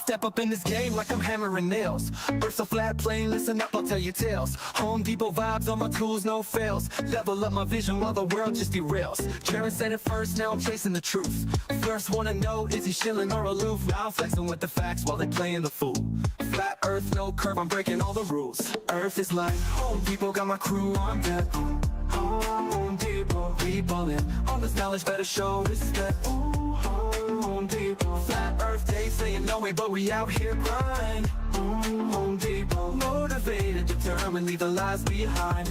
step up in this game like I'm hammering nails. Earth's a flat plane, listen up, I'll tell you tales. Home Depot vibes on my tools, no fails. Level up my vision while the world just derails. Sharon said it first, now I'm chasing the truth. First wanna know, is he shilling or aloof? Now I'm flexing with the facts while they playing the fool. Flat earth, no curve, I'm breaking all the rules. Earth is like Home Depot, got my crew on deck. Home Depot, we ballin'. All this knowledge better show respect. Home Depot, flat earth, they saying no way, but we out here grind. Home Depot, motivated, determined, leave the lies behind.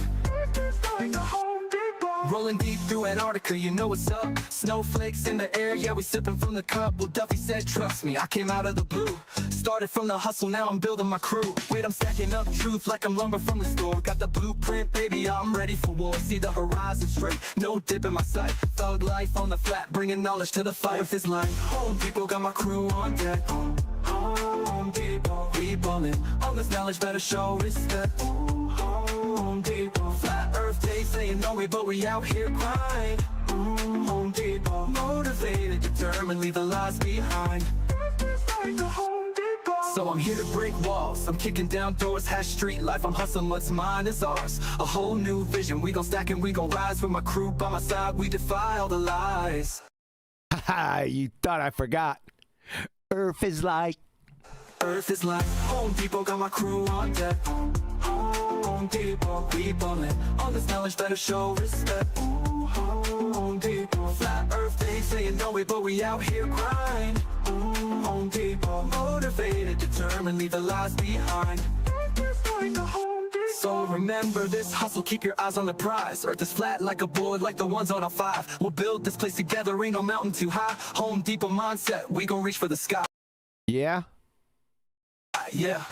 Rolling deep through Antarctica, you know what's up. Snowflakes in the air, yeah, we sipping from the cup. Well, Duffy said, trust me, I came out of the blue. Started from the hustle, now I'm building my crew. Wait, I'm stacking up truth like I'm lumber from the store. Got the blueprint, baby, I'm ready for war. See the horizon straight, no dip in my sight. Thug life on the flat, bringing knowledge to the fight. With this line, Home Depot, got my crew on deck. Home Depot, we ballin'. All this knowledge better show respect. Home Depot, flat earth, they saying no way, but we out here grind. Home Depot, motivated, determined, leave the lies behind. So I'm here to break walls, I'm kicking down doors, hash street life, I'm hustling, what's mine is ours. A whole new vision, we gon' stack and we gon' rise. With my crew by my side, we defy all the lies. Haha, you thought I forgot. Earth is like Home Depot, got my crew on deck. Home Depot, we ballin'. All this knowledge better show respect. Home Depot, flat earth, they saying no way, but we out here grind. Home Depot, motivated, determined, leave the lies behind. So remember this hustle, keep your eyes on the prize. Earth is flat like a board, like the ones on our 5. We'll build this place together, ain't no mountain too high. Home Depot mindset, we gon' reach for the sky. Yeah. Yeah.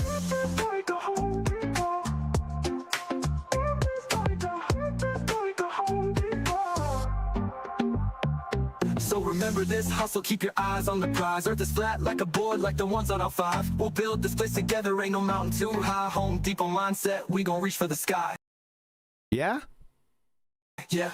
So remember this hustle, keep your eyes on the prize. Earth is flat like a board, like the ones on our 5. We'll build this place together, ain't no mountain too high. Home Depot mindset, we gon' reach for the sky. Yeah? Yeah.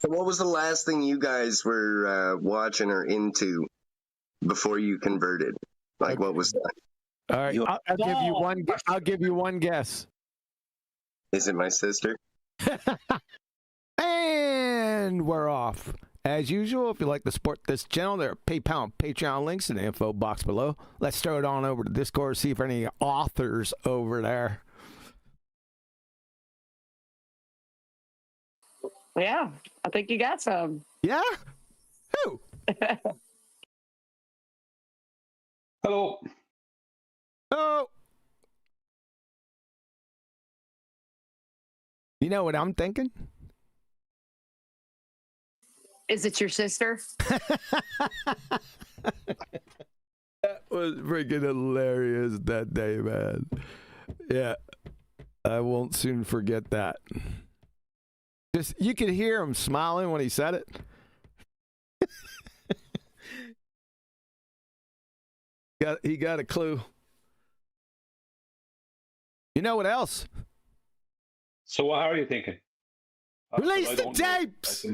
So what was the last thing you guys were watching or into before you converted? Like, what was that? All right, I'll give you one. I'll give you one guess. Is it my sister? And we're off. As usual, if you like to support this channel, there are PayPal and Patreon links in the info box below. Let's throw it on over to Discord, see if any authors over there. Yeah, I think you got some. Yeah? Who? Hello. Oh. You know what I'm thinking? Is it your sister? That was freaking hilarious that day, man. Yeah. I won't soon forget that. Just, you could hear him smiling when he said it. He got a clue. You know what else? So how are you thinking? Release the tapes!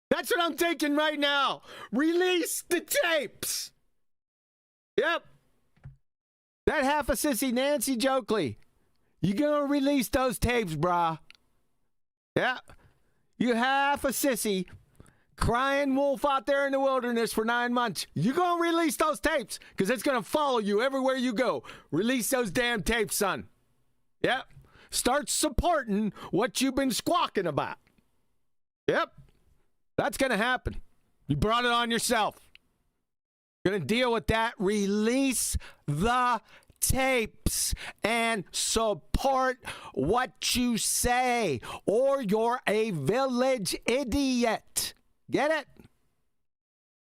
That's what I'm thinking right now. Release the tapes! Yep. That half a sissy Nancy Jokley. You gonna release those tapes, brah. Yeah. You half a sissy crying wolf out there in the wilderness for 9 months. You gonna release those tapes, because it's gonna follow you everywhere you go. Release those damn tapes, son. Yep. Start supporting what you've been squawking about. Yep. That's gonna happen. You brought it on yourself. Gonna deal with that. Release the tapes and support what you say, or you're a village idiot. Get it?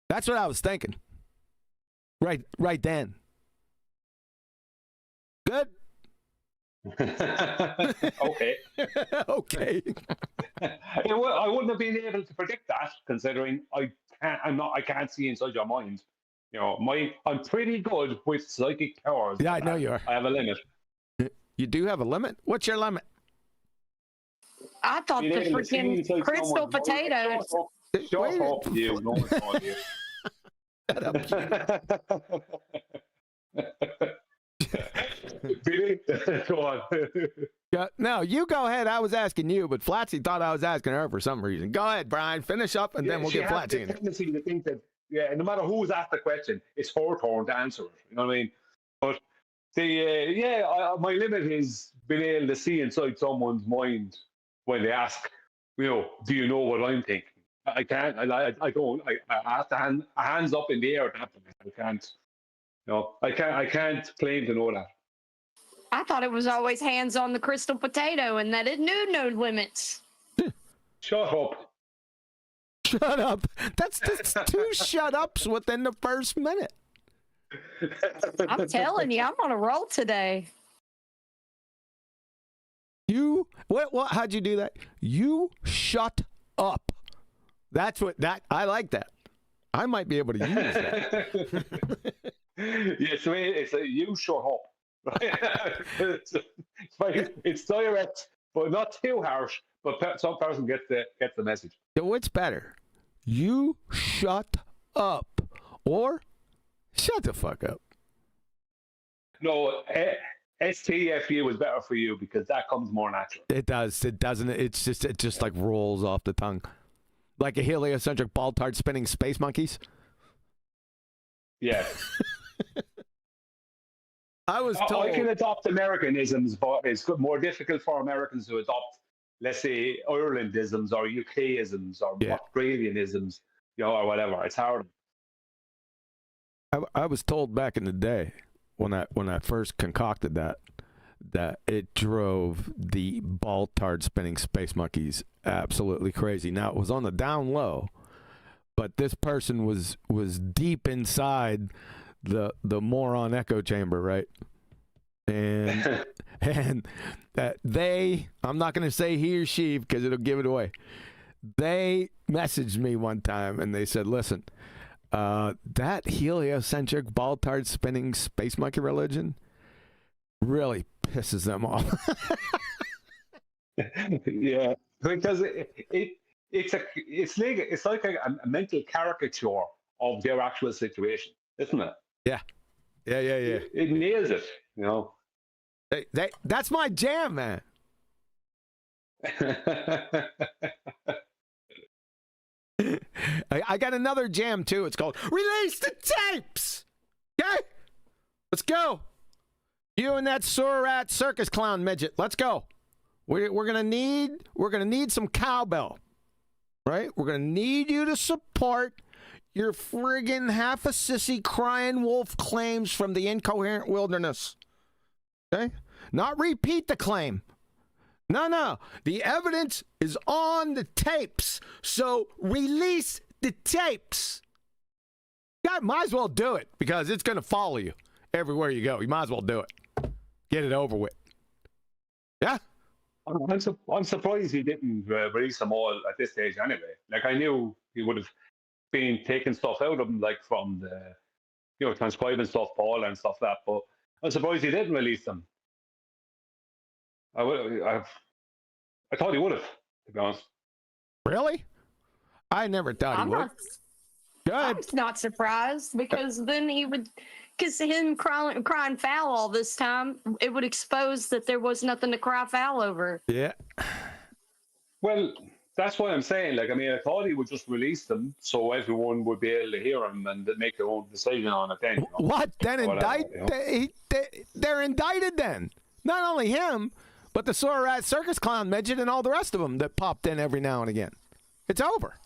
That's what I was thinking. Right then. Good? Okay. Okay. I wouldn't have been able to predict that, considering I can't see inside your mind. You know, I'm pretty good with psychic powers. Yeah, I know you are. I have a limit. You do have a limit? What's your limit? I thought the Being able to see freaking inside crystal someone's mind. potatoes. Shut up, you. No one's on you. Shut up. Billy, go on. Yeah, no, you go ahead. I was asking you, but Flatsy thought I was asking her for some reason. Go ahead, Brian. Finish up, and then we'll get Flatsy in there. Tendency to think that, yeah, no matter who's asked the question, it's her turn to answer it. You know what I mean? But my limit is being able to see inside someone's mind when they ask, you know, do you know what I'm thinking? I can't. I don't. I have to hands up in the air at that point. I can't. No, I can't claim to know that. I thought it was always hands on the crystal potato and that it knew no limits. Shut up. Shut up. That's two shut ups within the first minute. I'm telling you, I'm on a roll today. You what how'd you do that? You shut up. That's what I like that. I might be able to use that. Yeah, so it's a you shut up. It's direct, but not too harsh. But some person gets the message. So what's better? You shut up or shut the fuck up. No, STFU is better for you because that comes more natural. It does. It doesn't. It just like rolls off the tongue, like a heliocentric ball tart spinning space monkeys. Yeah. I was told I can adopt Americanisms, but it's more difficult for Americans to adopt, let's say, Irelandisms or UKisms or Australianisms, you know, or whatever. It's hard. I was told back in the day when I first concocted that it drove the ball tart spinning space monkeys absolutely crazy. Now it was on the down low, but this person was deep inside the moron echo chamber, right? And they, I'm not going to say he or she because it'll give it away. They messaged me one time and they said, listen, that heliocentric ball tart spinning space monkey religion really pisses them off. Yeah, because it's like a mental caricature of their actual situation, isn't it? Yeah. It nails it, you know. That's my jam, man. I got another jam too. It's called Release the Tapes. Okay, let's go. You and that Surat circus clown midget. Let's go. We're gonna need some cowbell, right? We're gonna need you to support your friggin' half a sissy crying wolf claims from the incoherent wilderness. Okay? Not repeat the claim. No. The evidence is on the tapes. So release the tapes. God, might as well do it because it's going to follow you everywhere you go. You might as well do it. Get it over with. Yeah? I'm surprised he didn't release them all at this stage anyway. Like, I knew he would have been taking stuff out of them, like from the, you know, transcribing stuff, Paul and stuff like that. But I'm surprised he didn't release them. I thought he would have, to be honest. Really? I never thought he would. I'm not surprised because then he would, because him crying foul all this time, it would expose that there was nothing to cry foul over. Yeah. Well, that's what I'm saying. Like, I mean, I thought he would just release them so everyone would be able to hear him and make their own decision on it then. You know? What? Then indict? You know? They're indicted then. Not only him, but the Surat circus clown midget and all the rest of them that popped in every now and again. It's over.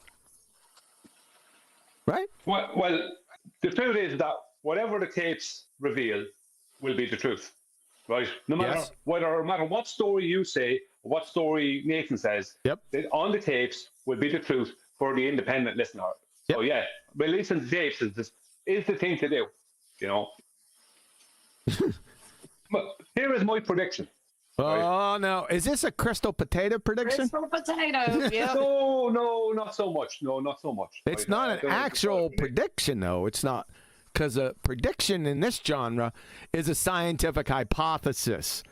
Right? Well, the truth is that whatever the tapes reveal, will be the truth, right? No matter no matter what story you say, what story Nathan says, on the tapes will be the truth for the independent listener. So yeah, releasing the tapes is the thing to do, you know. But here is my prediction. Oh no! Is this a crystal potato prediction? Crystal potato. Yeah. No, not so much. No, not so much. It's not an actual prediction, though. It's not, because a prediction in this genre is a scientific hypothesis,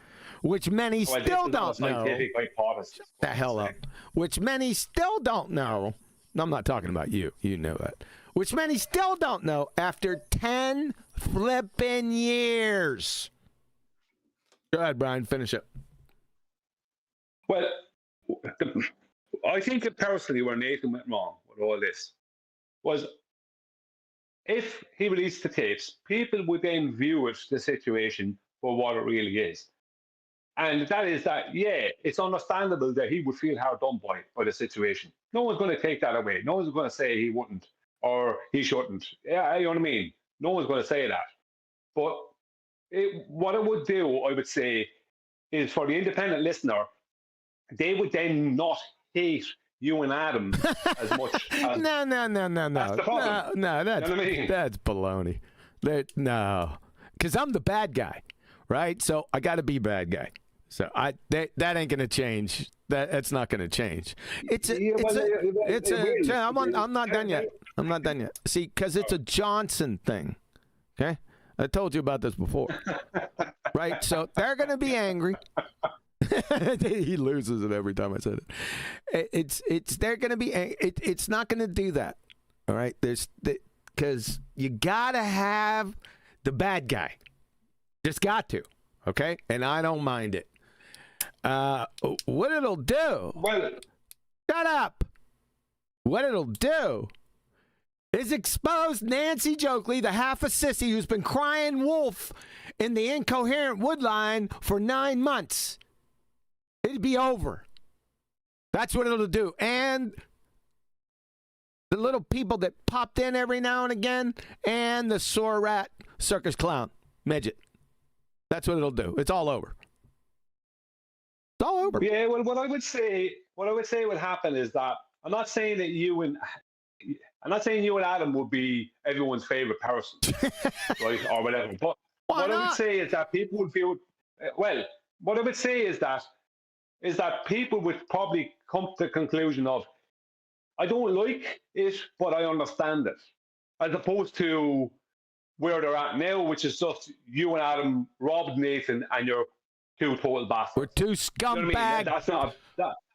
which many still don't know. Hypothesis. The hell up. Which many still don't know. I'm not talking about you. You know that. Which many still don't know after 10 flipping years. Go ahead, Brian. Finish it. Well, I think that personally where Nathan went wrong with all this was if he released the tapes, people would then view the situation for what it really is. And that is that, yeah, it's understandable that he would feel hard done by the situation. No one's going to take that away. No one's going to say he wouldn't or he shouldn't. Yeah, you know what I mean? No one's going to say that. But what it would do, I would say, is for the independent listener, they would then not hate you and Adam as much. As no. That's the problem. No, that's, you know what I mean? That's baloney. No, because I'm the bad guy, right? So I got to be bad guy. So that ain't gonna change. That's not gonna change. I'm not done yet. I'm not done yet. See, because it's a Johnson thing. Okay, I told you about this before, right? So they're gonna be angry. He loses it every time I said it. They're gonna be. It's not gonna do that. All right. Because you gotta have the bad guy. Just got to. Okay, and I don't mind it. What it'll do? Well, shut up. What it'll do is expose Nancy Jokley, the half a sissy who's been crying wolf in the incoherent woodline for 9 months. It'd be over. That's what it'll do. And the little people that popped in every now and again, and the sore rat circus clown midget. That's what it'll do. It's all over. It's all over. Yeah, well, what I would say would happen is that I'm not saying you and Adam would be everyone's favorite person, right, or whatever. But what I would say is that people would feel what I would say is that people would probably come to the conclusion of, I don't like it, but I understand it, as opposed to where they're at now, which is just you and Adam robbed Nathan, and you're two total bastards. We're two scumbag. You know what I mean? That's not.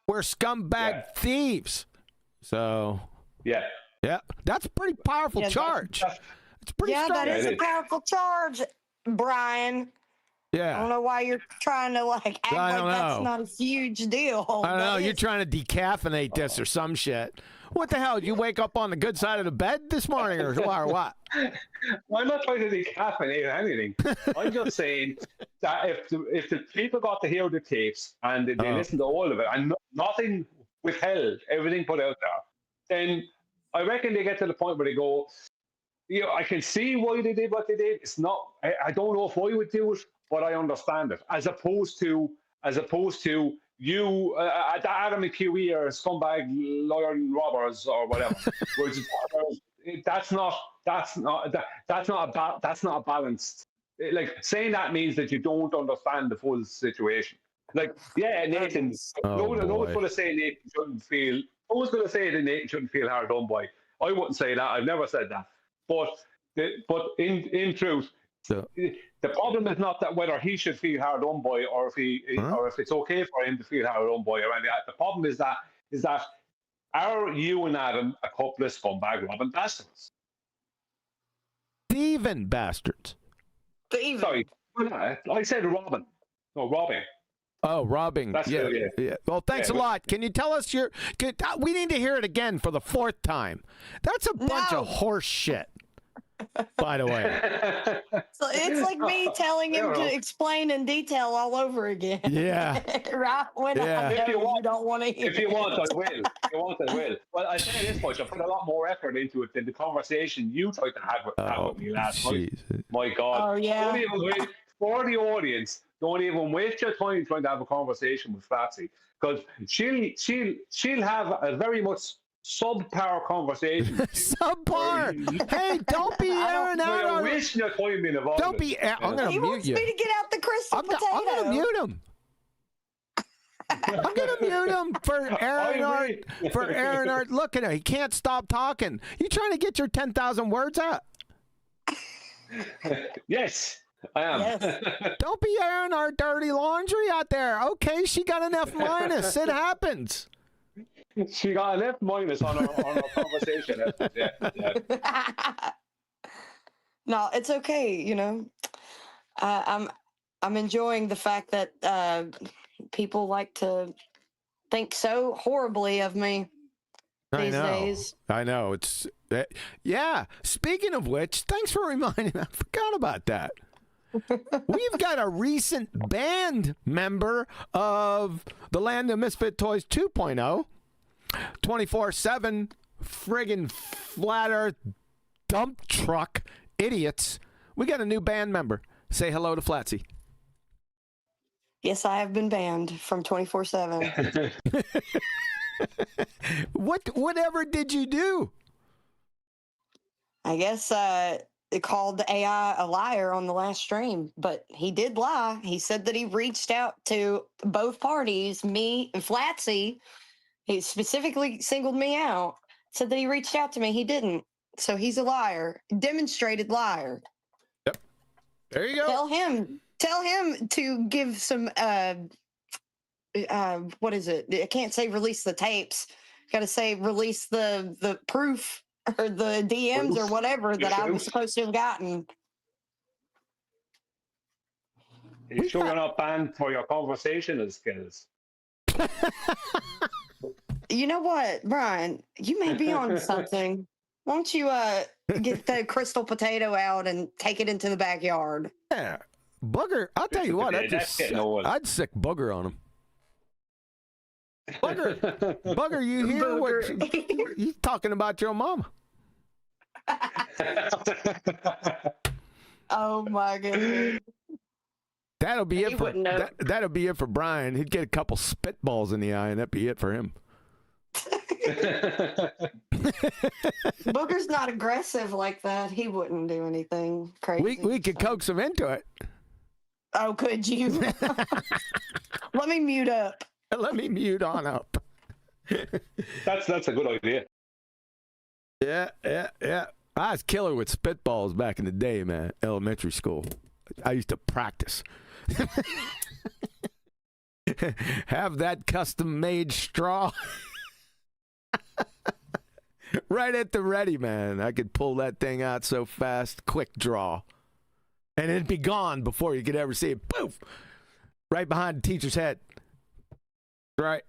We're scumbag thieves. So. Yeah. Yeah, that's a pretty powerful charge. It's pretty strong. That is a powerful charge, Brian. Yeah. I don't know why you're trying to act that's not a huge deal. I don't know. You're trying to decaffeinate this or some shit. What the hell? Did you wake up on the good side of the bed this morning or what? Well, I'm not trying to decaffeinate anything. I'm just saying that if the people got to hear the tapes and they listened to all of it and nothing withheld, everything put out there, then I reckon they get to the point where they go, I can see why they did what they did. It's not. I don't know if I would do it, but I understand it. As opposed to you, Adam and QE are scumbag lawyer and robbers or whatever. That's not a balanced. Like, saying that means that you don't understand the full situation. Like, yeah, Nathan. No one's going to say Nathan shouldn't feel. No one's going to say that Nathan shouldn't feel hard done by. I wouldn't say that. I've never said that. But in truth, the problem is not that whether he should feel hard done by or if it's okay for him to feel hard done by or anything. The problem is that are you and Adam a couple of scumbag robbing bastards? Thieving bastards. Sorry, I said robbing. No, robbing. Oh, robbing. That's yeah. Well, thanks a lot. Can you tell us we need to hear it again for the 4th time. That's a bunch of horse shit. By the way, so it's like me telling him to explain in detail all over again. Yeah, right. When I know you don't want to hear. If you want, I will. If you want, I will. Well, I say this much: I put a lot more effort into it than the conversation you tried to have with me last night. My God. Oh yeah. for the audience, don't even waste your time trying to have a conversation with Flatsy, because she'll have a very much subpar conversation. Subpar. Hey, don't be airing out. You're wasting your time being involved. Don't be. I'm gonna He mute wants you. me to get out the crystal potato. I'm gonna mute him. I'm gonna mute him for Aaron Art. For Aaron Art, look at him. He can't stop talking. You trying to get your 10,000 words out? Yes, I am. Yes. Don't be airing our dirty laundry out there. Okay, she got an F minus. It happens. She got an F minus on our conversation. Yeah. No, it's okay. You know, I'm enjoying the fact that people like to think so horribly of me these days. I know. It's yeah. Speaking of which, thanks for reminding me. I forgot about that. We've got a recent band member of the Land of Misfit Toys 2.0. 24/7 friggin' flat earth dump truck idiots. We got a new band member. Say hello to Flatsy. Yes, I have been banned from 24/7. Whatever did you do? I guess it called the AI a liar on the last stream, but he did lie. He said that he reached out to both parties, me and Flatsy. He specifically singled me out, said that he reached out to me. He didn't. So he's a liar, demonstrated liar. Yep. There you go. Tell him to give some, what is it? I can't say release the tapes. Got to say release the proof or the DMs or whatever that I was supposed to have gotten. You sure you're not banned for your conversational skills? You know what, Brian? You may be on something. Won't you get the crystal potato out and take it into the backyard? Yeah. Booger, I'll tell you what, I'd sick Booger on him. Booger, you hear what he's talking about your mama. Oh my goodness. That'll be it for that'll be it for Brian. He'd get a couple spitballs in the eye and that'd be it for him. Booger's not aggressive like that. He wouldn't do anything crazy. We could coax him into it. Oh, could you? Let me mute up. Let me mute on up. That's a good idea. Yeah. I was killer with spitballs back in the day, man. Elementary school. I used to practice. Have that custom-made straw right at the ready, man. I could pull that thing out so fast, quick draw. And it'd be gone before you could ever see it. Poof! Right behind the teacher's head. Right.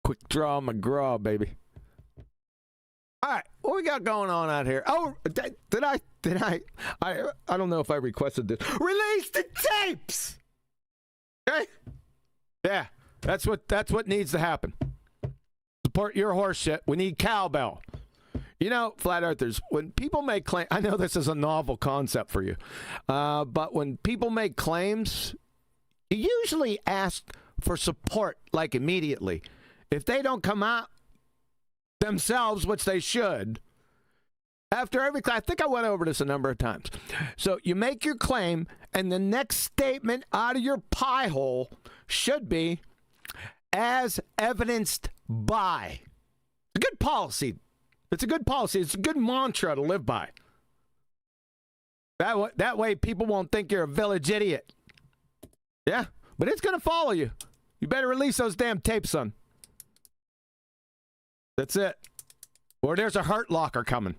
Quick draw McGraw, baby. All right, what we got going on out here? Oh, did I don't know if I requested this. Release the tapes! Okay? Yeah, that's what needs to happen. Support your horse shit. We need cowbell. You know, flat earthers, when people make claims, I know this is a novel concept for you, but when people make claims, you usually ask for support, like immediately. If they don't come out themselves, which they should, after every class, I think I went over this a number of times. So you make your claim, and the next statement out of your pie hole should be, as evidenced by. It's a good policy. It's a good policy. It's a good mantra to live by. That way people won't think you're a village idiot. Yeah, but it's going to follow you. You better release those damn tapes, son. That's it. Or there's a hurt locker coming.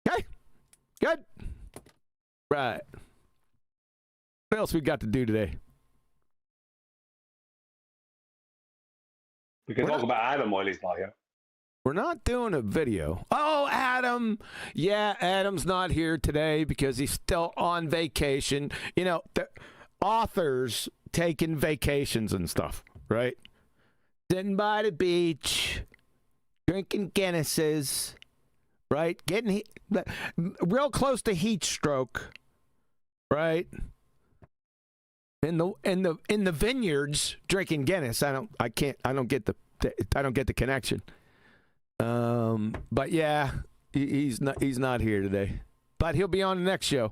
Okay, good. Right. What else we got to do today? We can talk about Adam while he's not here. We're not doing a video. Oh, Adam. Yeah, Adam's not here today because he's still on vacation. You know, the authors taking vacations and stuff, right? Sitting by the beach, drinking Guinnesses, right? Getting real close to heat stroke, right? In the vineyards drinking Guinness. I don't get the connection. But yeah, he's not here today. But he'll be on the next show.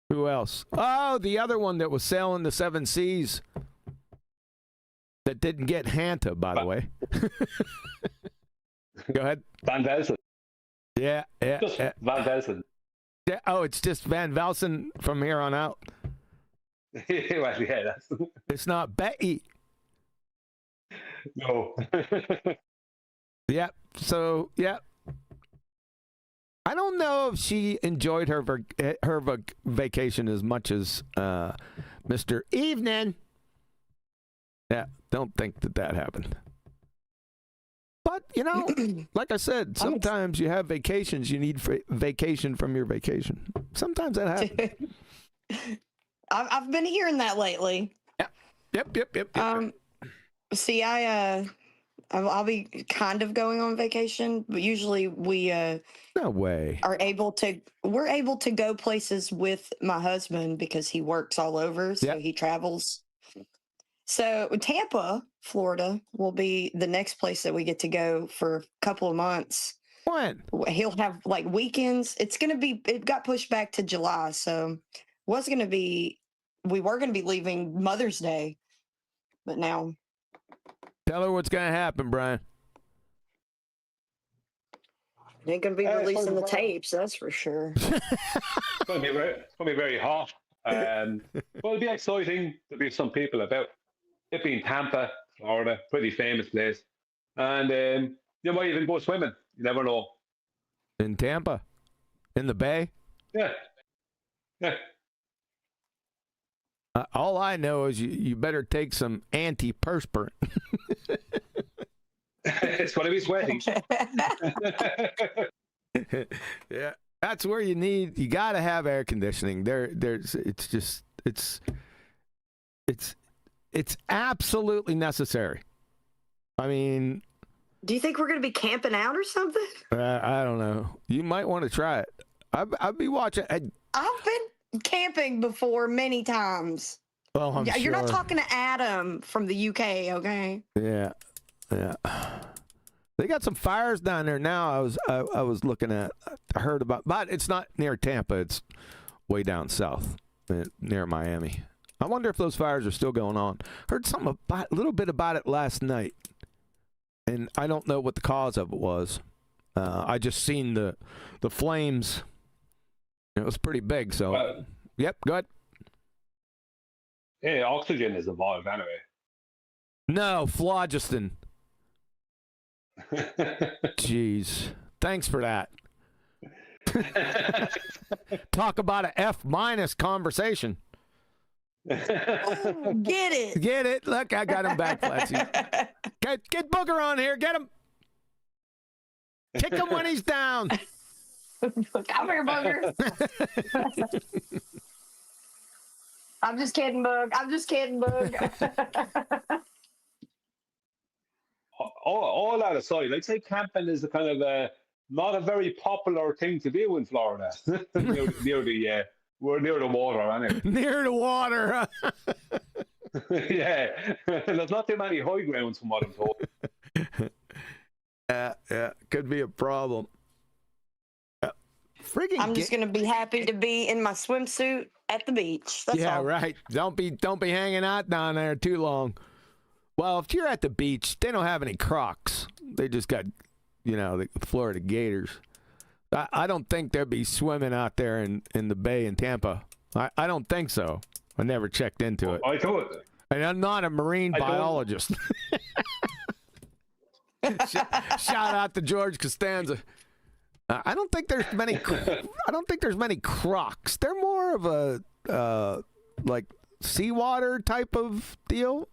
Who else? Oh, the other one that was sailing the seven seas that didn't get Hanta, by the way. Go ahead. Van Velsen. Yeah. Just Van Velsen. Yeah. Oh, it's just Van Velsen from here on out. Well, yeah, that's... It's not Betty. No. Yep. So, yep. I don't know if she enjoyed her vacation as much as Mr. Evening. Yeah, don't think that happened. But, you know, like I said, sometimes you have vacations. You need vacation from your vacation. Sometimes that happens. I've been hearing that lately. Yep. See, I'll be kind of going on vacation, but usually we No way. we're able to go places with my husband because he works all over, so Yep. he travels. So Tampa, Florida will be the next place that we get to go for a couple of months. When? He'll have like weekends. It got pushed back to July, so we were going to be leaving Mother's Day, but now. Tell her what's going to happen, Brian. They ain't gonna be releasing the tapes, that's for sure. It's going to be very hot. Well, it'll be exciting. There'll be some people about. It being Tampa, Florida, pretty famous place. And you might even go swimming. You never know. In Tampa? In the Bay? Yeah. All I know is you better take some antiperspirant. It's going to be sweaty. Yeah, that's where you got to have air conditioning. It's absolutely necessary. I mean, do you think we're going to be camping out or something? I don't know. You might want to try it. I'd be watching. I've been camping before many times. Well, I'm You're not sure. talking to Adam from the UK, okay? Yeah. They got some fires down there now. I was looking at. I heard about, but it's not near Tampa. It's way down south, near Miami. I wonder if those fires are still going on. Heard a little bit about it last night, and I don't know what the cause of it was. I just seen the flames. It was pretty big. So, yep. Go ahead. Yeah, oxygen is evolved anyway. No, phlogiston. Jeez. Thanks for that. Talk about an F- conversation. Oh, get it. Get it? Look, I got him back, Flatsy. Get Booger on here. Get him. Kick him when he's down. Come here, Booger. I'm just kidding, Boog. All that aside, I'd say camping is a kind of not a very popular thing to do in Florida. We're near the water anyway. Near the water. Yeah, there's not too many high grounds from what I'm told. Yeah, could be a problem. I'm just gonna be happy to be in my swimsuit at the beach. That's all. Right. Don't be hanging out down there too long. Well, if you're at the beach, they don't have any Crocs. They just got, the Florida Gators. I don't think they'd be swimming out there in the bay in Tampa. I don't think so. I never checked into it. I thought. And I'm not a marine biologist. Shout out to George Costanza. I don't think there's many. I don't think there's many Crocs. They're more of a like seawater type of deal.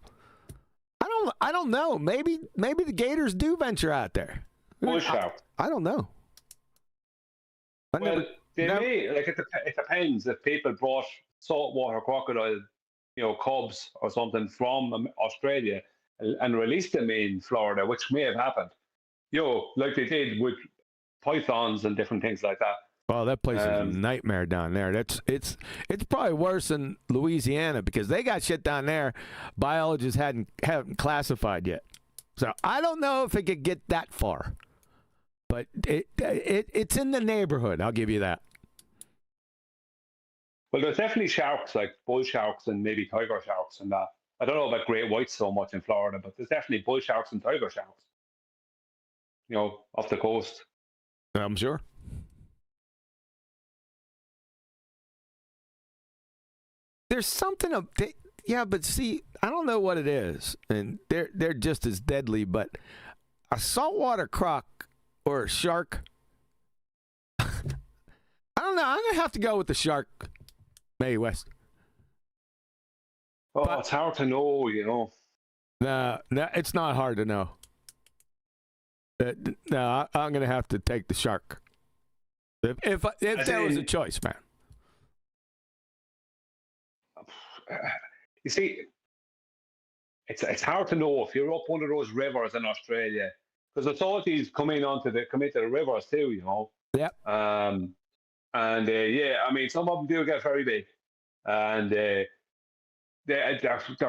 I don't know. Maybe the Gators do venture out there. Bush out. I don't know. It depends if people brought saltwater crocodile, cubs or something from Australia and released them in Florida, which may have happened. Like they did with pythons and different things like that. Oh, that place is a nightmare down there. It's probably worse than Louisiana because they got shit down there biologists haven't classified yet. So I don't know if it could get that far, but it's in the neighborhood. I'll give you that. Well, there's definitely sharks, like bull sharks and maybe tiger sharks and that. I don't know about great whites so much in Florida, but there's definitely bull sharks and tiger sharks, off the coast. I'm sure. There's something yeah, but see, I don't know what it is, and they're just as deadly. But a saltwater croc or a shark, I don't know. I'm gonna have to go with the shark, May West. Oh, but it's hard to know, No, it's not hard to know. No, I'm gonna have to take the shark. If there was a choice, man. You see, it's hard to know if you're up one of those rivers in Australia, because the salties come into the rivers too, Yep. And I mean, some of them do get very big, and they're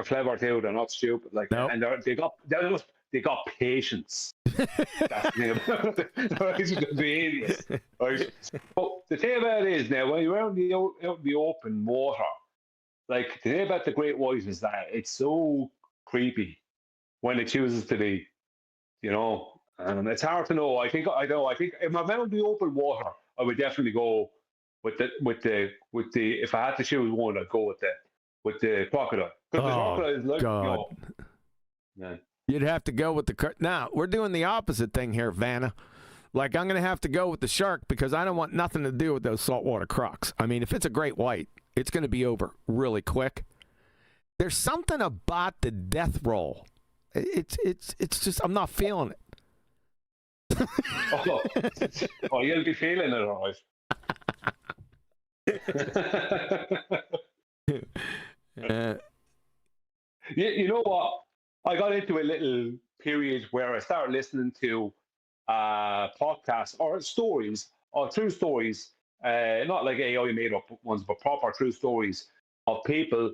clever too. They're not stupid, nope. And they got patience. That's the thing about it. They're idiots, right? But the thing about it is now, when you're out in the open water. Like, the thing about the great white is that it's so creepy when it chooses to be, it's hard to know. I think if I'm out in the open water, I would definitely go with the if I had to choose one, I'd go with the crocodile. Because the crocodile is like, God. Yeah. You'd have to go with now, we're doing the opposite thing here, Vanna. Like, I'm going to have to go with the shark because I don't want nothing to do with those saltwater crocs. I mean, if it's a great white, it's going to be over really quick. There's something about the death roll. It's just, I'm not feeling it. You'll be feeling it, all right. You know what? I got into a little period where I started listening to podcasts or stories or true stories, not like AI made up ones, but proper true stories of people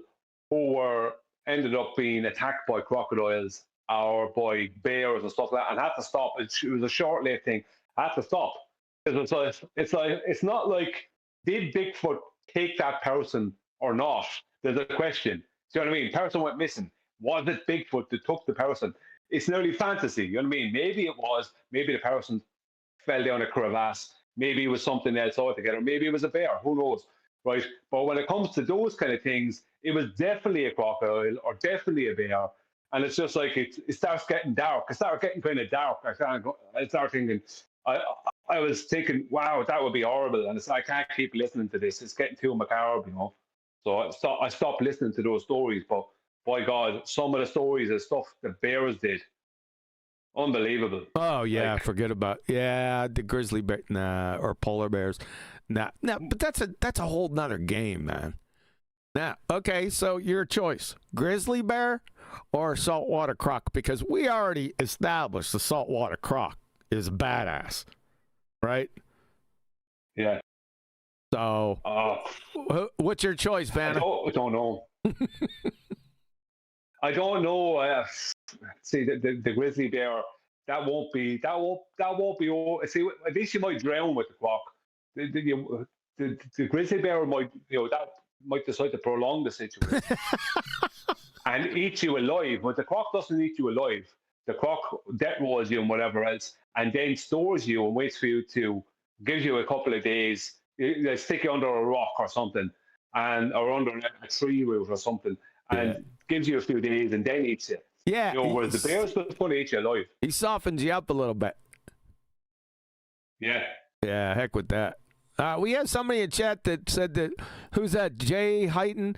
who ended up being attacked by crocodiles or by bears and stuff like that, and had to stop. It was a short-lived thing. I had to stop. It's not like, did Bigfoot take that person or not? There's a question. Do you know what I mean? Person went missing. Was it Bigfoot that took the person? It's nearly fantasy. You know what I mean? Maybe it was. Maybe the person fell down a crevasse. Maybe it was something else altogether. Maybe it was a bear. Who knows? Right? But when it comes to those kind of things, it was definitely a crocodile or definitely a bear. And it's just like it starts getting dark. It started getting kind of dark. I started thinking, I was thinking, wow, that would be horrible. And I can't keep listening to this. It's getting too macabre, So I stopped listening to those stories. But by God, some of the stories and stuff the bears did, unbelievable. Oh yeah, forget about the grizzly bear, or polar bears, but that's a whole nother game, man. Now, okay, so your choice: grizzly bear or saltwater croc, because we already established the saltwater croc is badass, right? Yeah. So, what's your choice, Vanna? I don't know. I don't know. See, the grizzly bear, that won't be. See, at least you might drown with the croc. The grizzly bear might, that might decide to prolong the situation and eat you alive. But the croc doesn't eat you alive. The croc death rolls you and whatever else, and then stores you and waits for you to give you a couple of days. They stick you under a rock or something, or under a tree root or something, and gives you a few days and then eats you. Yeah. Whereas the bear's going to eat you alive. He softens you up a little bit. Yeah. Yeah, heck with that. We had somebody in chat that said that, who's that, Jay Heighton?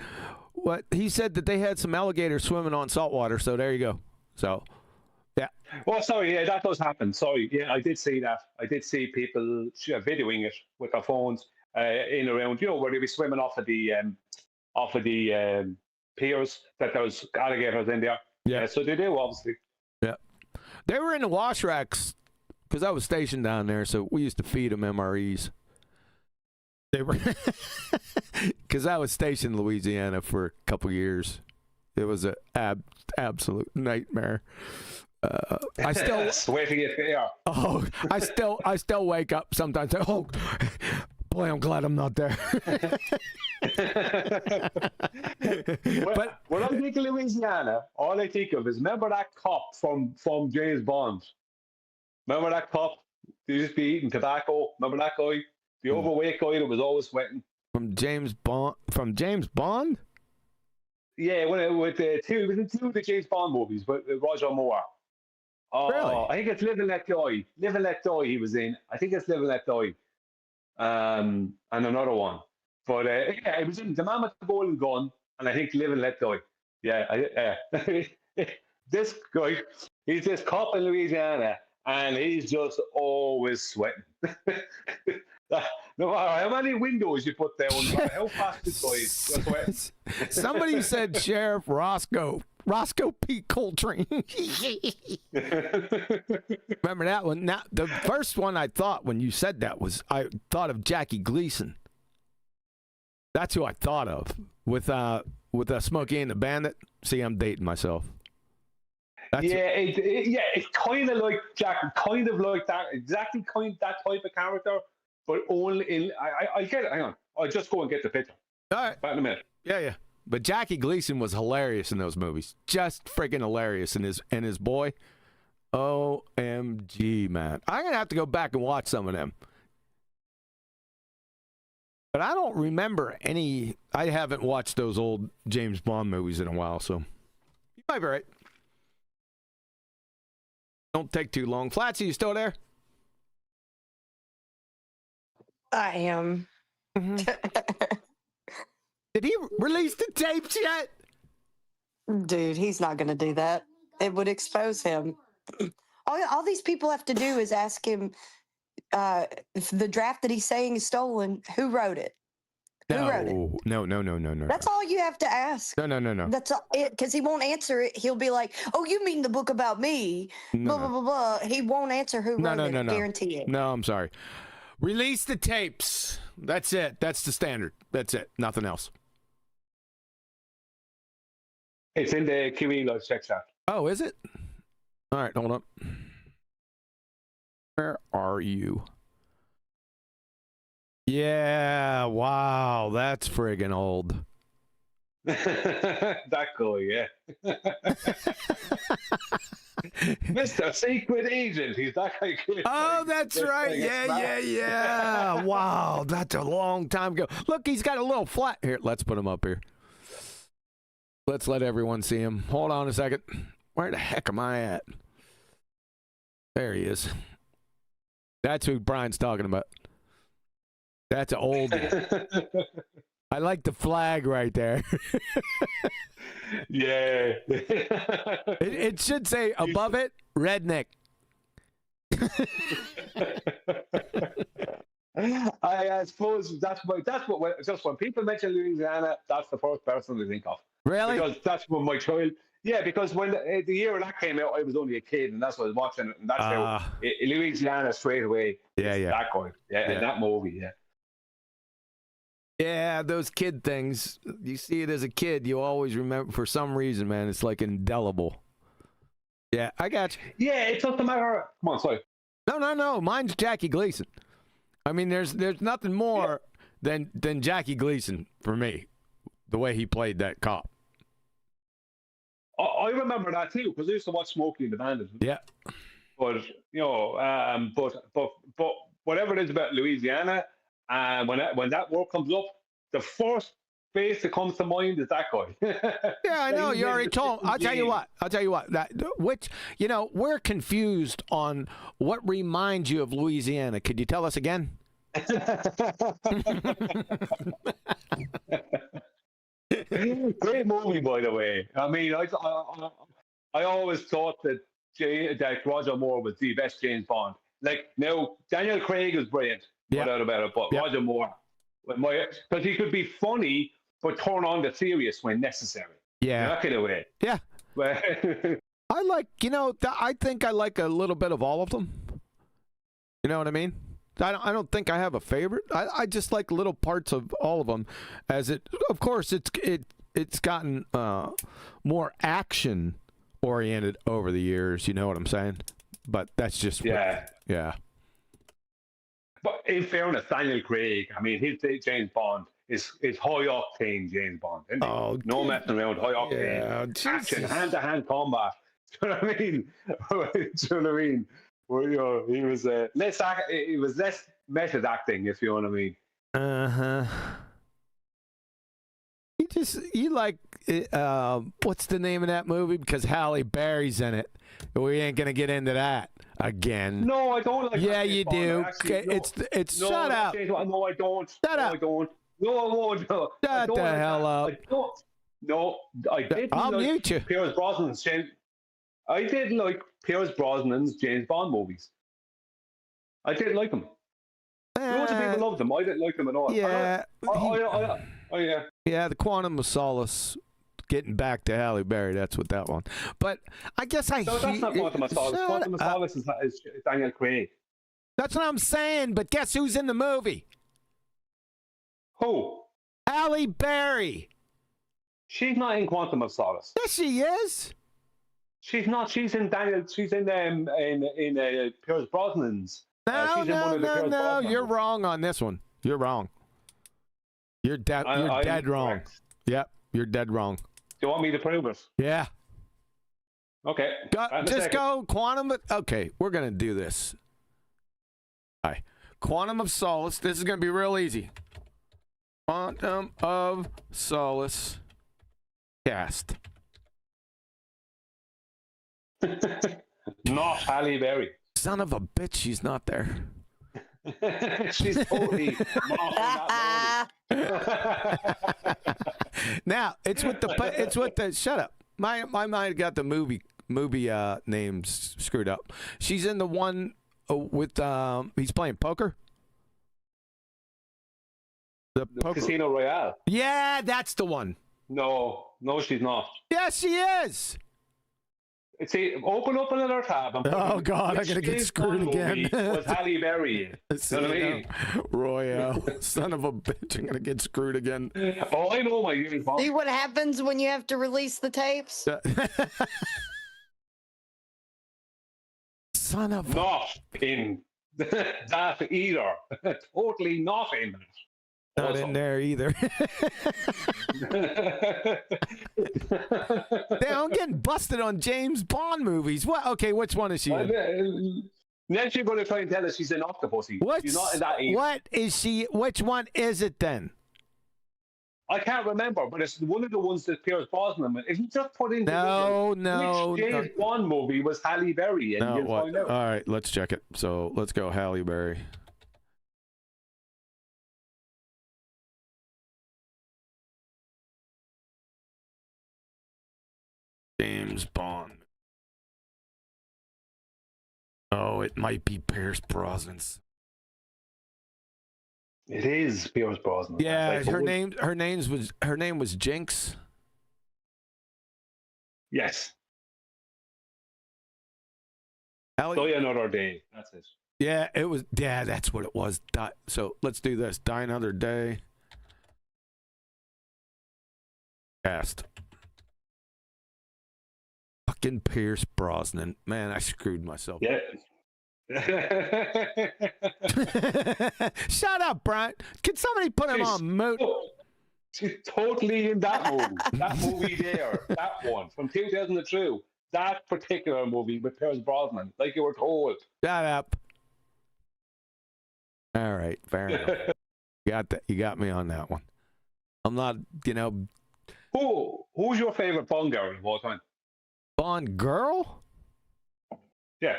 What he said that they had some alligators swimming on salt water, so there you go. So, yeah. Oh, sorry, yeah, that does happen. Sorry, yeah, I did see that. I did see people videoing it with their phones in around, where they'd be swimming off of the piers, that there was alligators in there. Yeah. So they do, obviously. Yeah. They were in the wash racks, because I was stationed down there, so we used to feed them MREs. They were because I was stationed in Louisiana for a couple years. It was an absolute nightmare. I still sweaty affair. Oh, I still wake up sometimes. Oh, boy, I'm glad I'm not there. But when I think of Louisiana, all I think of is remember that cop from James Bond. Remember that cop? He used to be eating tobacco. Remember that guy? The overweight guy that was always sweating. From James Bond? From James Bond? Yeah, with it was in two of the James Bond movies with Roger Moore. Oh, Really? I think it's Live and Let Die. Live and Let Die he was in. I think it's Live and Let Die. And another one. But yeah, it was in The Man with the Golden Gun, and I think Live and Let Die. Yeah, this guy, he's this cop in Louisiana, and he's just always sweating. No matter how many windows you put down, no matter how fast it goes, you're sweating. Somebody said Sheriff Roscoe P. Coltrane. Remember that one? Now, the first one I thought when you said that was I thought of Jackie Gleason. That's who I thought of with Smokey and the Bandit. See, I'm dating myself. It's kind of like Jackie, kind of like that, exactly that type of character, but only in. I get it. Hang on, I'll just go and get the picture. All right, back in a minute. Yeah. But Jackie Gleason was hilarious in those movies. Just freaking hilarious. And his boy, OMG, man. I'm going to have to go back and watch some of them. But I don't remember any. I haven't watched those old James Bond movies in a while, so you might be right. Don't take too long. Flatsy, you still there? I am. Mm-hmm. Did he release the tapes yet? Dude, he's not going to do that. It would expose him. All these people have to do is ask him if the draft that he's saying is stolen, who wrote it? Who wrote it? No. That's all you have to ask. No. That's all it, because he won't answer it. He'll be like, "Oh, you mean the book about me?" Blah blah blah. He won't answer who wrote it. No. Guarantee it. No, I'm sorry. Release the tapes. That's it. That's the standard. That's it. Nothing else. It's in the coriolis section. Oh, is it? All right, hold up. Where are you? Yeah, wow, that's friggin' old. That guy, yeah. Mr. Secret Agent, he's that guy. Oh, that's right. Yeah. Wow, that's a long time ago. Look, he's got a little flat here. Let's put him up here. Let's let everyone see him. Hold on a second. Where the heck am I at? There he is. That's who Brian's talking about. That's an old. I like the flag right there. Yeah. It should say above it, redneck. I suppose that's what just when people mention Louisiana, that's the first person to think of. Really? Because that's when my child. Yeah, because when the year that came out, I was only a kid, and that's what I was watching it, and that's how Louisiana straight away. Yeah. That guy. Yeah, that movie. Yeah. Yeah, those kid things. You see it as a kid, you always remember for some reason, man. It's like indelible. Yeah, I got you. Yeah, it doesn't matter. Come on, sorry. No. Mine's Jackie Gleason. I mean, there's nothing more than Jackie Gleason for me. The way he played that cop. I remember that too because I used to watch Smokey and the Bandit. Yeah. But but whatever it is about Louisiana, when that word comes up, the first face that comes to mind is that guy. Yeah, I know. You already told him. I'll tell you what. We're confused on what reminds you of Louisiana. Could you tell us again? Great movie, by the way. I mean, I always thought that Roger Moore was the best James Bond. Like, now, Daniel Craig is brilliant, no doubt about it, but Roger Moore, because he could be funny, but turn on the serious when necessary. Yeah. That kind of way. Yeah. I think I like a little bit of all of them. You know what I mean? I don't think I have a favorite. I just like little parts of all of them. Of course, it's gotten more action oriented over the years. You know what I'm saying? But that's just yeah. But in fairness, Daniel Craig, I mean, his James Bond is high octane James Bond. Isn't it? Oh, no messing around, high octane action, hand to hand combat. Do you know what I mean? Do you know what I mean? Well, you know, he was less method acting, if you know what I mean. You like what's the name of that movie? Because Halle Berry's in it. We ain't gonna get into that again. No, I don't like. Yeah, you do. Actually, it's no, shut up. No, I don't. Shut up. I don't. No, I won't. No. Shut the hell up. I don't. No, I didn't. I'll like mute you. Pierce Brosnan's James. I didn't like Pierce Brosnan's James Bond movies. I didn't like them. Loads of people loved them. I didn't like them at all. Yeah. Yeah. Yeah, the Quantum of Solace. Getting back to Halle Berry, that's what that one. But I guess No, that's not Quantum of Solace. Quantum of Solace is Daniel Craig. That's what I'm saying, but guess who's in the movie? Who? Halle Berry. She's not in Quantum of Solace. Yes, she is. She's not. She's in Pierce Brosnan's. No. You're wrong on this one. You're wrong. You're dead wrong. Correct. Yep, you're dead wrong. Do you want me to prove it? Yeah. Okay. Just go Quantum. Okay, we're gonna do this. All right. Quantum of Solace. This is gonna be real easy. Quantum of Solace cast. Not Halle Berry. Son of a bitch, she's not there. She's totally not in that movie. Now it's with the shut up. My mind got the movie names screwed up. She's in the one with he's playing poker. The poker. Casino Royale. Yeah, that's the one. No, she's not. Yes, she is. See, open up another tab. And Oh God, I'm gonna get screwed again. Was Halle Berry? You know what I mean? Royale, son of a bitch, I'm gonna get screwed again. Oh, I know my James Bond. See what happens when you have to release the tapes? Son of Not in that either. Totally not in it. Not Also. in there either. Damn, I'm getting busted on James Bond movies. What? Okay, which one is she in? Next, you're going to try and tell us she's an Octopussy. She's not in that either. What is she? Which one is it then? I can't remember, but it's one of the ones that Pierce Brosnan. If you just put in which James Bond movie was Halle Berry, and you'll find out. All right, let's check it. So let's go Halle Berry. James Bond. Oh, it might be Pierce Brosnan's. It is Pierce Brosnan. Yeah, her name was Jinx. Yes. Die Another Day. That's it. Yeah, it was. Yeah, that's what it was. So let's do this. Die Another Day. Cast. Fucking Pierce Brosnan. Man, I screwed myself. Yeah. Shut up, Brian. Can somebody put him on mute? She's totally in that movie. That movie there. That one from 2002. That particular movie with Pierce Brosnan, like you were told. Shut up. All right, fair enough. You got me on that one. I'm not, Who's your favorite Bond girl of all time? Bond girl? Yeah.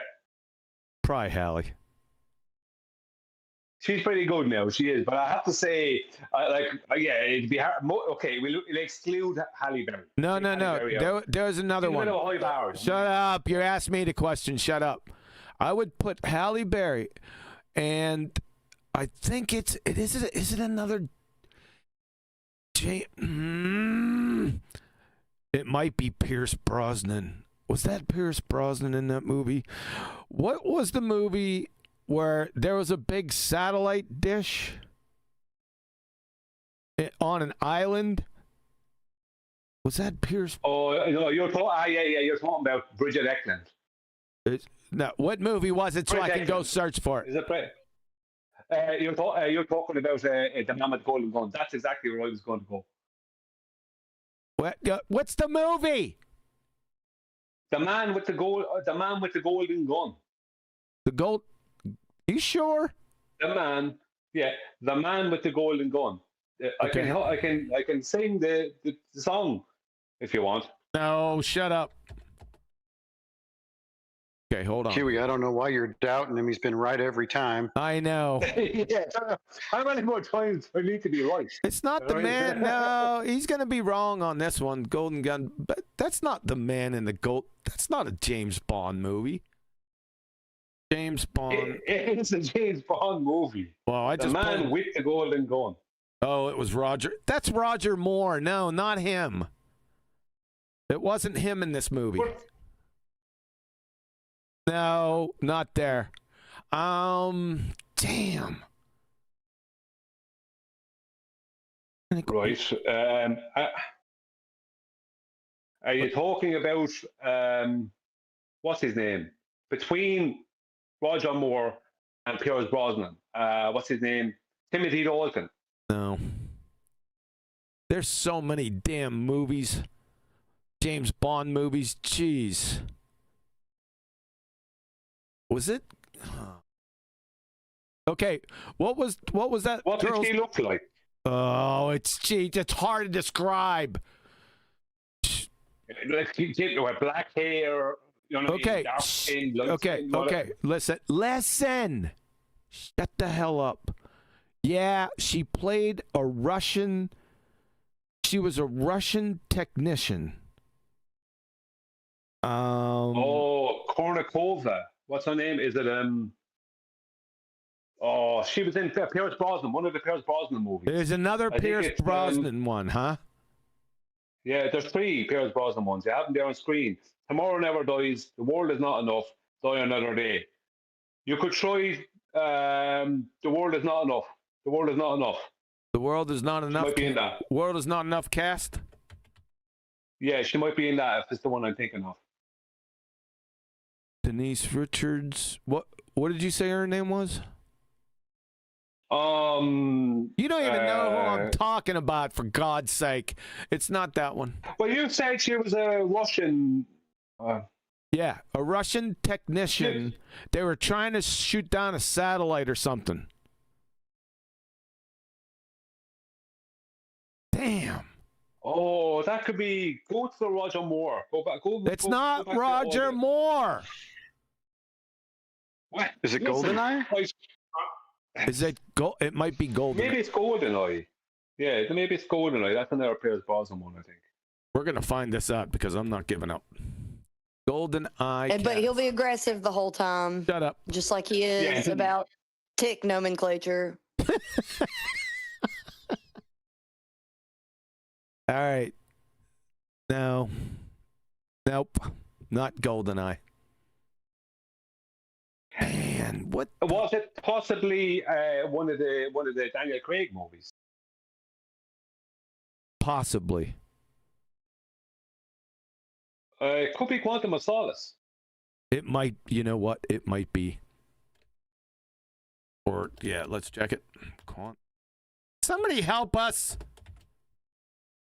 Probably Halle. She's pretty good now. She is, but I have to say, it'd be hard. Okay, we'll exclude Halle Berry. No. There's another one. Shut up. You asked me the question. Shut up. I would put Halle Berry, and I think is it another? It might be Pierce Brosnan. Was that Pierce Brosnan in that movie? What was the movie where there was a big satellite dish on an island? Was that Pierce? Oh, no, you're talking. Yeah. You're talking about Bridget Eklund. No, what movie was it? So I can go search for it. Is it? You're talking about the Man with the Golden Gun. That's exactly where I was going to go. What's the movie? The Man with the Golden Gun. The gold. You sure? The Man with the Golden Gun. I can sing the song if you want. No, shut up. Okay, hold on. Huey, I don't know why you're doubting him. He's been right every time. I know. How many more times do I need to be right? It's not the man. No, he's going to be wrong on this one. Golden Gun. But that's not the Man in the Gold. That's not a James Bond movie. James Bond. It's a James Bond movie. Well, The Man with the Golden Gun. Oh, it was Roger. That's Roger Moore. No, not him. It wasn't him in this movie. What? No, not there. Damn. Right. Are you talking about what's his name? Between Roger Moore and Pierce Brosnan. What's his name? Timothy Dalton. No. There's so many damn movies. James Bond movies. Jeez. Was it? Okay. What was that? What did he look like? Oh, it's hard to describe. Like black hair. You know, Okay. dark skin, light Okay. skin, Okay. Listen. Shut the hell up. Yeah, she played a Russian. She was a Russian technician. Kornikova. What's her name? Is it Oh, she was in Pierce Brosnan, one of the Pierce Brosnan movies. There's another Pierce Brosnan one, huh? Yeah, there's 3 Pierce Brosnan ones. You have them there on screen. Tomorrow Never Dies. The World Is Not Enough. Die Another Day. You could try The World Is Not Enough. The World Is Not Enough. The World Is Not Enough. She might be in that. World Is Not Enough cast? Yeah, she might be in that if it's the one I'm thinking of. Denise Richards. What did you say her name was? You don't even know who I'm talking about, for God's sake. It's not that one. Well, you said she was a Russian. Yeah, a Russian technician. Yes. They were trying to shoot down a satellite or something. Damn. Oh, that could be. Go to Roger Moore. Go back. It's not Roger Moore. What? Is it GoldenEye? Is it It might be GoldenEye. Maybe it's GoldenEye. Yeah, maybe it's GoldenEye. That's another Pierce Brosnan one, I think. We're gonna find this out because I'm not giving up. GoldenEye. But he'll be aggressive the whole time. Shut up. Just like he is about tick nomenclature. All right. No. Nope. Not GoldenEye. Man, what? Was it possibly one of the Daniel Craig movies? Possibly. It could be Quantum of Solace. It might. You know what? It might be. Or yeah, let's check it. Somebody help us.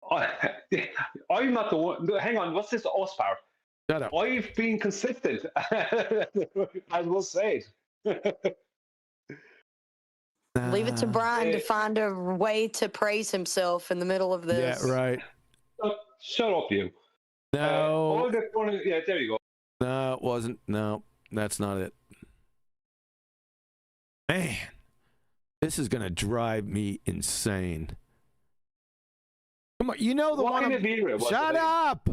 I'm not the one. Hang on, what's this us part? Shut up. I've been consistent, as was said. Leave it to Brian to find a way to praise himself in the middle of this. Yeah, right. Shut up, you. No. Yeah, there you go. No, it wasn't. No, that's not it. Man, this is gonna drive me insane. Come on, you know the one. Shut up.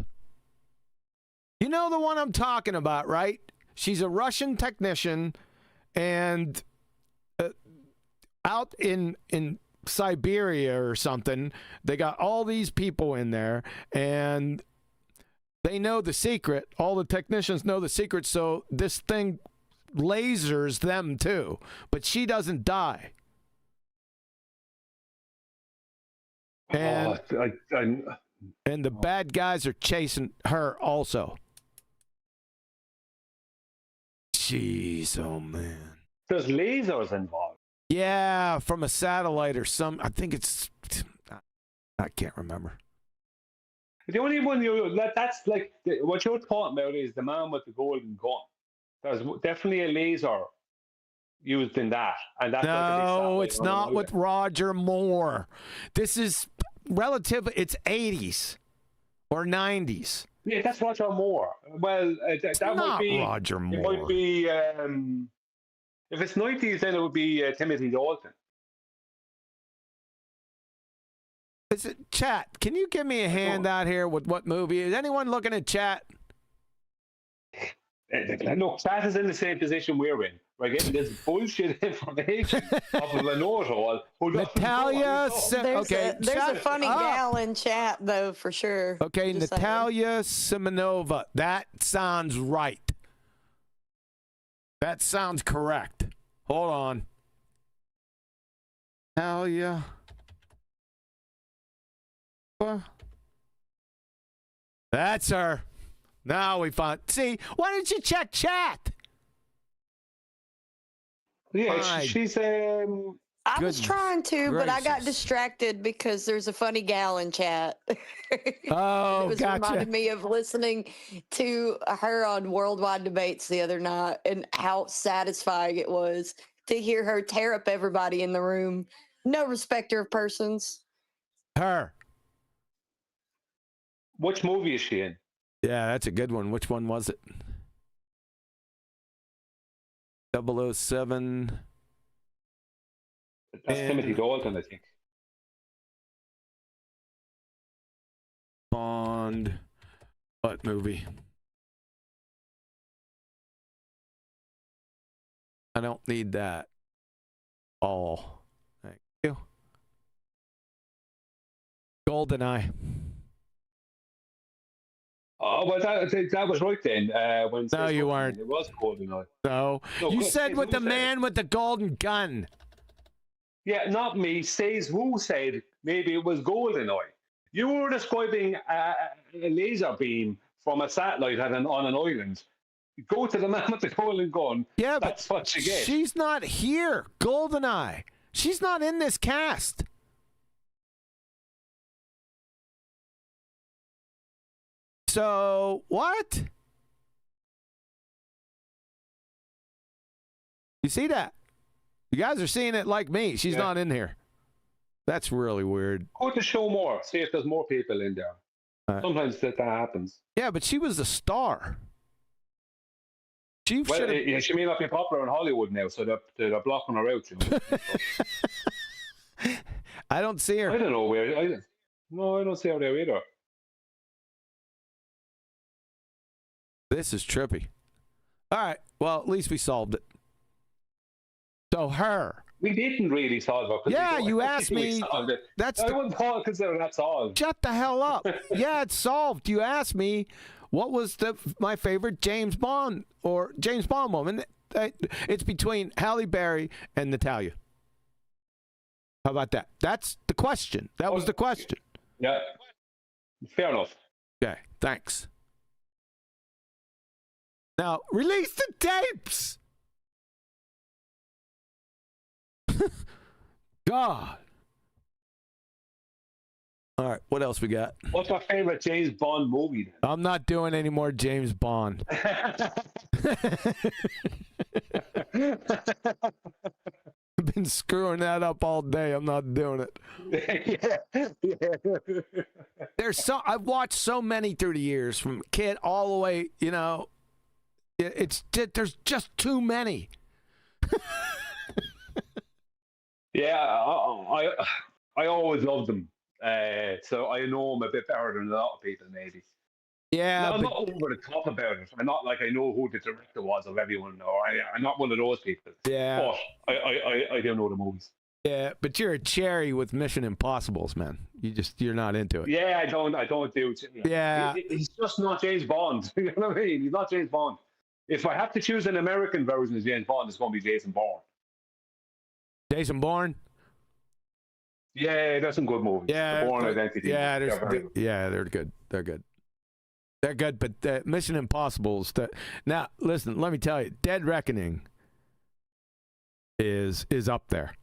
You know the one I'm talking about, right? She's a Russian technician, and out in Siberia or something, they got all these people in there, and they know the secret. All the technicians know the secret, so this thing lasers them too, but she doesn't die. And, and the bad guys are chasing her also. Jeez, oh man. There's lasers involved. Yeah, from a satellite or some. I think it's. I can't remember. The only one that's like what you're talking about is the man with the golden gun. There's definitely a laser used in that, and that's no, it's not with Roger Moore. This is relative. It's 80s or 90s. Yeah, that's Roger Moore. Well, that might be Roger Moore. It might be if it's 90s, then it would be Timothy Dalton. Is it chat? Can you give me a hand out here with what movie? Is anyone looking at chat? Look, chat is in the same position we're in. We're getting this bullshit information off of a know-it-all. Natalia, there's a funny gal in chat though, for sure. Okay, just Natalia Simonova. That sounds right. That sounds correct. Hold on. Natalia. That's her. Now we found. See, why didn't you check chat? Yeah, she's I was trying to, but I got gracious. distracted because there's a funny gal in chat. Oh, it was gotcha. reminded me of listening to her on Worldwide Debates the other night and how satisfying it was to hear her tear up everybody in the room. No respecter of persons. Her. Which movie is she in? Yeah, that's a good one. Which one was it? 007. That's Timothy Dalton, I think. Bond. What movie? I don't need that. All. Thank you. GoldenEye. Oh, well, that was right then. When No, you weren't. It was GoldenEye. No. You said with the man with the golden gun. Yeah, not me. Says who said maybe it was GoldenEye. You were describing a laser beam from a satellite on an island. Go to the man with the golden gun. Yeah, that's but what you get. She's not here. GoldenEye. She's not in this cast. So, what? You see that? You guys are seeing it like me. She's not in here. That's really weird. Go to show more. See if there's more people in there. Sometimes that happens. Yeah, but she was a star. She may not be popular in Hollywood now, so they're blocking her out. You know? I don't see her. I don't know where. I don't see her there either. This is trippy. All right. Well, at least we solved it. So her. We didn't really solve it. Yeah, you asked me. I wouldn't consider that solved. Shut the hell up. Yeah, it's solved. You asked me what was my favorite James Bond or James Bond woman. It's between Halle Berry and Natalia. How about that? That's the question. That was the question. Yeah. Fair enough. Okay. Thanks. Now, release the tapes! God. All right, what else we got? What's your favorite James Bond movie then? I'm not doing any more James Bond. I've been screwing that up all day. I'm not doing it. I've watched so many through the years, from kid all the way, you know. There's just too many. Yeah, I always loved them. So I know them a bit better than a lot of people, maybe. Yeah, no, I'm not over the top about it. I'm not like I know who the director was of everyone, or I'm not one of those people. Yeah, but I do know the movies. Yeah, but you're a cherry with Mission Impossibles, man. You're not into it. Yeah, I don't do it. Yeah, he's just not James Bond. You know what I mean? He's not James Bond. if I have to choose an American version of James Bond, it's going to be Jason Bourne. Jason Bourne? Yeah, there's some good movies. Yeah. The Bourne Identity. Yeah, they're good. they're good. They're good. They're good, but Mission Impossible is now, listen, let me tell you, Dead Reckoning is up there.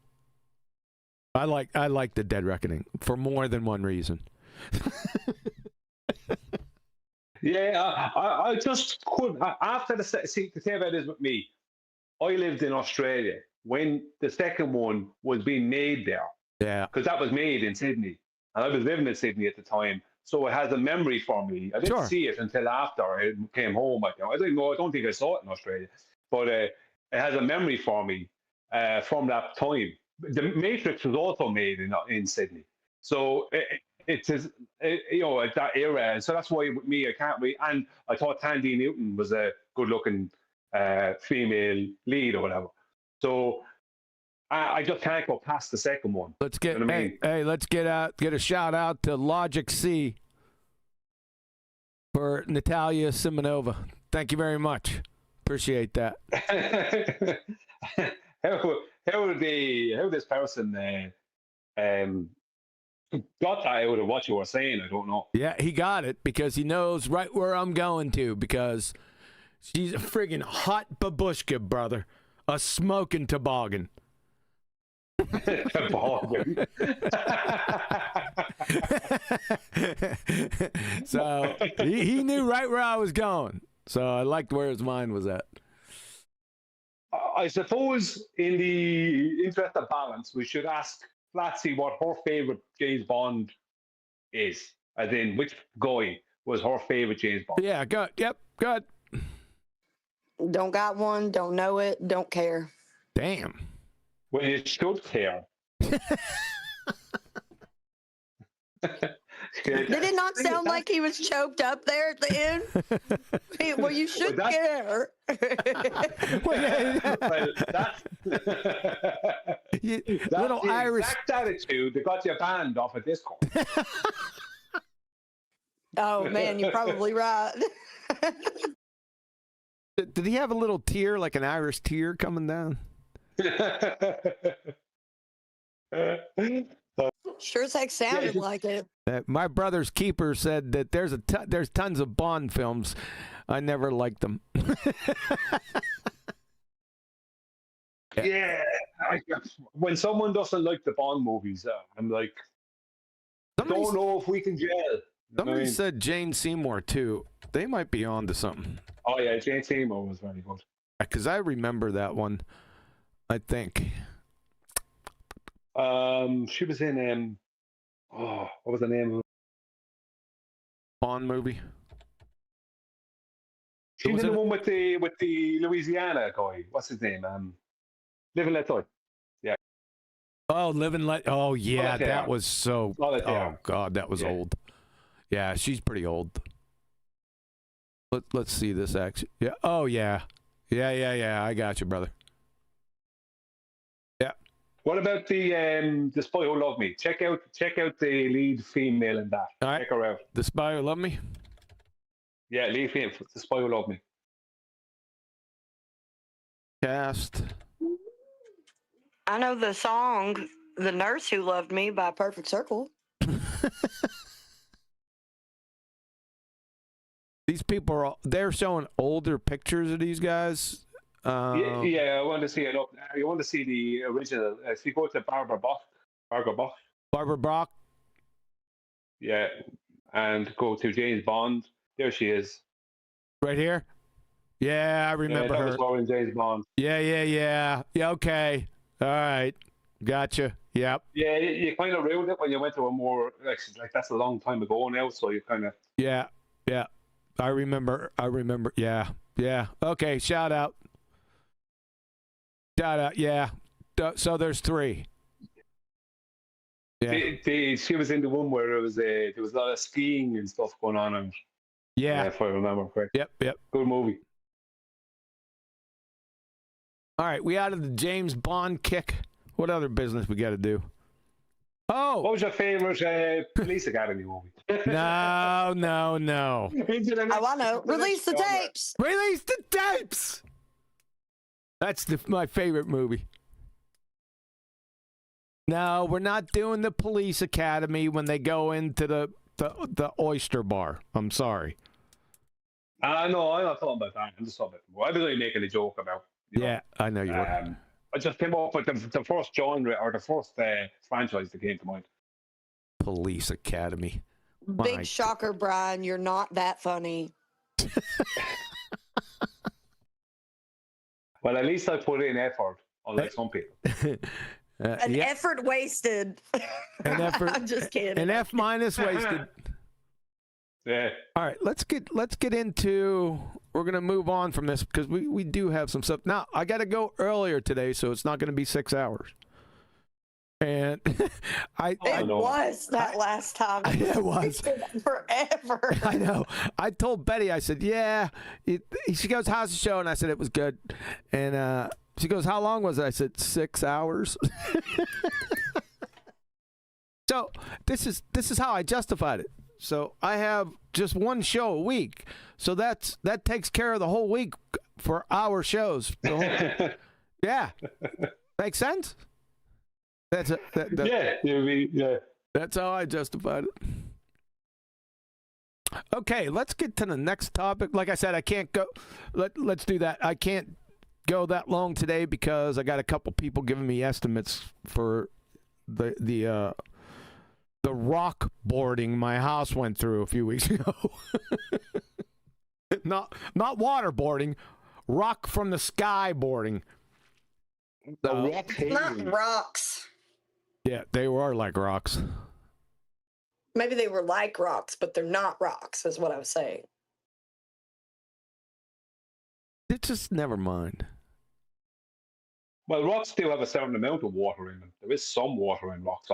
I like the Dead Reckoning for more than one reason. Yeah, I just couldn't. After the thing about this with me, I lived in Australia when the second one was being made there. Yeah. Because that was made in Sydney. And I was living in Sydney at the time. So it has a memory for me. I didn't see it until after I came home. I don't think I saw it in Australia. But it has a memory for me from that time. The Matrix was also made in Sydney. So it is, at that era. So that's why with me, I can't really. And I thought Tandy Newton was a good-looking female lead or whatever. So I just can't go past the second one. Let's get let's get a shout out to Logic C for Natalia Simonova. Thank you very much. Appreciate that. how this person got that out of what you were saying, I don't know. Yeah, he got it because he knows right where I'm going to, because she's a friggin' hot babushka, brother. A smoking toboggan. Toboggan. So he knew right where I was going. So I liked where his mind was at. I suppose in the interest of balance, we should ask Flatsy what her favourite James Bond is. As in, which guy was her favourite James Bond? Yeah, good. Yep, good. Don't got one, don't know it, don't care. Damn. Well, you should care. Did it not sound like he was choked up there at the end? Well, you should care. Well, that's little the Irish exact attitude that got you banned off of Discord. Oh, man, you're probably right. Did he have a little tear, like an Irish tear coming down? Sure as heck sounded like it. My brother's keeper said that there's tons of Bond films. I never liked them. Yeah. When someone doesn't like the Bond movies, I'm like, I don't know if we can gel. Somebody said Jane Seymour, too. They might be on to something. Oh, yeah, Jane Seymour was very good. Because I remember that one, I think. She was in, what was the name of it? Bond movie? She was in the one with the Louisiana guy. What's his name? Live and Let Die. Yeah. Oh, Live and Let. Oh, yeah, that was so. Oh God, that was old. Yeah, she's pretty old. Let's see this action. Yeah. Oh yeah. Yeah. I got you, brother. Yeah. What about the Spy Who Loved Me? Check out the lead female in that. All right. Check her out. The Spy Who Loved Me. Yeah, lead female. The Spy Who Loved Me. Cast. I know the song "The Nurse Who Loved Me" by Perfect Circle. These people they're showing older pictures of these guys. Yeah, I want to see it up. You want to see the original. If you go to Barbara Bach. Yeah, and go to James Bond. There she is. Right here? Yeah, I remember her. That was in James Bond. Yeah. Yeah, okay. All right. Gotcha. Yep. Yeah, you kind of ruined it when you went to a more, like that's a long time ago now, so you kind of... Yeah. I remember. Yeah. Okay, shout out. Yeah. So there's 3. Yeah. She was in the one where there was a lot of skiing and stuff going on. And yeah. If I remember correctly. Yep. Good movie. All right, we out of the James Bond kick. What other business we got to do? Oh, What was your favorite Police Academy movie? no. Oh, I know. Release the tapes. Release the tapes. That's my favorite movie. No, we're not doing the Police Academy when they go into the oyster bar. I'm sorry. No, I'm not talking about that. I'm just talking about. I was only making a joke about. Yeah, I know you were. I just came up with the first genre or the first franchise that came to mind. Police Academy. Big shocker, Brian. You're not that funny. Well, at least I put in effort, unlike some people. An effort wasted. An effort. I'm just kidding. An F- wasted. Yeah. All right, let's get into. We're gonna move on from this because we do have some stuff. Now I got to go earlier today, so it's not going to be 6 hours. And it was that last time. It was forever. I know. I told Betty. I said, "Yeah." She goes, "How's the show?" And I said, "It was good." And she goes, "How long was it?" I said, 6 hours. So this is how I justified it. So I have just one show a week. So that takes care of the whole week for our shows. Yeah, makes sense. Yeah. That's how I justified it. Okay, let's get to the next topic. Like I said, I can't go. Let's do that. I can't go that long today because I got a couple people giving me estimates for the rock boarding my house went through a few weeks ago. not waterboarding, rock from the sky boarding. Not rocks. Yeah, they were like rocks. Maybe they were like rocks, but they're not rocks, is what I was saying. It's just never mind. Well, rocks do have a certain amount of water in them. There is some water in rocks.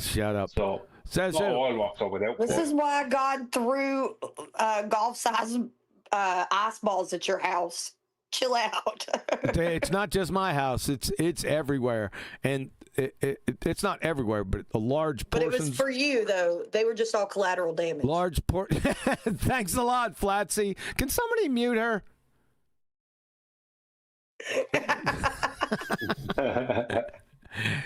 Shut up. So Says not who? all rocks are without This water. is why God threw golf-sized ice balls at your house. Chill out. It's not just my house. It's everywhere, and it's not everywhere, but a large But portion. it was for you, though. They were just all collateral damage. Large port. Thanks a lot, Flatsy. Can somebody mute her?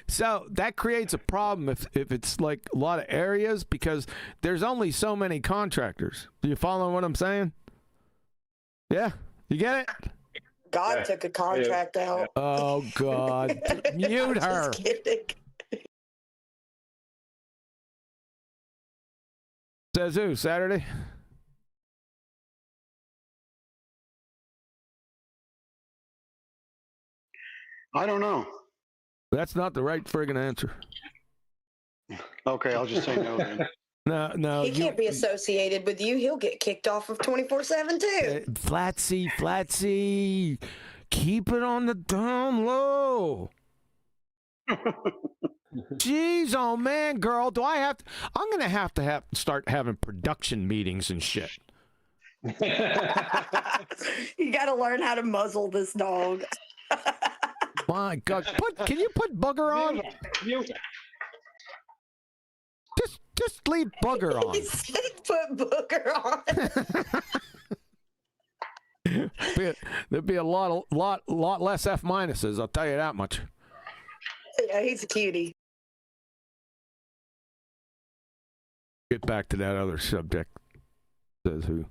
So that creates a problem if it's like a lot of areas because there's only so many contractors. Do you follow what I'm saying? Yeah, you get it? God took a contract out. Oh God, mute her. Just kidding. Says who? Saturday? I don't know. That's not the right friggin' answer. Okay, I'll just say no then. No. He can't be associated with you. He'll get kicked off of 24/7 too. Flatsy. Keep it on the down low. Jeez, oh man, girl, do I have to? I'm gonna have to start having production meetings and shit. You got to learn how to muzzle this dog. My God, can you put Bugger on? Just leave Bugger on. He said put Booger on. There'd be a lot less F minuses. I'll tell you that much. Yeah, he's a cutie. Get back to that other subject. Says who?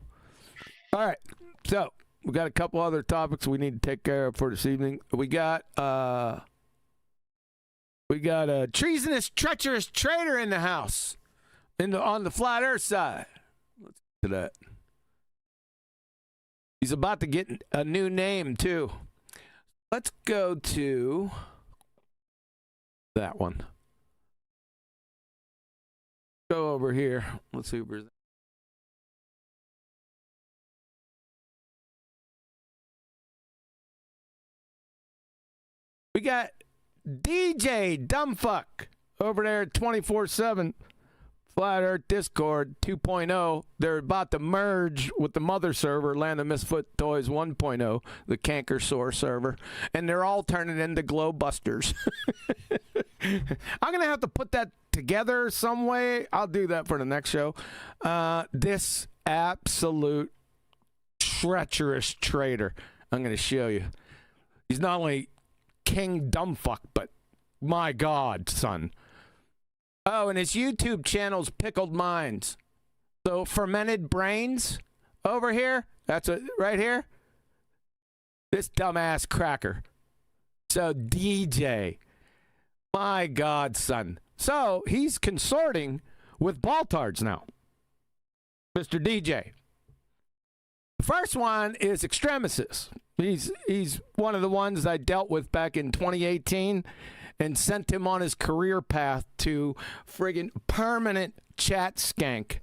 All right, so we got a couple other topics we need to take care of for this evening. We got a treasonous, treacherous traitor in the house, on the flat Earth side. Let's get to that. He's about to get a new name too. Let's go to that one. Go over here. Let's see where's. We got DJ Dumbfuck over there at 24/7 Flat Earth Discord 2.0. They're about to merge with the mother server, Land of Misfit Toys 1.0, the Canker Sore server, and they're all turning into GLOWbusters. I'm going to have to put that together some way. I'll do that for the next show. This absolute treacherous traitor. I'm going to show you. He's not only King Dumbfuck, but my God, son. Oh, and his YouTube channel's Pickled Minds. So Fermented Brains over here. That's it right here. This dumbass cracker. So DJ. My God, son. So he's consorting with Baltards now. Mr. DJ. The first one is Extremisys. He's one of the ones I dealt with back in 2018 and sent him on his career path to friggin' permanent chat skank.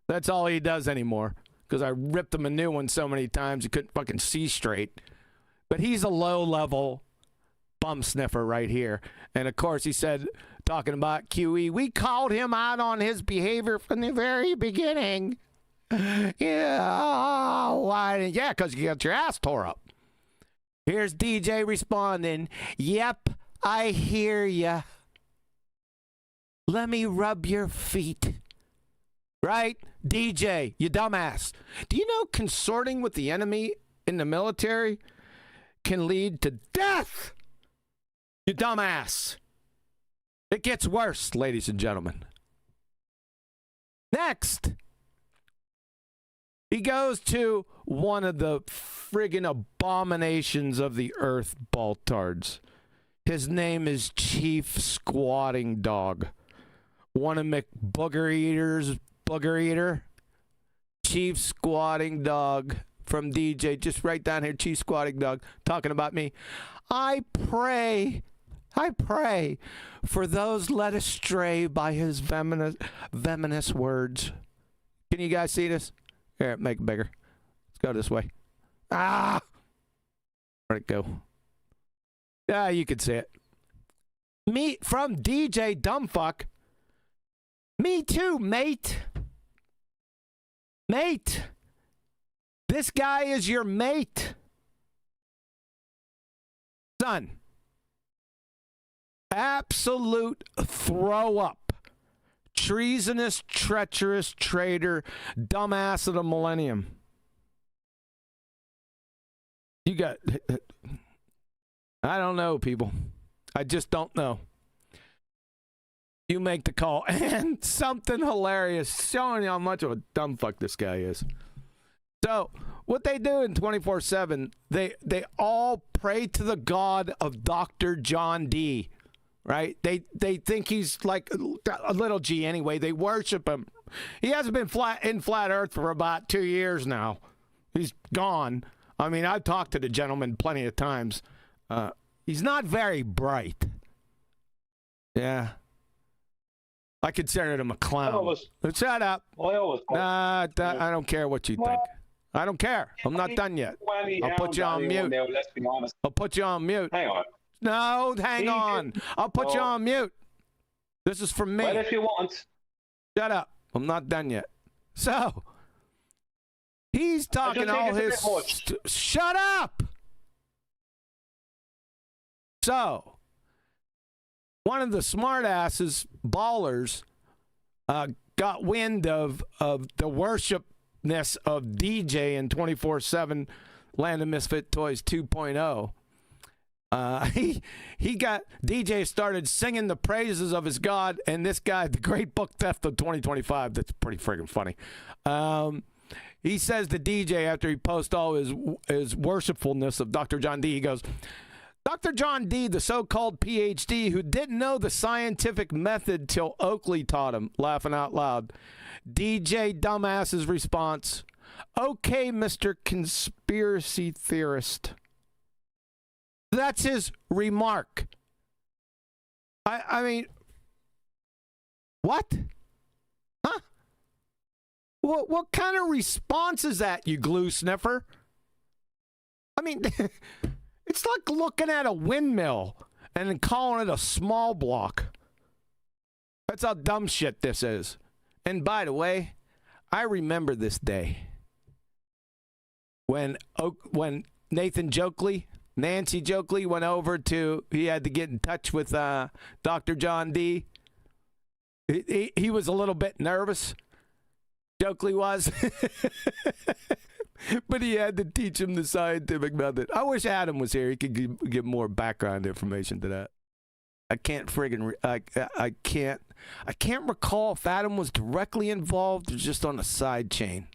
That's all he does anymore, because I ripped him a new one so many times he couldn't fucking see straight. But he's a low-level bum sniffer right here. And, of course, he said, talking about QE, we called him out on his behavior from the very beginning. Yeah, why? Yeah, because you got your ass tore up. Here's DJ responding, yep, I hear ya. Let me rub your feet. Right? DJ, you dumbass. Do you know consorting with the enemy in the military can lead to death? You dumbass. It gets worse, ladies and gentlemen. Next, he goes to one of the friggin' abominations of the earth, Baltards. His name is Chief Squatting Dog. One of McBooger Eater's Booger Eater. Chief Squatting Dog from DJ. Just right down here, Chief Squatting Dog, talking about me. I pray for those led astray by his venomous words. Can you guys see this? Here, make it bigger. Let's go this way. Ah! Where'd it go? Yeah, you can see it. Me from DJ Dumbfuck. Me too, mate. Mate. This guy is your mate. Son. Absolute throw up. Treasonous, treacherous traitor, dumbass of the millennium. You got... I don't know, people. I just don't know. You make the call. And something hilarious, showing you how much of a dumb fuck this guy is. So, what they do in 24/7, they all pray to the God of Dr. John D. Right? They think he's like a little G anyway. They worship him. He hasn't been in flat Earth for about 2 years now. He's gone. I mean, I've talked to the gentleman plenty of times. He's not very bright. Yeah. I consider him a clown. Shut up. Nah, I don't care what you think. I don't care. I'm not done yet. I'll put you on mute. I'll put you on mute. Hang on. No, hang on. I'll put you on mute. This is from me. Well, if you want. Shut up. I'm not done yet. So, he's talking all his... Shut up! So, one of the smartasses, ballers, got wind of the worshipness of DJ in 24/7 Land of Misfit Toys 2.0. He got DJ started singing the praises of his God, and this guy, the Great Book Theft of 2025. That's pretty friggin' funny. He says to DJ after he posts all his worshipfulness of Dr. John D. He goes, Dr. John D., the so-called PhD who didn't know the scientific method till Oakley taught him, laughing out loud. DJ Dumbass's response, okay, Mr. Conspiracy Theorist. That's his remark. I mean, what? Huh? What kind of response is that, you glue sniffer? I mean... It's like looking at a windmill and then calling it a small block. That's how dumb shit this is. And by the way, I remember this day when Nathan Jokley, Nancy Jokley went over to, he had to get in touch with Dr. John D. He was a little bit nervous. Jokley was. But he had to teach him the scientific method. I wish Adam was here. He could give more background information to that. I can't friggin' I can't recall if Adam was directly involved or just on a side chain.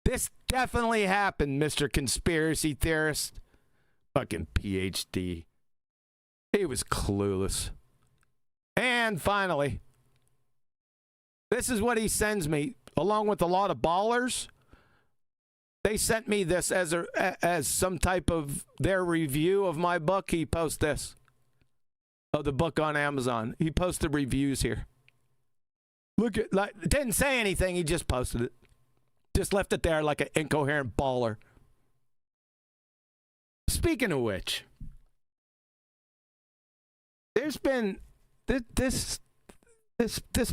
This definitely happened, Mr. Conspiracy Theorist. Fucking PhD. He was clueless. And finally, this is what he sends me, along with a lot of ballers. They sent me this as some type of their review of my book. He posts this. Of the book on Amazon. He posted reviews here. Look at, like, didn't say anything. He just posted it. Just left it there like an incoherent baller. Speaking of which, there's been this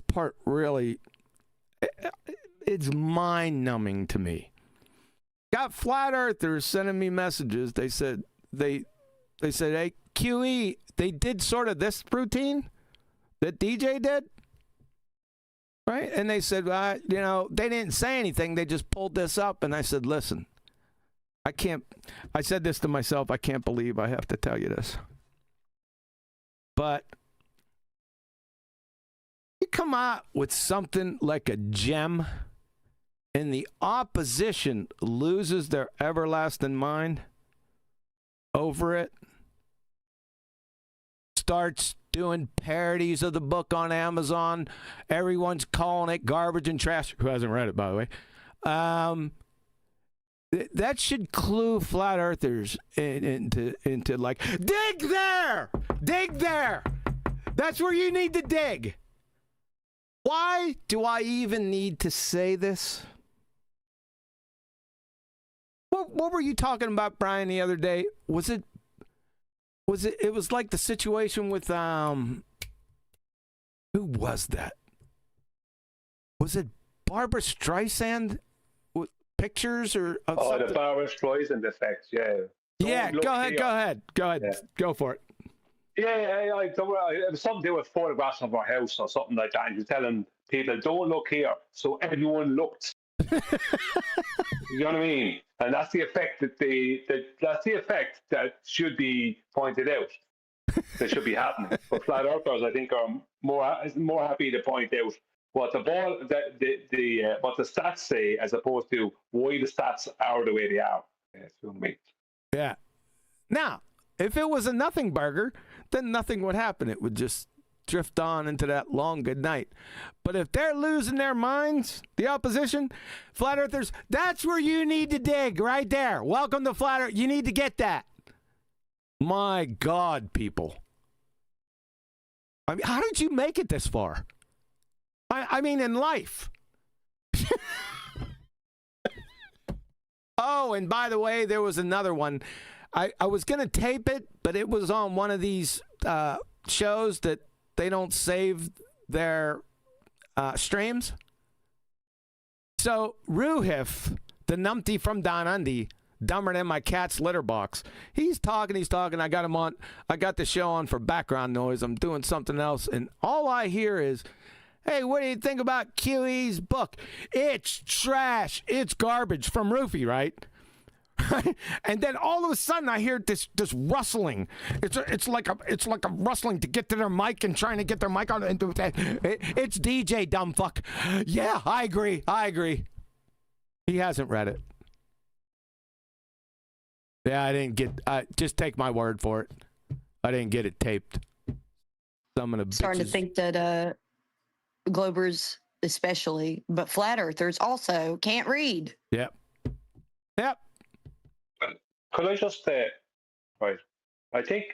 part really, it's mind-numbing to me. Got flat earthers sending me messages. They said, hey, QE, they did sort of this routine that DJ did, right? And they said, they didn't say anything. They just pulled this up. And I said, listen, I said this to myself. I can't believe I have to tell you this. But you come out with something like a gem and the opposition loses their everlasting mind over it, starts doing parodies of the book on Amazon. Everyone's calling it garbage and trash. Who hasn't read it, by the way? That should clue flat earthers into like, dig there! Dig there! That's where you need to dig. Why do I even need to say this? What were you talking about, Brian, the other day? It was like the situation with who was that? Was it Barbara Streisand with pictures or of something? The Barbara Streisand effect, yeah. Yeah, go ahead. Yeah. Go for it. Yeah, it was something to do with photographs of our house or something like that. And you're telling people, don't look here. So everyone looked. You know what I mean? And that's the effect that should be pointed out. That should be happening. But flat earthers, I think, are more happy to point out what what the stats say, as opposed to why the stats are the way they are. You know what I mean? Yeah. Now, if it was a nothing burger, then nothing would happen. It would just drift on into that long good night. But if they're losing their minds, the opposition, flat earthers, that's where you need to dig, right there. Welcome to Flat Earth. You need to get that. My God, people. I mean, how did you make it this far? I mean, in life. Oh, and by the way, there was another one. I was going to tape it, but it was on one of these shows that they don't save their streams. So Ruhif, the numpty from Don Undy, dumber than my cat's litter box, he's talking. I got him on. I got the show on for background noise. I'm doing something else, and all I hear is, hey, what do you think about QE's book? It's trash. It's garbage, from Roofy, right? And then all of a sudden I hear this rustling. It's like a rustling to get to their mic and trying to get their mic on. It's DJ, dumb fuck. Yeah, I agree. He hasn't read it. Yeah, I didn't get. Just take my word for it. I didn't get it taped. Some of the starting to think that Globers especially, but flat earthers also can't read. Yep. Could I just right? I think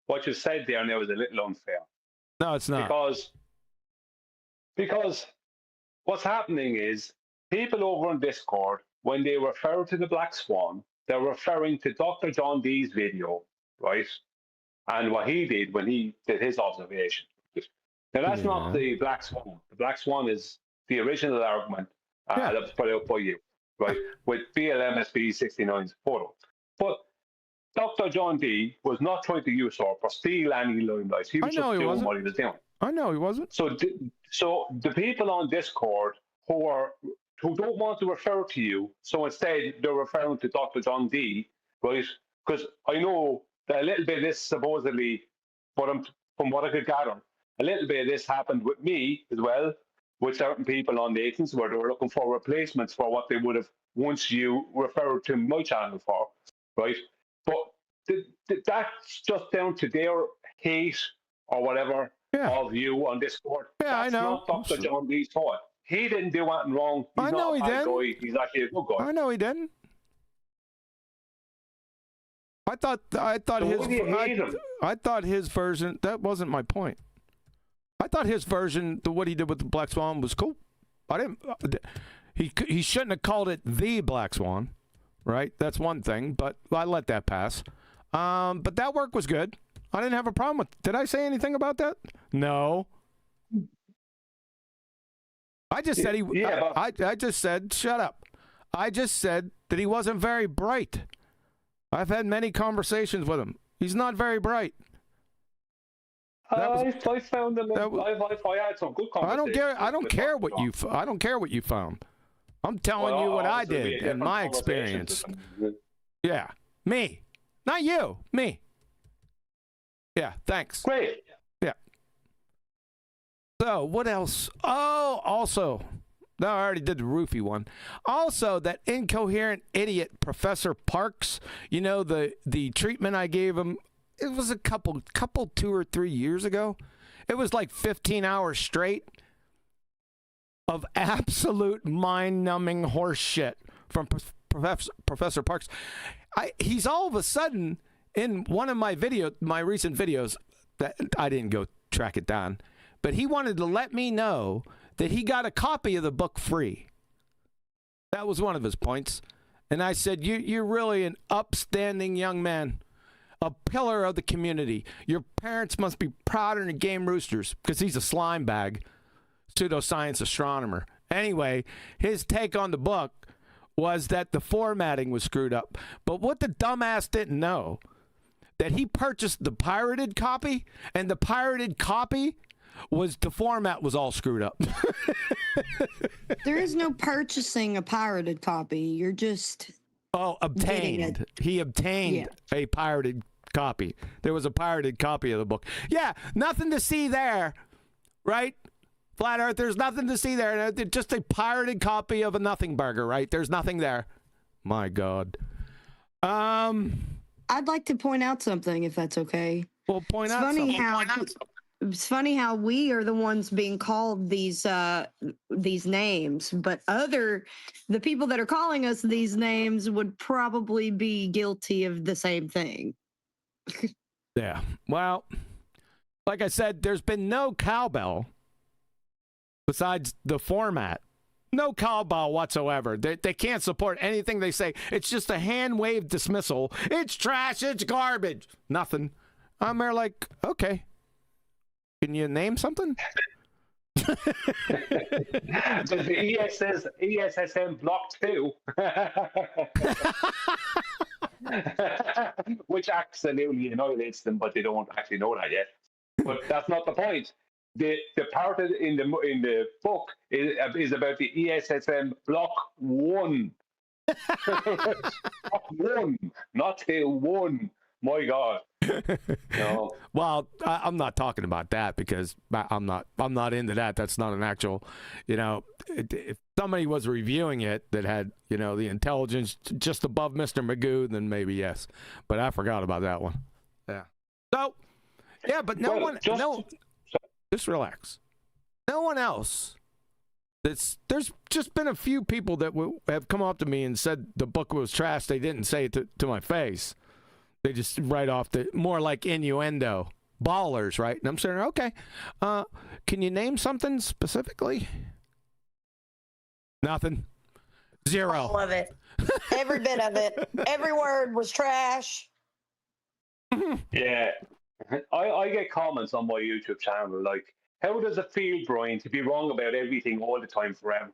what you said there now is a little unfair. No, it's not. Because what's happening is people over on Discord, when they refer to the Black Swan, they're referring to Dr. John Dee's video, right? And what he did when he did his observation. Now, that's not the Black Swan. The Black Swan is the original argument Yeah. that was put out by you, right, with BLMSB 69's photo. But Dr. John Dee was not trying to usurp or steal any limelight. He was just doing what he was doing. I know he wasn't. So the people on Discord who don't want to refer to you, so instead they're referring to Dr. John Dee, right? Because I know that a little bit of this supposedly, from what I could gather, a little bit of this happened with me as well, with certain people on the Atheism, where they were looking for replacements for what they would have once you referred to my channel for, right? But that's just down to their hate or whatever of you on Discord. Yeah, that's I know. not Dr. John Dee's fault. He didn't do anything wrong. He's I know not a he bad didn't. guy. He's actually a good guy. I know he didn't. I thought his version. That wasn't my point. I thought his version, what he did with the Black Swan, was cool. I didn't. He shouldn't have called it the Black Swan, right? That's one thing, but I let that pass. But that work was good. I didn't have a problem with. Did I say anything about that? No. I just said he. Yeah, I just said shut up. I just said that he wasn't very bright. I've had many conversations with him. He's not very bright. I found him. I had some good conversations. I don't care what you. I don't care what you found. I'm telling you what I did in my experience. Yeah, me, not you. Me. Yeah, thanks. Great. Yeah. So what else? Oh, also. No, I already did the roofie one. Also, that incoherent idiot, Professor Parks, you know, the treatment I gave him, it was a couple 2 or 3 years ago. It was like 15 hours straight of absolute mind-numbing horse shit from Professor Parks. He's all of a sudden, in one of my recent videos, that I didn't go track it down, but he wanted to let me know that he got a copy of the book free. That was one of his points. And I said, you're really an upstanding young man, a pillar of the community. Your parents must be prouder than game roosters, because he's a slime bag, pseudoscience astronomer. Anyway, his take on the book was that the formatting was screwed up. But what the dumbass didn't know, that he purchased the pirated copy, and the pirated copy the format was all screwed up. There is no purchasing a pirated copy. You're just obtained. He obtained a pirated copy. There was a pirated copy of the book. Yeah, nothing to see there, right? Flat Earth, there's nothing to see there. Just a pirated copy of a nothing burger, right? There's nothing there. My God. I'd like to point out something, if that's okay. Well, point out something. It's funny how we are the ones being called these names, but the people that are calling us these names would probably be guilty of the same thing. Yeah. Well, like I said, there's been no cowbell besides the format. No cowbell whatsoever. They can't support anything they say. It's just a hand-waved dismissal. It's trash. It's garbage. Nothing. I'm there like, okay. Can you name something? Does the ESSM block 2? Which absolutely annihilates them, but they don't actually know that yet. But that's not the point. The part in the book is about the ESSM block 1. Block 1, not 2, 1. My God. No. Well, I'm not talking about that, because I'm not into that. That's not an actual, if somebody was reviewing it that had, the intelligence just above Mr. Magoo, then maybe yes. But I forgot about that one. Yeah. So, yeah, but just relax. No one else. There's just been a few people that have come up to me and said the book was trash. They didn't say it to my face. They just write off more like innuendo. Ballers, right? And I'm saying, okay. Can you name something specifically? Nothing. Zero. All of it. Every bit of it. Every word was trash. Yeah. I get comments on my YouTube channel like, how does it feel, Brian, to be wrong about everything all the time forever?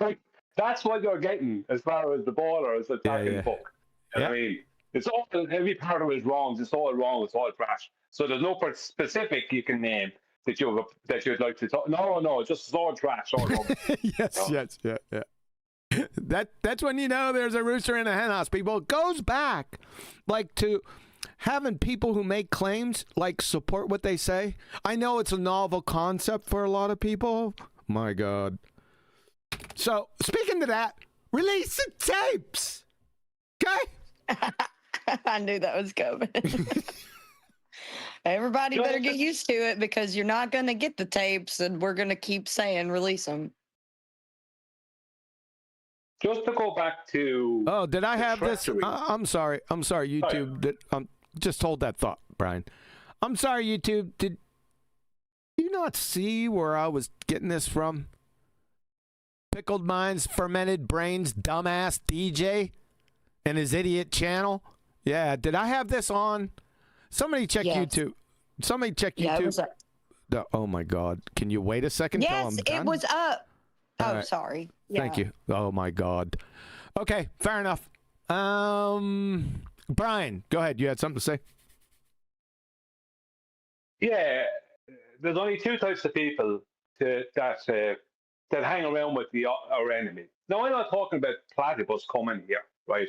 Like, that's what you're getting as far as the baller is attacking the book. Yeah. I mean, it's all, every part of it is wrong. It's all wrong. It's all trash. So there's no specific you can name that you'd like to talk. No, it's just all trash. All wrong. Yes, yeah. That's when you know there's a rooster in a hen house, people. It goes back like to having people who make claims like support what they say. I know it's a novel concept for a lot of people. My God. So speaking to that, release the tapes. Okay? I knew that was coming. Everybody better get used to it because you're not going to get the tapes and we're going to keep saying release them. Just to go back to... Oh, did I have this? I'm sorry, YouTube. Just hold that thought, Brian. I'm sorry, YouTube. Did you not see where I was getting this from? Pickled Minds, Fermented Brains, Dumbass DJ and his idiot channel. Yeah, did I have this on? Somebody check YouTube. Somebody check YouTube. It was up. Oh, my God. Can you wait a second? Yes, it was up. Oh, right. Sorry. Yeah. Thank you. Oh, my God. Okay, fair enough. Brian, go ahead. You had something to say? Yeah, there's only two types of people that hang around with our enemy. Now, I'm not talking about Platypus coming here, right?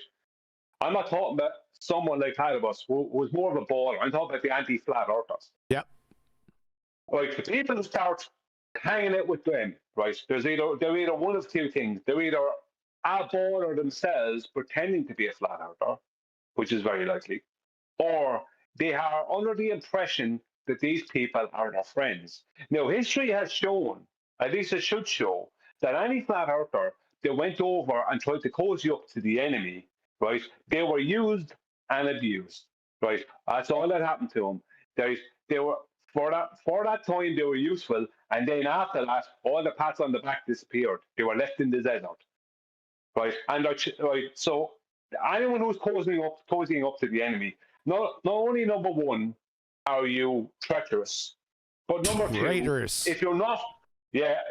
I'm not talking about someone like Platypus who was more of a baller. I'm talking about the anti-flat earthers. Yep. Like, the people who start hanging out with them, right? They're either one of two things. They're either a baller themselves pretending to be a flat earther, which is very likely, or they are under the impression that these people are their friends. Now, history has shown, at least it should show, that any flat earther that went over and tried to cozy up to the enemy, right, they were used and abused, right? That's all that happened to them. They were for that time they were useful, and then after that, all the pats on the back disappeared. They were left in the desert, right? And right, so anyone who's cozying up to the enemy, not only number one, are you treacherous, but number two, traitorous. If you're not,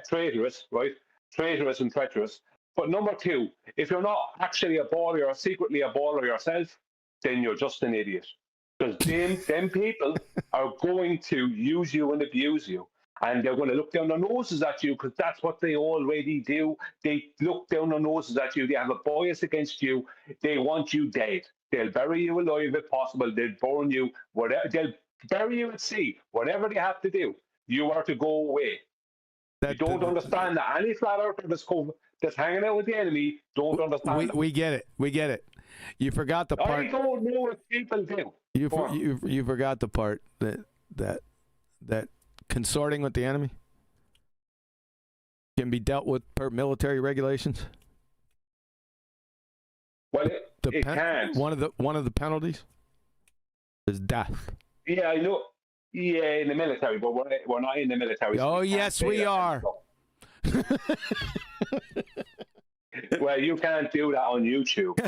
traitorous, right? Traitorous and treacherous. But number two, if you're not actually a baller or secretly a baller yourself, then you're just an idiot. Because them people are going to use you and abuse you. And they're going to look down their noses at you because that's what they already do. They look down their noses at you. They have a bias against you. They want you dead. They'll bury you alive if possible. They'll burn you. They'll bury you at sea. Whatever they have to do, you are to go away. You don't understand that any flat earther that's hanging out with the enemy don't understand that. We get it. We get it. You forgot the part. I don't know what people do. You forgot the part that consorting with the enemy can be dealt with per military regulations. Well, it can't. One of the penalties is death. Yeah, I know. Yeah, in the military, but we're not in the military. Oh, yes, we are. Well, you can't do that on YouTube.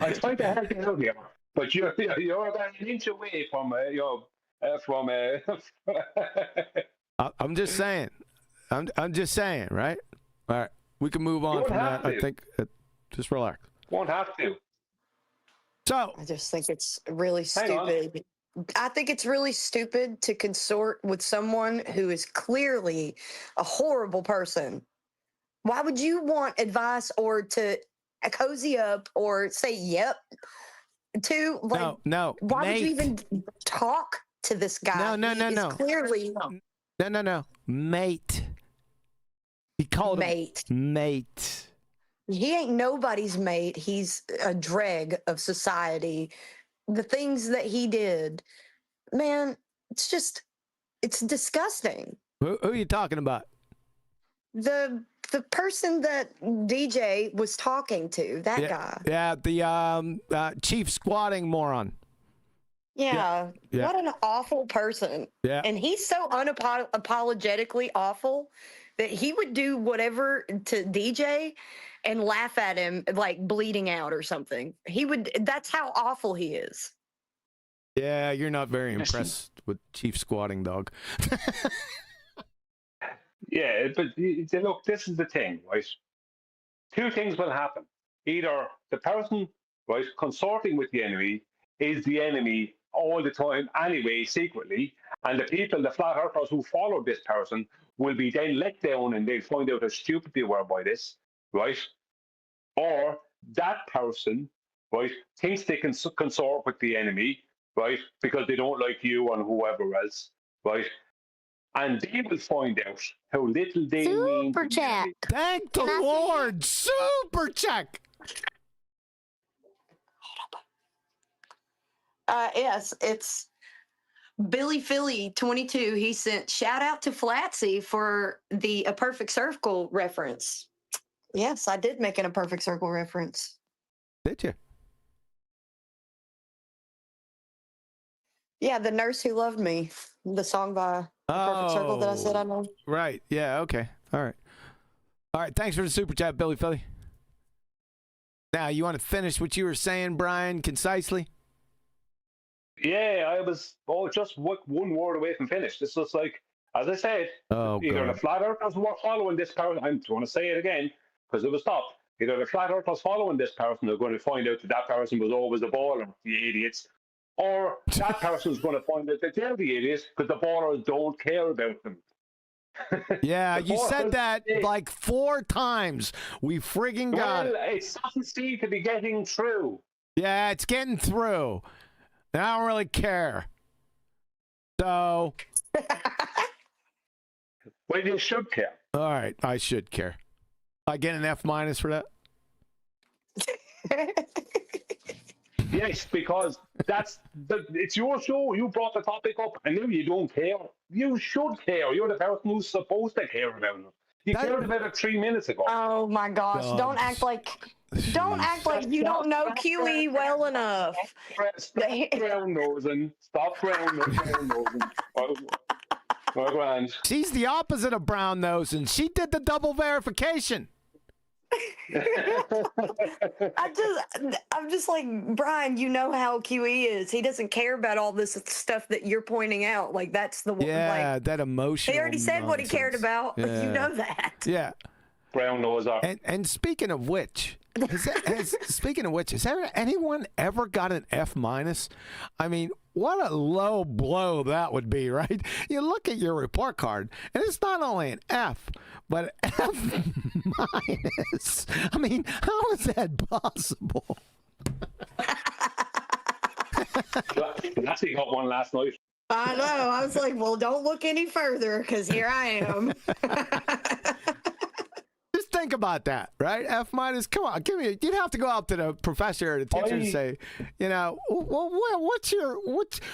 I'm trying to help you out here, but you're about an inch away from I'm just saying. I'm just saying, right? All right, we can move on from that. I think just relax. Won't have to. So I just think it's really stupid. I think it's really stupid to consort with someone who is clearly a horrible person. Why would you want advice or to cozy up or say yep to like no why mate. would you even talk to this guy? No. Clearly no mate. He called mate. Him mate. He ain't nobody's mate. He's a dreg of society. The things that he did, man, it's disgusting. Who are you talking about? The person that DJ was talking to, that guy. Yeah, the chief squatting moron. Yeah. What an awful person. Yeah. And he's so unapologetically awful that he would do whatever to DJ and laugh at him like bleeding out or something. That's how awful he is. Yeah, you're not very impressed with Chief Squatting Dog. Yeah, but look, this is the thing, right? Two things will happen. Either the person, right, consorting with the enemy is the enemy all the time anyway, secretly, and the people, the flat earthers who follow this person, will be then let down and they'll find out how stupid they were by this, right? Or that person, right, thinks they can consort with the enemy, right, because they don't like you and whoever else, right? And they will find out how little they mean. Super chat. Thank the Lord. Super check. Yes, it's Billy Philly 22. He sent shout out to Flatsy for the A Perfect Circle reference. Yes, I did make it a perfect circle reference. Did you? Yeah, The Nurse Who Loved Me, the song by Perfect Circle that I said I know. Right. Yeah. Okay. All right. All right. Thanks for the super chat, Billy Philly. Now, you want to finish what you were saying, Brian, concisely? Yeah, I was just one word away from finished. It's just like, as I said, either the flat earthers were following this person, I'm going to say it again because it was stopped. Either the flat earthers following this person are going to find out that that person was always the baller, the idiots, or that person's going to find out that they're the idiots because the ballers don't care about them. Yeah, you said that like 4 times. We friggin' got it. It doesn't seem to be getting through. Yeah, it's getting through. And I don't really care. So. Well, you should care. All right, I should care. I get an F- for that? Yes, because it's your show. You brought the topic up, and now you don't care. You should care. You're the person who's supposed to care about it. You cared about it 3 minutes ago. Oh my gosh! God. Don't act like you don't know QE well enough. Stop brown nosing. Stop brown nosing. Oh, grand. She's the opposite of brown nosing. She did the double verification. I'm just like, Brian, you know how QE is. He doesn't care about all this stuff that you're pointing out. Like, that's the one. Yeah, like, that emotional. he already said what he cared about. Yeah. You know that. Yeah. Brown nose are. And speaking of which, has anyone ever got an F-? I mean, what a low blow that would be, right? You look at your report card, and it's not only an F, but an F-. I mean, how is that possible? I actually got one last night. I know. I was like, well, don't look any further because here I am. Just think about that, right? F-. Come on, give me. You'd have to go up to the professor or the teacher and say, you know, well,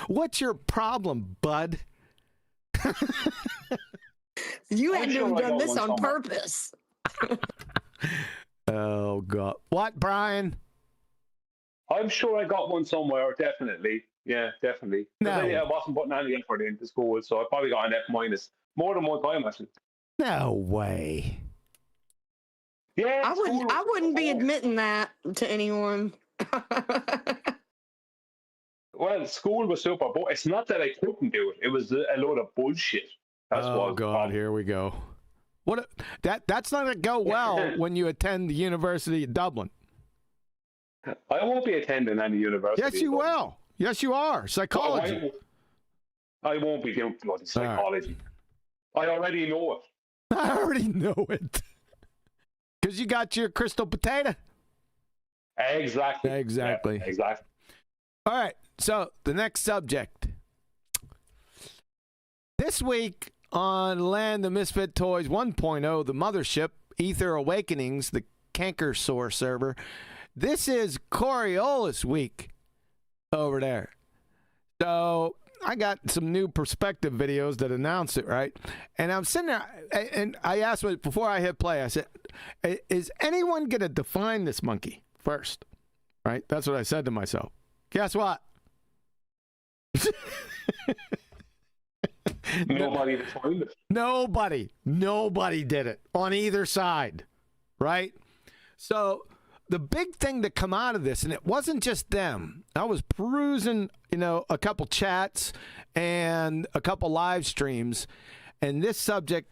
what's your problem, bud? You had to have done this on purpose. Oh God! What, Brian? I'm sure I got one somewhere. Definitely. Yeah, definitely. No, I wasn't putting any effort into school, so I probably got an F- more than one time actually. No way. Yeah, I wouldn't be admitting that to anyone. Well, school was super, but it's not that I couldn't do it. It was a load of bullshit. That's Oh God, here we go. That's not gonna go well when you attend the University of Dublin. I won't be attending any university. Yes, you will. Yes, you are. Psychology. I won't be doing bloody psychology. Right. I already know it. I already know it. Because you got your crystal potato. Exactly. Exactly. Yeah, exactly. All right. So the next subject. This week on Land of Misfit Toys 1.0, the mothership, Ether Awakenings, the Canker Sore server. This is Coriolis week over there. So I got some new perspective videos that announce it, right? And I'm sitting there, and I asked before I hit play, I said, is anyone going to define this monkey first? Right? That's what I said to myself. Guess what? Nobody defined it. Nobody did it on either side, right? So the big thing to come out of this, and it wasn't just them. I was perusing, a couple chats and a couple live streams, and this subject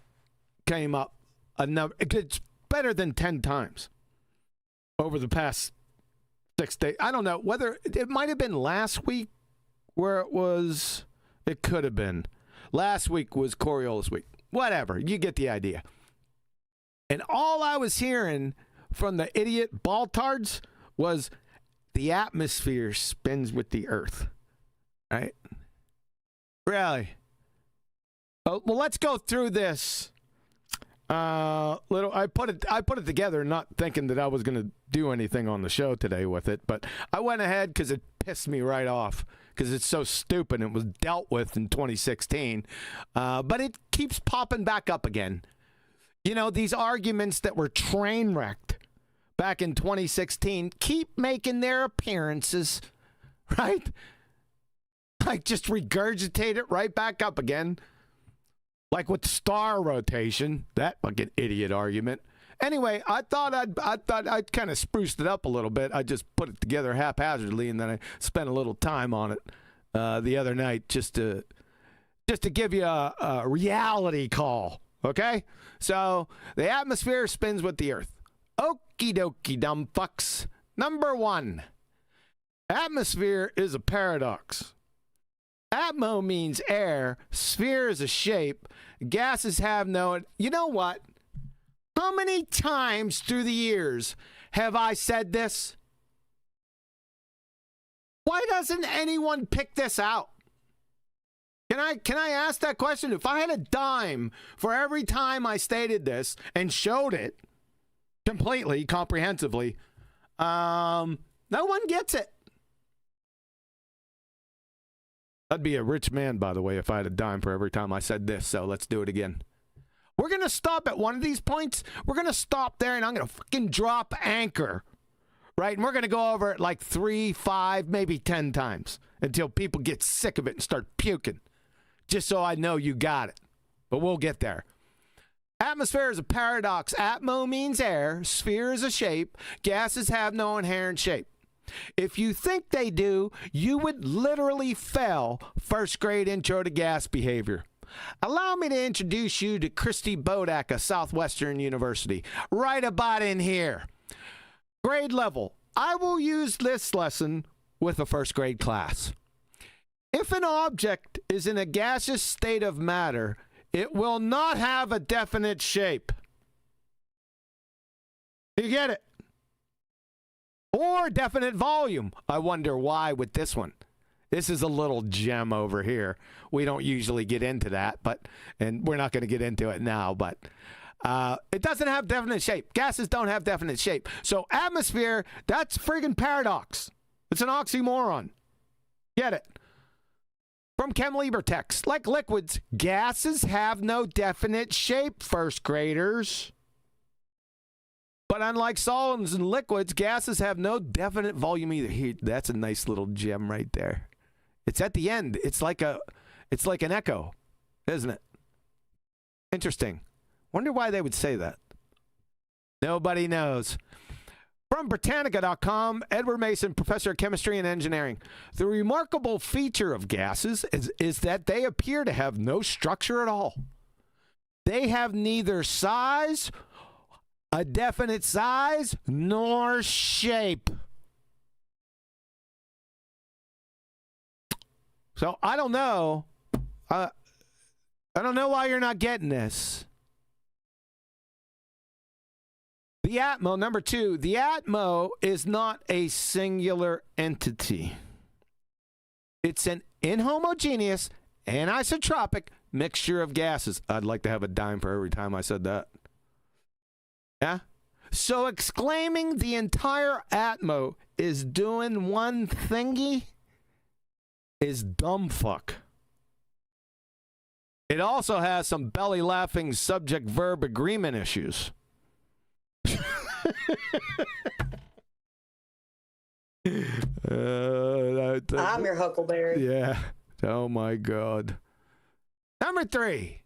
came up it's better than 10 times over the past 6 days. I don't know whether it might have been last week where it could have been. Last week was Coriolis week. Whatever, you get the idea. And all I was hearing from the idiot baltards was the atmosphere spins with the earth. Right? Really? Well, let's go through this. I put it together not thinking that I was going to do anything on the show today with it, but I went ahead because it pissed me right off because it's so stupid. It was dealt with in 2016, but it keeps popping back up again. These arguments that were train wrecked back in 2016 keep making their appearances, right? Like just regurgitate it right back up again. Like with star rotation, that fucking idiot argument. Anyway, I thought I'd kind of spruced it up a little bit. I just put it together haphazardly, and then I spent a little time on it the other night just to give you a reality call. Okay? So the atmosphere spins with the earth. Okie dokie, dumb fucks. Number 1, atmosphere is a paradox. Atmo means air, sphere is a shape, gases have no... You know what? How many times through the years have I said this? Why doesn't anyone pick this out? Can I ask that question? If I had a dime for every time I stated this and showed it completely, comprehensively, no one gets it. I'd be a rich man, by the way, if I had a dime for every time I said this, so let's do it again. We're going to stop at one of these points. We're going to stop there, and I'm going to fucking drop anchor, right? And we're going to go over it like 3, 5, maybe 10 times until people get sick of it and start puking, just so I know you got it. But we'll get there. Atmosphere is a paradox. Atmo means air. Sphere is a shape. Gases have no inherent shape. If you think they do, you would literally fail first grade intro to gas behavior. Allow me to introduce you to Christy Bodak of Southwestern University, right about in here. Grade level. I will use this lesson with a first grade class. If an object is in a gaseous state of matter, it will not have a definite shape. You get it? Or definite volume. I wonder why with this one. This is a little gem over here. We don't usually get into that, and we're not going to get into it now, but it doesn't have definite shape. Gases don't have definite shape. So atmosphere, that's friggin' paradox. It's an oxymoron. Get it? From Chem Lieber text, like liquids, gases have no definite shape, first graders. But unlike solids and liquids, gases have no definite volume either. That's a nice little gem right there. It's at the end. It's like an echo, isn't it? Interesting. Wonder why they would say that. Nobody knows. From Britannica.com, Edward Mason, professor of chemistry and engineering. The remarkable feature of gases is that they appear to have no structure at all. They have neither size, a definite size, nor shape. So I don't know. I don't know why you're not getting this. The atmo, number 2, the atmo is not a singular entity. It's an inhomogeneous, anisotropic mixture of gases. I'd like to have a dime for every time I said that. Yeah? So exclaiming the entire atmo is doing one thingy is dumb fuck. It also has some belly laughing subject verb agreement issues. I'm your huckleberry. Yeah. Oh my God. Number 3.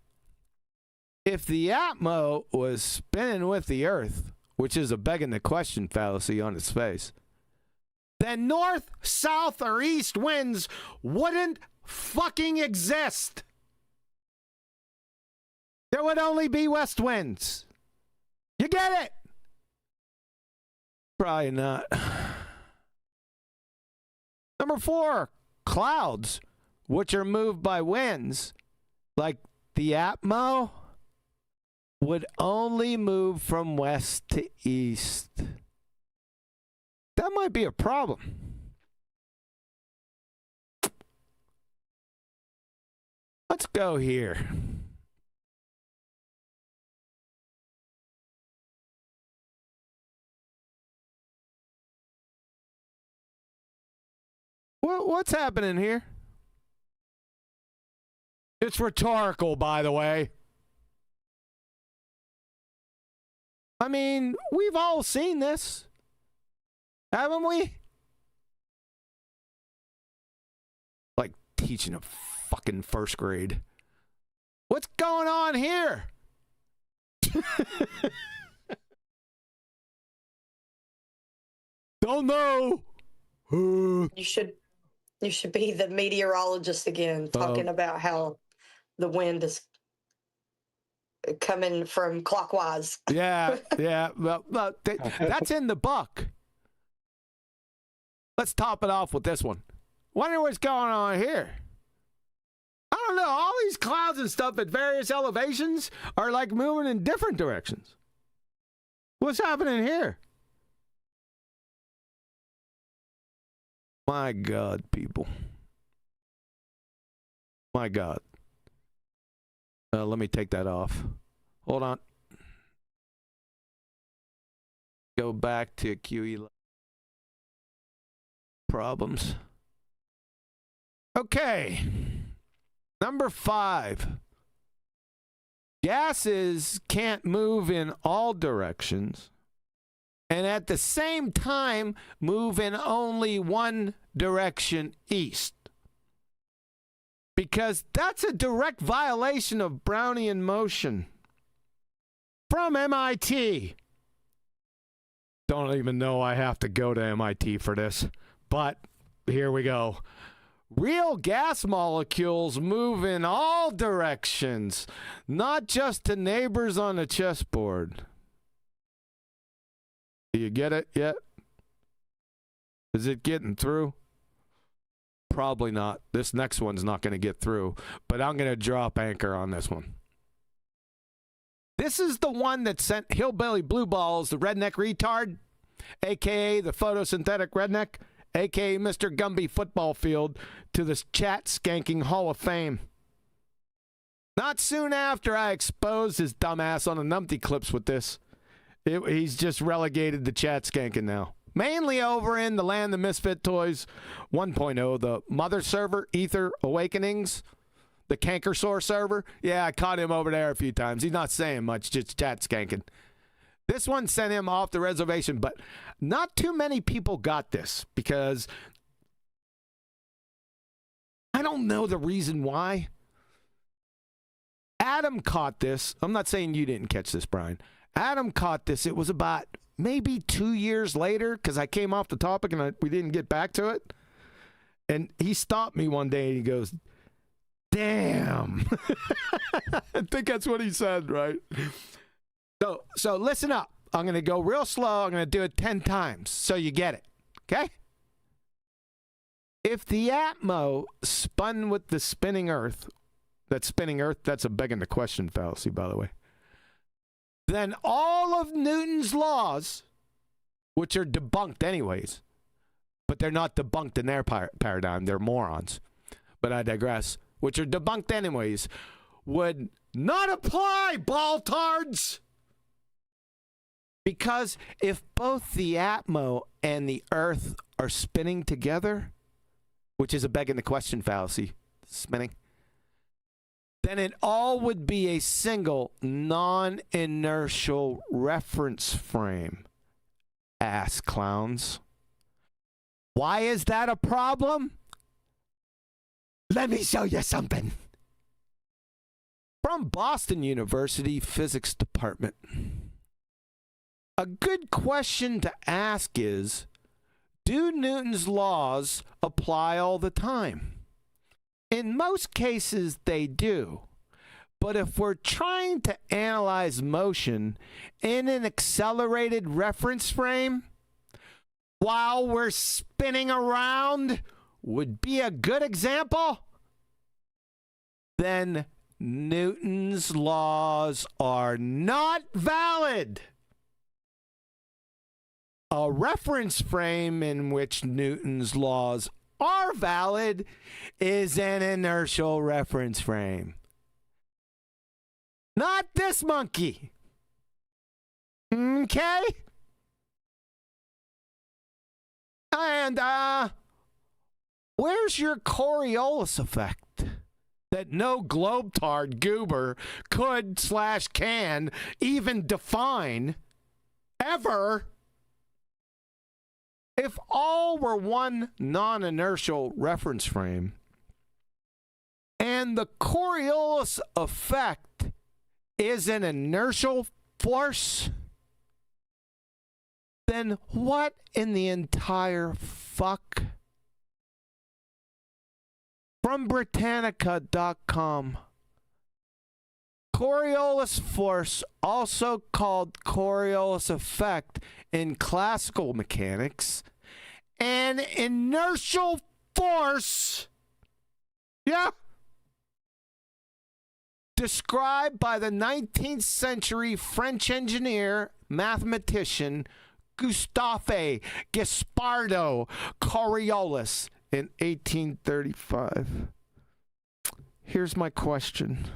If the atmo was spinning with the earth, which is a begging the question fallacy on its face, then north, south, or east winds wouldn't fucking exist. There would only be west winds. You get it? Probably not. Number 4, clouds, which are moved by winds, like the Atmo, would only move from west to east. That might be a problem. Let's go here. What's happening here? It's rhetorical, by the way. I mean, we've all seen this, haven't we? Like teaching a fucking first grade. What's going on here? Don't know. You should be the meteorologist again, talking about how the wind is coming from clockwise. Yeah. Well, that's in the book. Let's top it off with this one. Wonder what's going on here. I don't know. All these clouds and stuff at various elevations are like moving in different directions. What's happening here? My God, people. My God. Let me take that off. Hold on. Go back to QE problems. Okay. Number 5. Gases can't move in all directions and at the same time move in only one direction east. Because that's a direct violation of Brownian motion. From MIT. Don't even know I have to go to MIT for this, but here we go. Real gas molecules move in all directions, not just to neighbors on a chessboard. Do you get it yet? Is it getting through? Probably not. This next one's not going to get through, but I'm going to drop anchor on this one. This is the one that sent Hillbilly Blue Balls, the redneck retard, a.k.a. the photosynthetic redneck, a.k.a. Mr. Gumby Football Field, to the chat skanking Hall of Fame. Not soon after I exposed his dumbass on a numpty clips with this. He's just relegated to chat skanking now. Mainly over in the Land of Misfit Toys 1.0, the Mother server, Ether Awakenings, the Cankersaur server. Yeah, I caught him over there a few times. He's not saying much, just chat skanking. This one sent him off the reservation, but not too many people got this because I don't know the reason why. Adam caught this. I'm not saying you didn't catch this, Brian. Adam caught this. It was about maybe 2 years later because I came off the topic and we didn't get back to it. And he stopped me one day and he goes, damn. I think that's what he said, right? So listen up. I'm going to go real slow. I'm going to do it 10 times so you get it. Okay? If the Atmo spun with the spinning Earth, that's a begging the question fallacy, by the way, then all of Newton's laws, which are debunked anyways, but they're not debunked in their paradigm, they're morons, but I digress, which are debunked anyways, would not apply, baltards! Because if both the Atmo and the Earth are spinning together, which is a begging the question fallacy, spinning, then it all would be a single non-inertial reference frame. Ass clowns. Why is that a problem? Let me show you something. From Boston University Physics Department. A good question to ask is, do Newton's laws apply all the time? In most cases, they do. But if we're trying to analyze motion in an accelerated reference frame while we're spinning around would be a good example, then Newton's laws are not valid. A reference frame in which Newton's laws are valid is an inertial reference frame. Not this monkey. Okay? And, where's your Coriolis effect that no globetard goober could/can even define ever? If all were one non-inertial reference frame and the Coriolis effect is an inertial force, then what in the entire fuck? From Britannica.com. Coriolis force, also called Coriolis effect in classical mechanics, an inertial force, described by the 19th century French engineer, mathematician, Gustave Gaspardo Coriolis in 1835. Here's my question.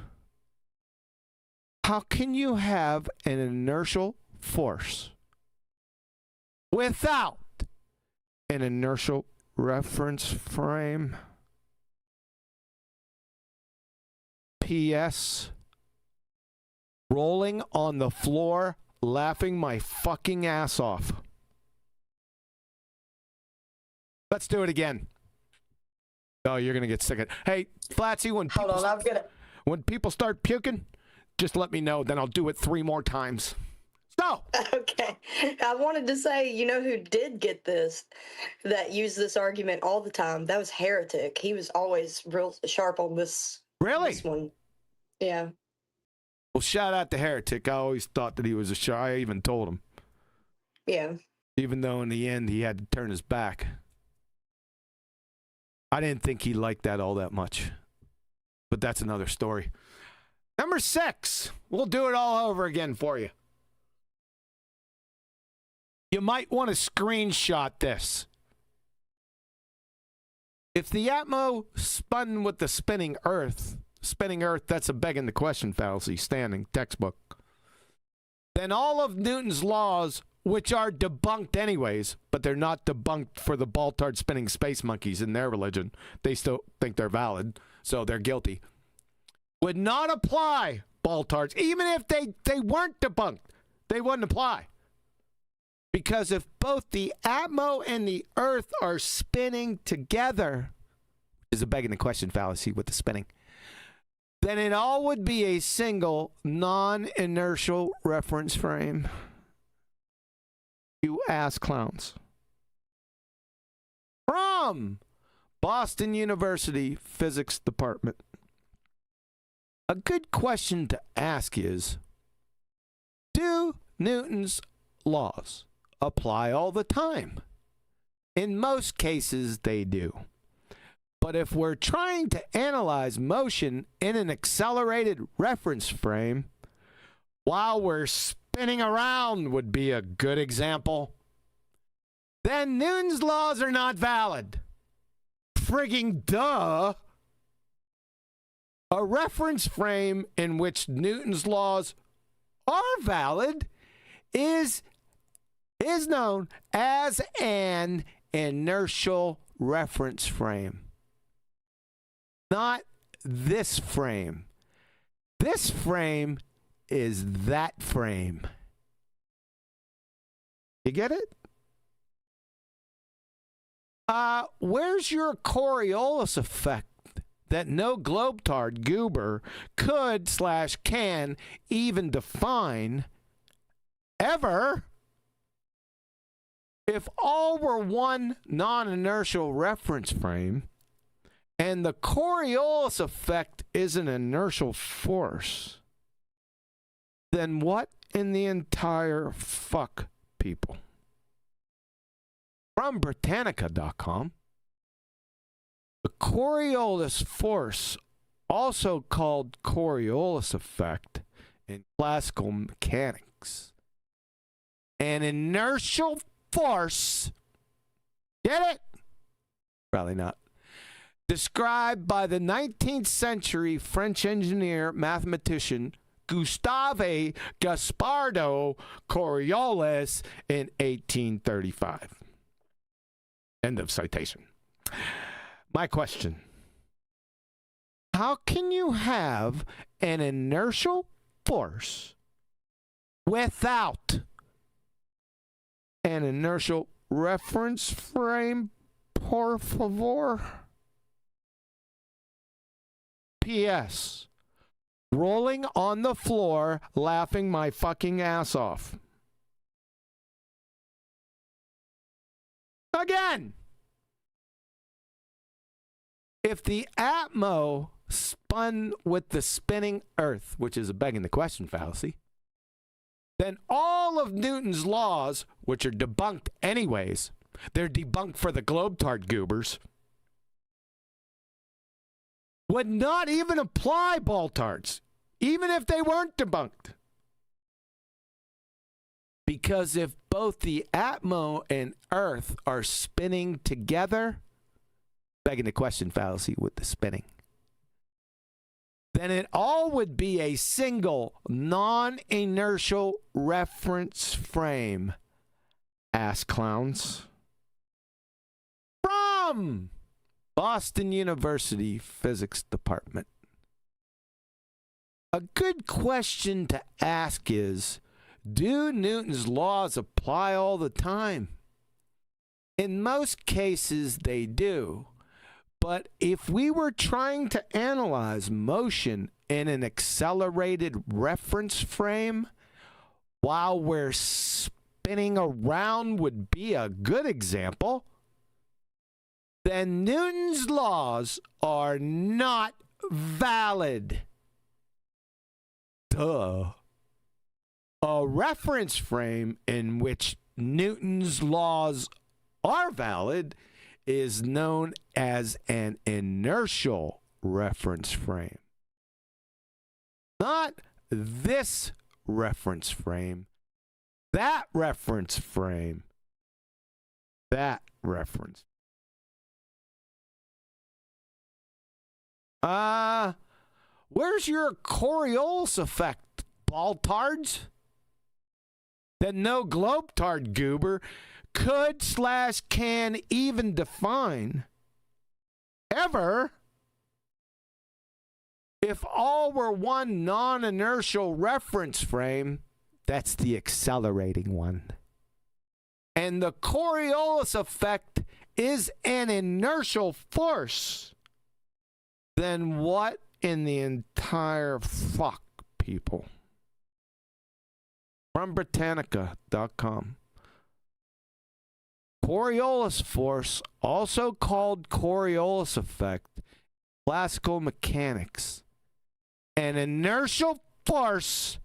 How can you have an inertial force without an inertial reference frame? P.S. Rolling on the floor, laughing my fucking ass off. Let's do it again. Oh, you're going to get sick of it. Hey, Flatsy, when people start puking, just let me know, then I'll do it 3 more times. So. Okay. I wanted to say, you know who did get this, that used this argument all the time? That was Heretic. He was always real sharp on this. Really? This one. Yeah. Well, shout out to Heretic. I always thought that he was a shy. I even told him. Yeah. Even though in the end he had to turn his back. I didn't think he liked that all that much. But that's another story. Number 6. We'll do it all over again for you. You might want to screenshot this. If the Atmo spun with the spinning Earth, that's a begging the question fallacy, standing textbook, then all of Newton's laws, which are debunked anyways, but they're not debunked for the Baltard spinning space monkeys in their religion. They still think they're valid, so they're guilty. Would not apply, Baltards. Even if they weren't debunked, they wouldn't apply. Because if both the Atmo and the Earth are spinning together, is a begging the question fallacy with the spinning, then it all would be a single non-inertial reference frame. You ass clowns. From Boston University Physics Department. A good question to ask is, do Newton's laws apply all the time? In most cases, they do. But if we're trying to analyze motion in an accelerated reference frame while we're spinning around would be a good example, then Newton's laws are not valid. Frigging duh. A reference frame in which Newton's laws are valid is known as an inertial reference frame. Not this frame. This frame is that frame. You get it? Where's your Coriolis effect that no globetard goober could/can even define ever? If all were one non-inertial reference frame, and the Coriolis effect is an inertial force, then what in the entire fuck, people? From Britannica.com, the Coriolis force, also called Coriolis effect in classical mechanics, an inertial force, get it? Probably not. Described by the 19th century French engineer mathematician Gustave Gaspardo Coriolis in 1835. End of citation. My question: how can you have an inertial force without an inertial reference frame, por favor? P.S. Rolling on the floor, laughing my fucking ass off. Again, if the Atmo spun with the spinning Earth, which is a begging the question fallacy, then all of Newton's laws, which are debunked anyways, they're debunked for the globetard goobers, would not even apply, baltards, even if they weren't debunked. Because if both the Atmo and Earth are spinning together, begging the question fallacy with the spinning, then it all would be a single non-inertial reference frame. Ass clowns. From Boston University Physics Department. A good question to ask is, do Newton's laws apply all the time? In most cases, they do. But if we were trying to analyze motion in an accelerated reference frame while we're spinning around would be a good example, then Newton's laws are not valid. Duh. A reference frame in which Newton's laws are valid is known as an inertial reference frame. Not this reference frame, that reference frame, that reference. Where's your Coriolis effect, baltards? That no globetard goober could/can even define ever. If all were one non-inertial reference frame, that's the accelerating one, and the Coriolis effect is an inertial force, then what in the entire fuck, people? From Britannica.com. Coriolis force, also called Coriolis effect, classical mechanics, an inertial force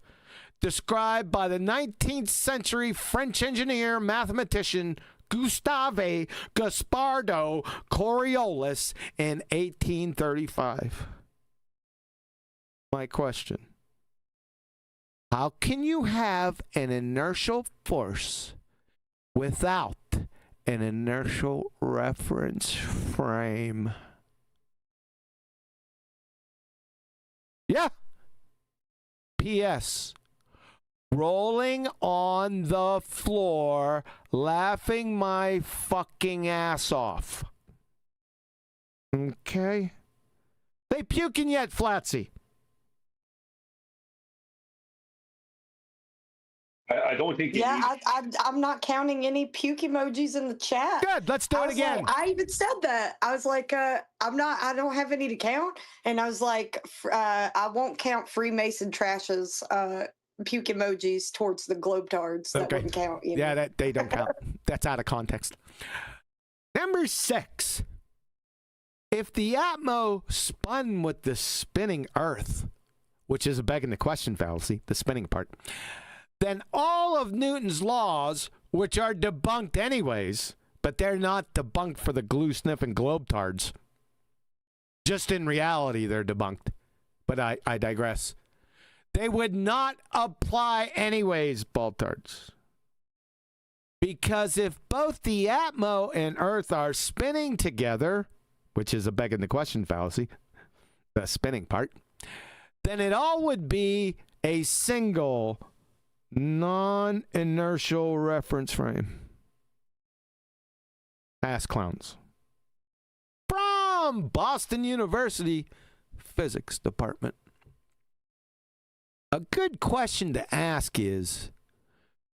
described by the 19th century French engineer mathematician Gustave Gaspardo Coriolis in 1835. My question: how can you have an inertial force without an inertial reference frame? Yeah. P.S. Rolling on the floor, laughing my fucking ass off. Okay. They puking yet, Flatsy? I don't think. Yeah, I'm not counting any puke emojis in the chat. Good. Let's do it again. I even said that. I was like, I don't have any to count. And I was like, I won't count Freemason trashes puke emojis towards the globetards. That Okay. wouldn't count. You know? Yeah, they don't count. That's out of context. Number 6. If the Atmo spun with the spinning Earth, which is a begging the question fallacy, the spinning part, then all of Newton's laws, which are debunked anyways, but they're not debunked for the glue-sniffing globetards. Just in reality, they're debunked. But I digress. They would not apply anyways, baltards. Because if both the Atmo and Earth are spinning together, which is a begging the question fallacy, the spinning part, then it all would be a single non-inertial reference frame. Ass clowns. From Boston University Physics Department. A good question to ask is,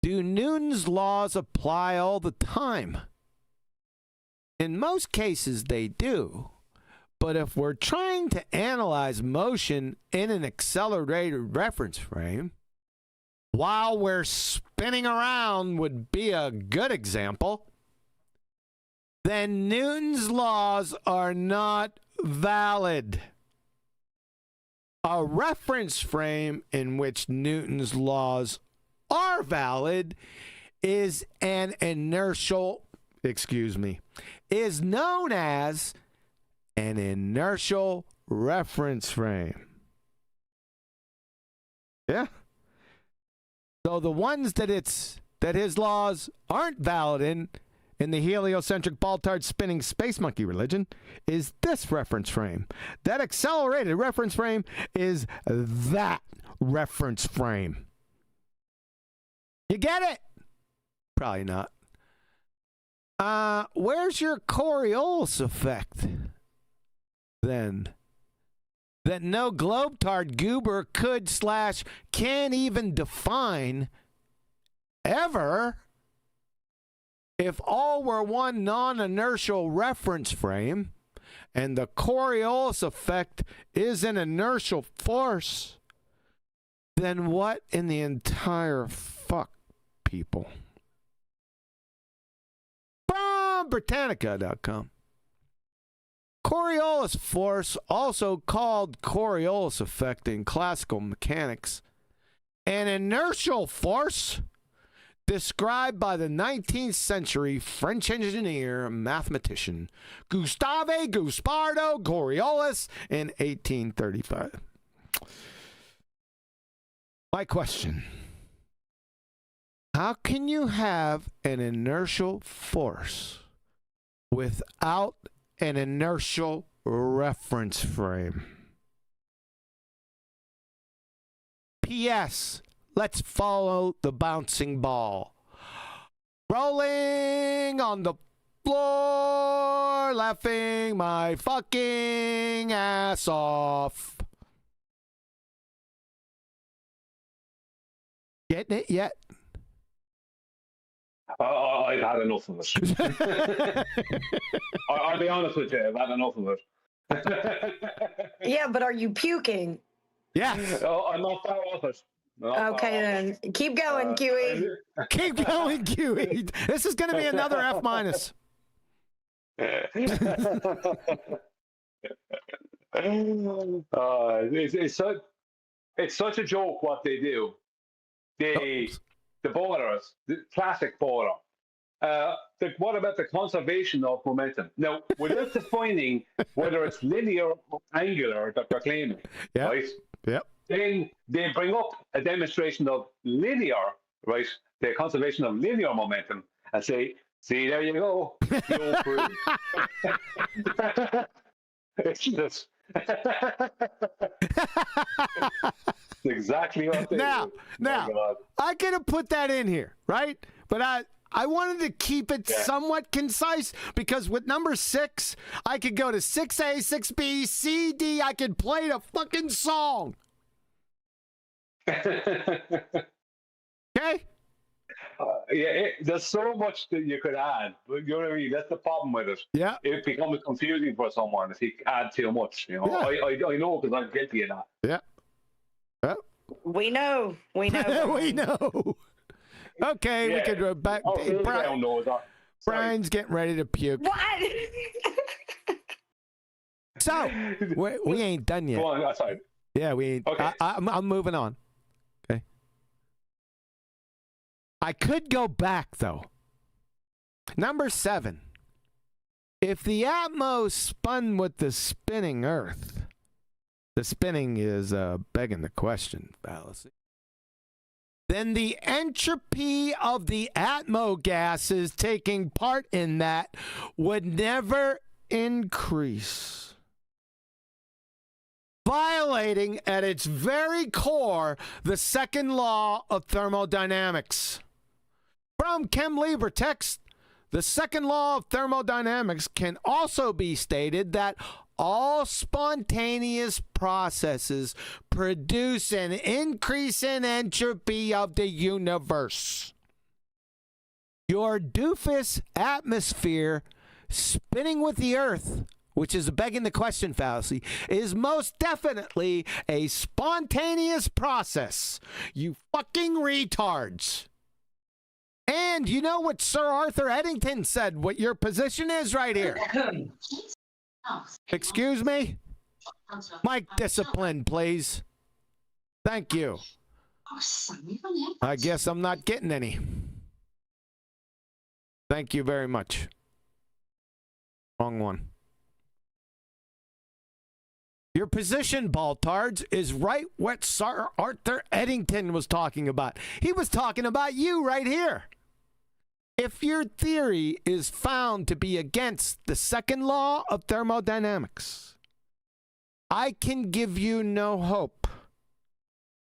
do Newton's laws apply all the time? In most cases, they do. But if we're trying to analyze motion in an accelerated reference frame, while we're spinning around would be a good example, then Newton's laws are not valid. A reference frame in which Newton's laws are valid is an inertial, is known as an inertial reference frame. Yeah. So the ones that his laws aren't valid in the heliocentric baltard spinning space monkey religion is this reference frame. That accelerated reference frame is that reference frame. You get it? Probably not. Where's your Coriolis effect, then? That no globetard goober could/can even define ever if all were one non-inertial reference frame and the Coriolis effect is an inertial force, then what in the entire fuck, people? From Britannica.com. Coriolis force, also called Coriolis effect in classical mechanics, an inertial force described by the 19th century French engineer and mathematician Gustave Gaspardo Coriolis in 1835. My question: how can you have an inertial force without an inertial reference frame? P.S. Let's follow the bouncing ball. Rolling on the floor, laughing my fucking ass off. Getting it yet? I've had enough of it. I'll be honest with you, I've had enough of it. Yeah, but are you puking? Yes. I'm not far off it. Okay, then. Keep going, QE. Keep going, QE. This is going to be another F minus. It's such a joke what they do. The borders, the classic border. What about the conservation of momentum? Now, without defining whether it's linear or angular that they're claiming, right? Yep. Then they bring up a demonstration of linear, right? The conservation of linear momentum, and say, "See, there you go." It's just exactly what they do. Now, I could have put that in here, right? But I wanted to keep it somewhat concise because with number 6, I could go to 6A, 6B, C, D. I could play the fucking song. Okay? There's so much that you could add. You know what I mean? That's the problem with it. Yeah. It becomes confusing for someone if you add too much. You know, Yeah. I know because I'm guilty of that. Yeah. We know. We know. We Brian. know. Okay, we Yeah. could go back. Oh, Hey, down knows that. Sorry. Brian's getting ready to puke. What? So we ain't done yet. Go on, that's fine. Yeah, we ain't. Okay. I'm moving on. Okay. I could go back though. Number 7. If the Atmos spun with the spinning Earth, the spinning is begging the question fallacy, then the entropy of the Atmo gases taking part in that would never increase, violating at its very core the second law of thermodynamics. From Chem Libre text, the second law of thermodynamics can also be stated that all spontaneous processes produce an increase in entropy of the universe. Your doofus atmosphere spinning with the Earth, which is a begging the question fallacy, is most definitely a spontaneous process. You fucking retards. And you know what Sir Arthur Eddington said, what your position is right here. Excuse me? Mic discipline, please. Thank you. I guess I'm not getting any. Thank you very much. Wrong one. Your position, Baltards, is right what Sir Arthur Eddington was talking about. He was talking about you right here. If your theory is found to be against the second law of thermodynamics, I can give you no hope.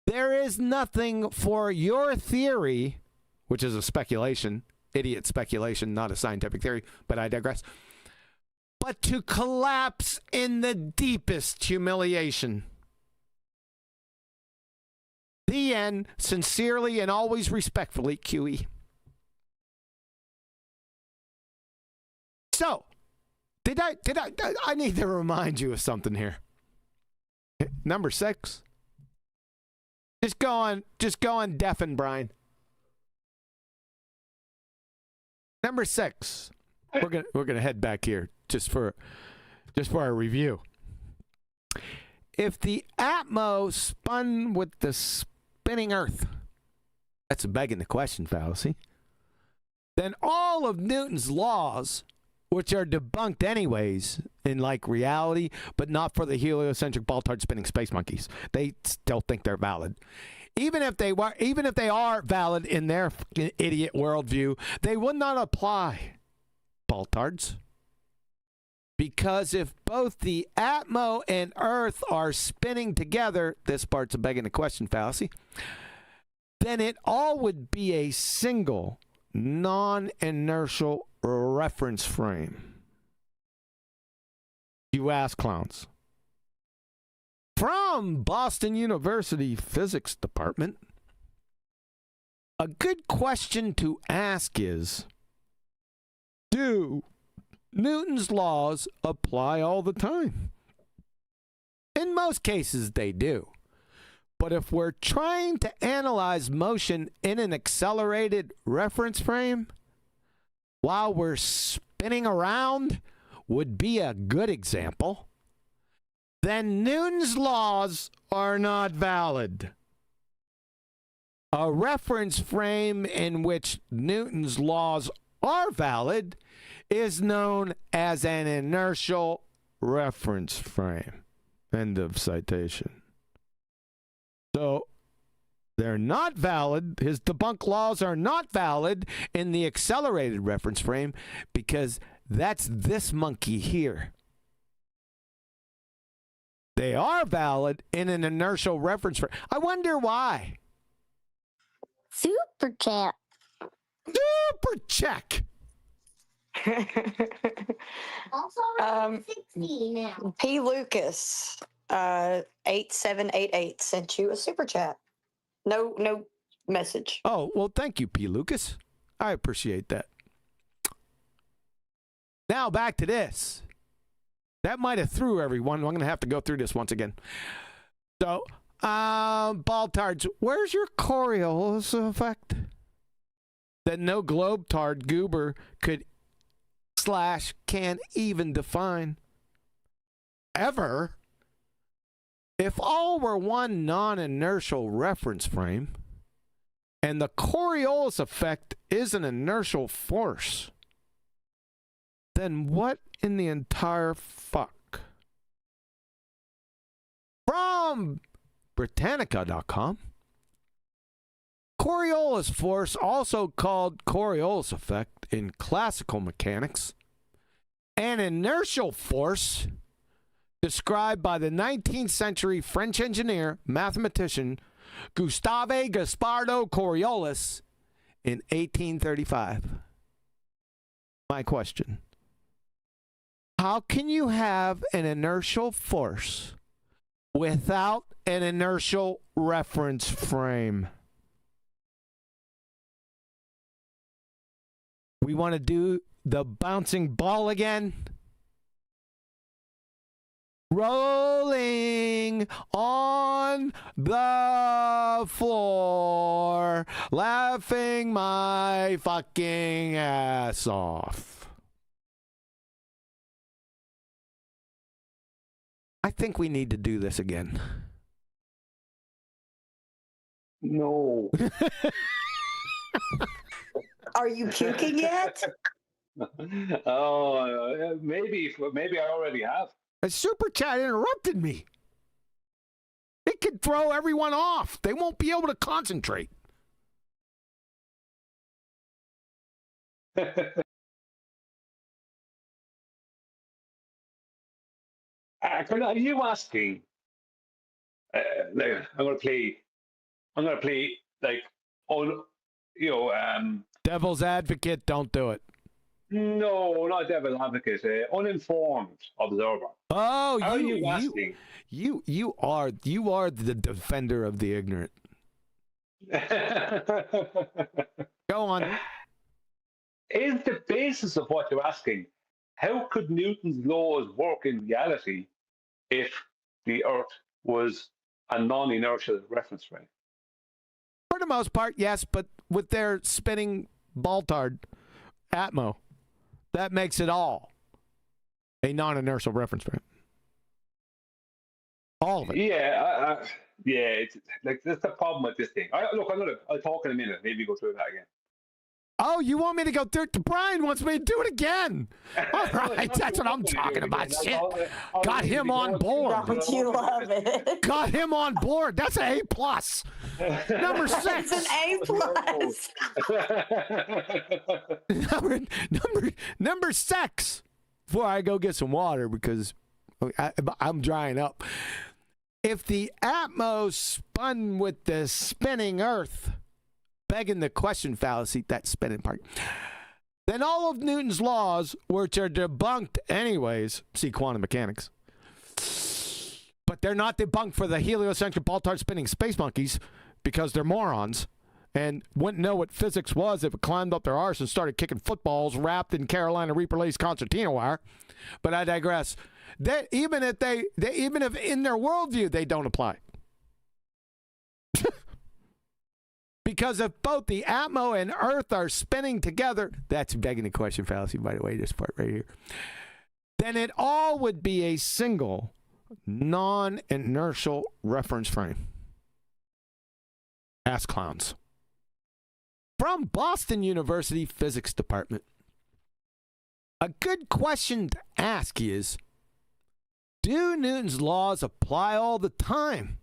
There is nothing for your theory, which is a speculation, idiot speculation, not a scientific theory, but I digress, but to collapse in the deepest humiliation. The end. Sincerely and always respectfully, QE. So, I need to remind you of something here. Number 6. Just go on deafen, Brian. Number 6. We're gonna head back here just for our review. If the Atmos spun with the spinning Earth, that's a begging the question fallacy, then all of Newton's laws, which are debunked anyways in like reality, but not for the heliocentric Baltard spinning space monkeys. They still think they're valid. Even if they are valid in their idiot worldview, they would not apply, Baltards. Because if both the Atmo and Earth are spinning together, this part's a begging the question fallacy, then it all would be a single non-inertial reference frame. You ass clowns. From Boston University Physics Department, a good question to ask is, do Newton's laws apply all the time? In most cases, they do. But if we're trying to analyze motion in an accelerated reference frame, while we're spinning around would be a good example, then Newton's laws are not valid. A reference frame in which Newton's laws are valid is known as an inertial reference frame. End of citation. So, they're not valid. His debunk laws are not valid in the accelerated reference frame because that's this monkey here. They are valid in an inertial reference frame. I wonder why. Superchat. Super check. Also, 60 now. P. Lucas, 8788 sent you a super chat. No message. Oh, well, thank you, P. Lucas. I appreciate that. Now back to this. That might have threw everyone. I'm going to have to go through this once again. So Baltards, where's your coriolis effect? That no globetard goober could / can even define. Ever. If all were one non-inertial reference frame, and the Coriolis effect is an inertial force, then what in the entire fuck? From Britannica.com, Coriolis force, also called Coriolis effect in classical mechanics, an inertial force described by the 19th century French engineer, mathematician, Gustave Gaspardo Coriolis in 1835. My question: how can you have an inertial force without an inertial reference frame? We want to do the bouncing ball again. Rolling on the floor, laughing my fucking ass off. I think we need to do this again. No. Are you puking yet? Oh, maybe I already have. A Superchat interrupted me. It could throw everyone off. They won't be able to concentrate. Are you asking? Like, I'm gonna play like on, Devil's advocate, don't do it. No, not devil's advocate. Uninformed observer. Oh, Are you asking? You are the defender of the ignorant. Go on. Is the basis of what you're asking, how could Newton's laws work in reality if the Earth was a non-inertial reference frame? For the most part, yes, but with their spinning Baltard Atmo, that makes it all a non-inertial reference frame. All of it. Yeah, it's like that's the problem with this thing. I'll talk in a minute. Maybe go through that again. Oh, you want me to go through? Brian wants me to do it again. All right, that's what I'm talking about. Shit, got him on board. Don't you love it? Got him on board. That's an A+. Number 6. It's an A+. Number 6. Before I go get some water because I'm drying up. If the Atmos spun with the spinning Earth, begging the question fallacy, that spinning part, then all of Newton's laws, which are debunked anyways, see quantum mechanics, but they're not debunked for the heliocentric Baltard spinning space monkeys because they're morons and wouldn't know what physics was if it climbed up their arse and started kicking footballs wrapped in Carolina Reaper lace concertina wire. But I digress. Even if in their worldview they don't apply. Because if both the Atmo and Earth are spinning together, that's begging the question fallacy, by the way, this part right here, then it all would be a single non-inertial reference frame. Ass clowns. From Boston University Physics Department. A good question to ask is, do Newton's laws apply all the time?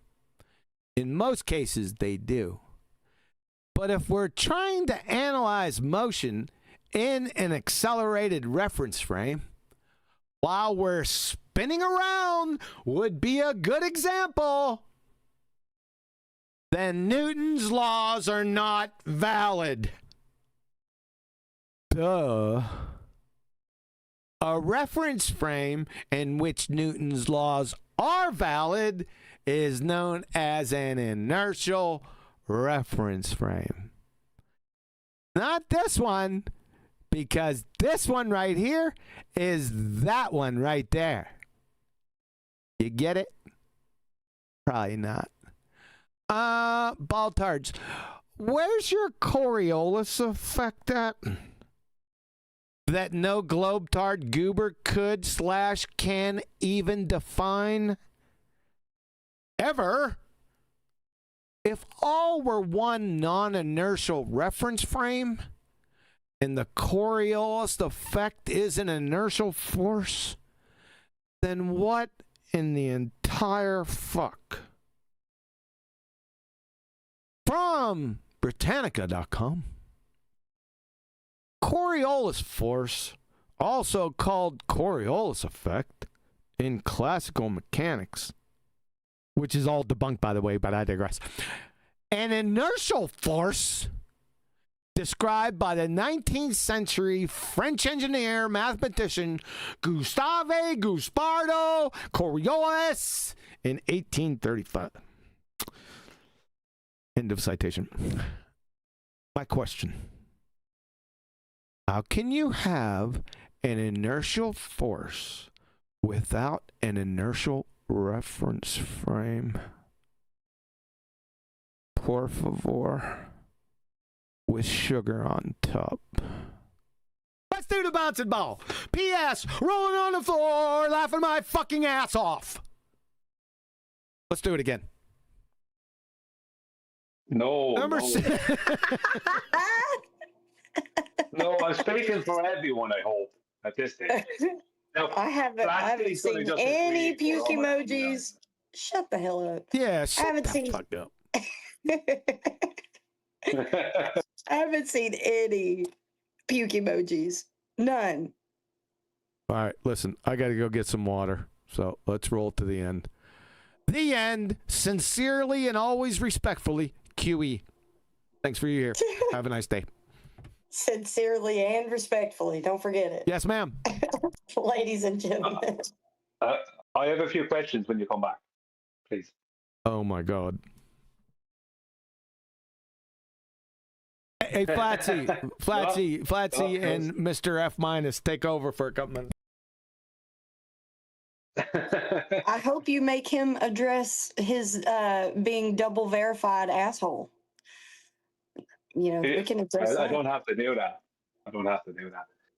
In most cases, they do. But if we're trying to analyze motion in an accelerated reference frame, while we're spinning around would be a good example, then Newton's laws are not valid. Duh. A reference frame in which Newton's laws are valid is known as an inertial reference frame. Not this one, because this one right here is that one right there. You get it? Probably not. Baltards, where's your Coriolis effect at? That no globetard goober could / can even define? Ever? If all were one non-inertial reference frame, and the Coriolis effect is an inertial force, then what in the entire fuck? From Britannica.com. Coriolis force, also called Coriolis effect in classical mechanics, which is all debunked, by the way, but I digress. An inertial force described by the 19th century French engineer, mathematician Gustave Gaspardo Coriolis in 1835. End of citation. My question: how can you have an inertial force without an inertial reference frame? Por favor. With sugar on top. Let's do the bouncing ball. P.S. Rolling on the floor, laughing my fucking ass off. Let's do it again. No. Number no. 6. No, I'm speaking for everyone, I hope, at this stage. Now, I haven't seen any puke emojis. Shut the hell up. Yeah, I shut haven't the seen. fuck up. I haven't seen any puke emojis. None. All right, listen, I got to go get some water. So let's roll to the end. The end. Sincerely and always respectfully, QE. Thanks for your ear. Have a nice day. Sincerely and respectfully. Don't forget it. Yes, ma'am. Ladies and gentlemen. I have a few questions when you come back, please. Oh, my God. Hey, Flatsy, and Mr. F minus take over for a couple minutes. I hope you make him address his being double verified asshole. You know, we can address that. I don't have to do that.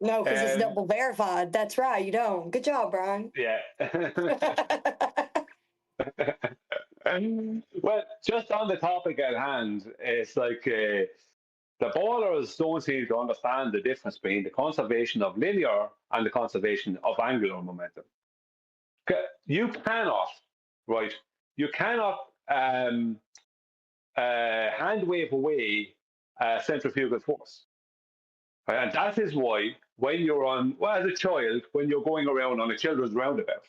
No, because it's double verified. That's right. You don't. Good job, Brian. Yeah. Well, just on the topic at hand, it's like the ballers don't seem to understand the difference between the conservation of linear and the conservation of angular momentum. You cannot, right? You cannot hand wave away centrifugal force. Right? And that is why when you're on, well, as a child, when you're going around on a children's roundabout,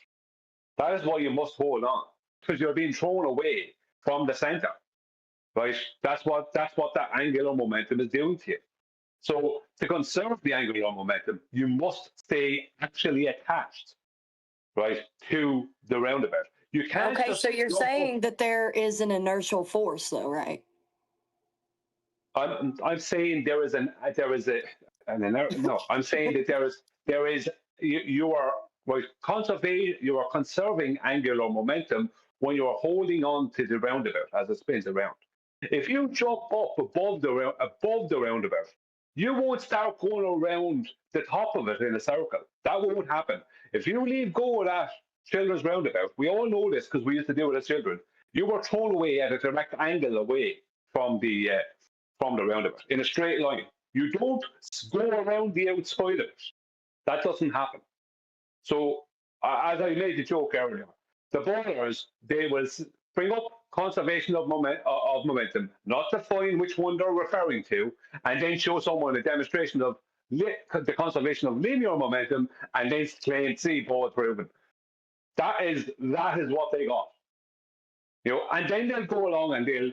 that is why you must hold on, because you're being thrown away from the center, right? That's what that angular momentum is doing to you. So to conserve the angular momentum, you must stay actually attached, right, to the roundabout. You can't. Okay, so you're saying that there is an inertial force, though, right? I'm saying there is no. I'm saying that there is. You are right. You are conserving angular momentum when you are holding on to the roundabout as it spins around. If you jump up above the roundabout, you won't start going around the top of it in a circle. That won't happen. If you leave go of that children's roundabout, we all know this because we used to do it as children. You were thrown away at a direct angle away from the roundabout in a straight line. You don't go around the outside of it. That doesn't happen. So, as I made the joke earlier, the ballers, they will bring up conservation of momentum, not define which one they're referring to, and then show someone a demonstration of the conservation of linear momentum, and then claim, see, both proven. That is what they got. You know, and then they'll go along and they'll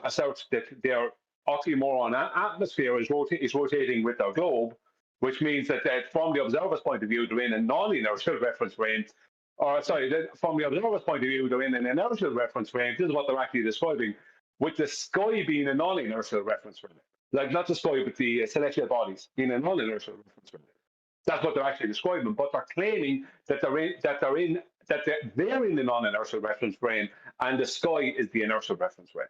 assert that their oxymoron atmosphere is rotating with their globe, which means that from the observer's point of view, they're in a non-inertial reference frame. Or sorry, from the observer's point of view, they're in an inertial reference frame. This is what they're actually describing, with the sky being a non-inertial reference frame. Like not the sky, but the celestial bodies being a non-inertial reference frame. That's what they're actually describing. But they're claiming that they're in the non-inertial reference frame, and the sky is the inertial reference frame.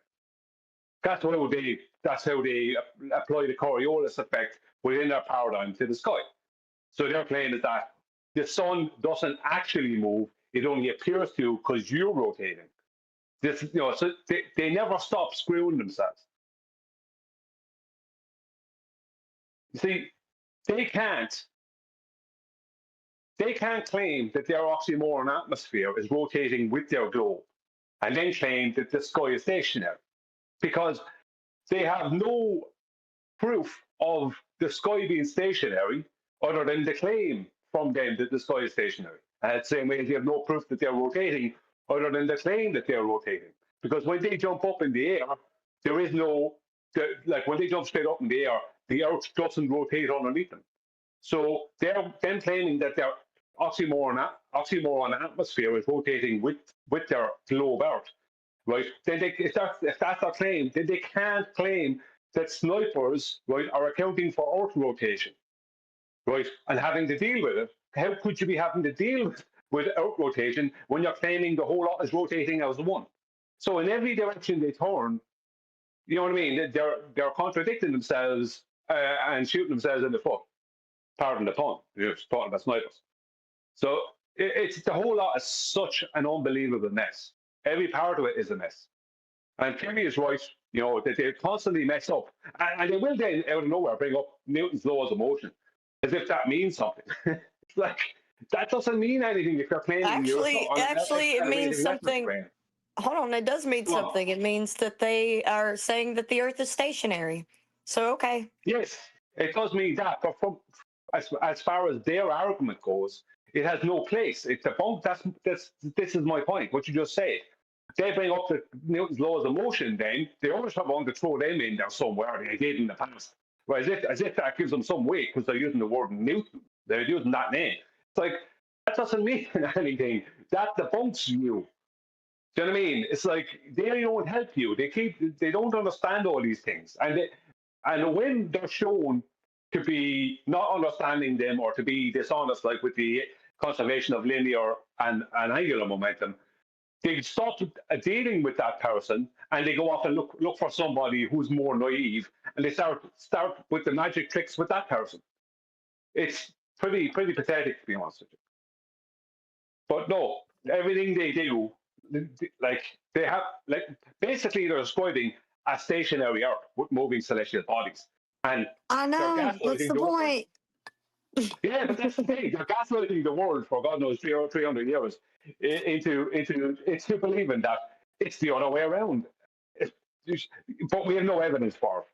That's how they apply the Coriolis effect within their paradigm to the sky. So their claim is that the sun doesn't actually move; it only appears to because you're rotating. This, so they never stop screwing themselves. You see, they can't claim that their oxymoron atmosphere is rotating with their globe, and then claim that the sky is stationary, because they have no proof of the sky being stationary other than the claim from them that the sky is stationary. And the same way, they have no proof that they're rotating other than the claim that they're rotating. Because when they jump up in the air, there is no, like when they jump straight up in the air, the Earth doesn't rotate underneath them. So they're then claiming that their oxymoron atmosphere is rotating with their globe Earth, right? Then if that's their claim, then they can't claim that snipers, right, are accounting for Earth rotation, right, and having to deal with it. How could you be having to deal with Earth rotation when you're claiming the whole lot is rotating as one? So in every direction they turn, you know what I mean? They're contradicting themselves and shooting themselves in the foot. Pardon the pun. You're talking about snipers. So it's the whole lot is such an unbelievable mess. Every part of it is a mess. And Kerry is right, that they constantly mess up. And they will then, out of nowhere, bring up Newton's laws of motion, as if that means something. It's like, that doesn't mean anything if you're claiming Actually, it means something. Hold on, it does mean something. It means that they are saying that the Earth is stationary. So, okay. Yes, it does mean that. But as far as their argument goes, it has no place. It's a bunk. This is my point, what you just said. They bring up the Newton's laws of motion, then they always want to throw them in there somewhere. They did in the past, right? As if that gives them some weight because they're using the word Newton. They're using that name. It's like, that doesn't mean anything. That debunks you. Do you know what I mean? It's like they don't help you. They don't understand all these things, and when they're shown to be not understanding them or to be dishonest, like with the conservation of linear and angular momentum, they stop dealing with that person and they go off and look for somebody who's more naive, and they start with the magic tricks with that person. It's pretty pathetic, to be honest with you. But no, everything they do, like they have, like basically they're describing a stationary Earth with moving celestial bodies. And I know, that's the point. Yeah, but that's the thing. They're gaslighting the world for God knows 300 years into believing that it's the other way around. But we have no evidence for it.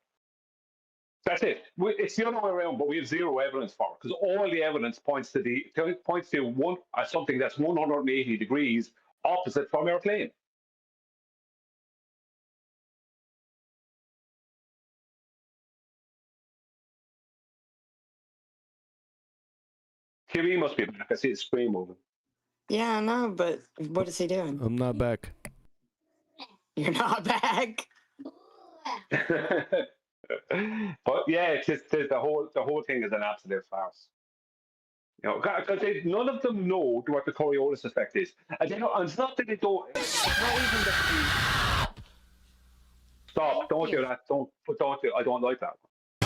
That's it. It's the other way around, but we have zero evidence for it, because all the evidence points to something that's 180 degrees opposite from our claim. QE must be back. I see his screen moving. Yeah, I know, but what is he doing? I'm not back. You're not back. But yeah, it's just the whole thing is an absolute farce. Because none of them know what the Coriolis effect is, and it's not that they don't. It's not even that. Stop! Don't do that. Don't do. I don't like that.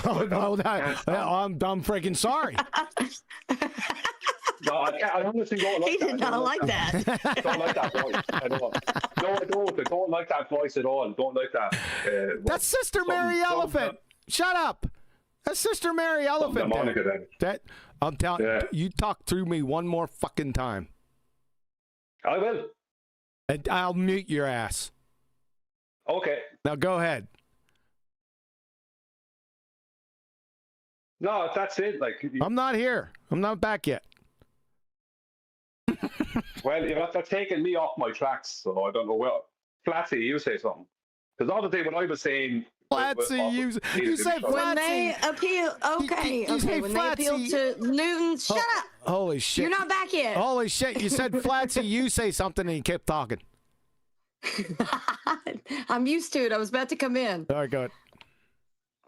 Oh no, I'm freaking sorry. No, I honestly don't like he that. He did not like that. I don't like that voice at all. No, I don't. I don't like that voice at all. I don't like that. That's Sister Mary Elephant. Shut up. That's Sister Mary Elephant. That I'm telling you, talk through me one more fucking time. I will. And I'll mute your ass. Okay. Now go ahead. No, that's it. Like I'm not here. I'm not back yet. Well, you're not taking me off my tracks, so I don't know. Well, Flatsy, you say something. Because all the time when I was saying Flatsy, you say Flatsy. When they appeal, when they appeal to Newton, shut up. Holy shit. You're not back yet. Holy shit, you said Flatsy, you say something, and he kept talking. I'm used to it. I was about to come in. All right, go ahead.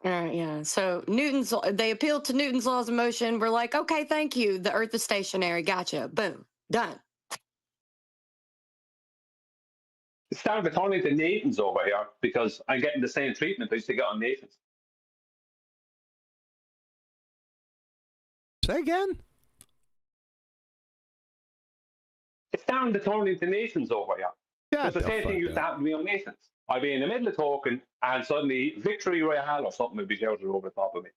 All right, yeah. So they appealed to Newton's laws of motion. We're like, okay, thank you. The Earth is stationary. Gotcha. Boom. Done. It's starting to turn into Nathan's over here because I'm getting the same treatment I used to get on Nathan's. Say again? It's starting to turn into Nathan's over here. Because the same thing used to happen to me on Nathan's. I'd be in the middle of talking and suddenly Victory Royale or something would be shouted over the top of me.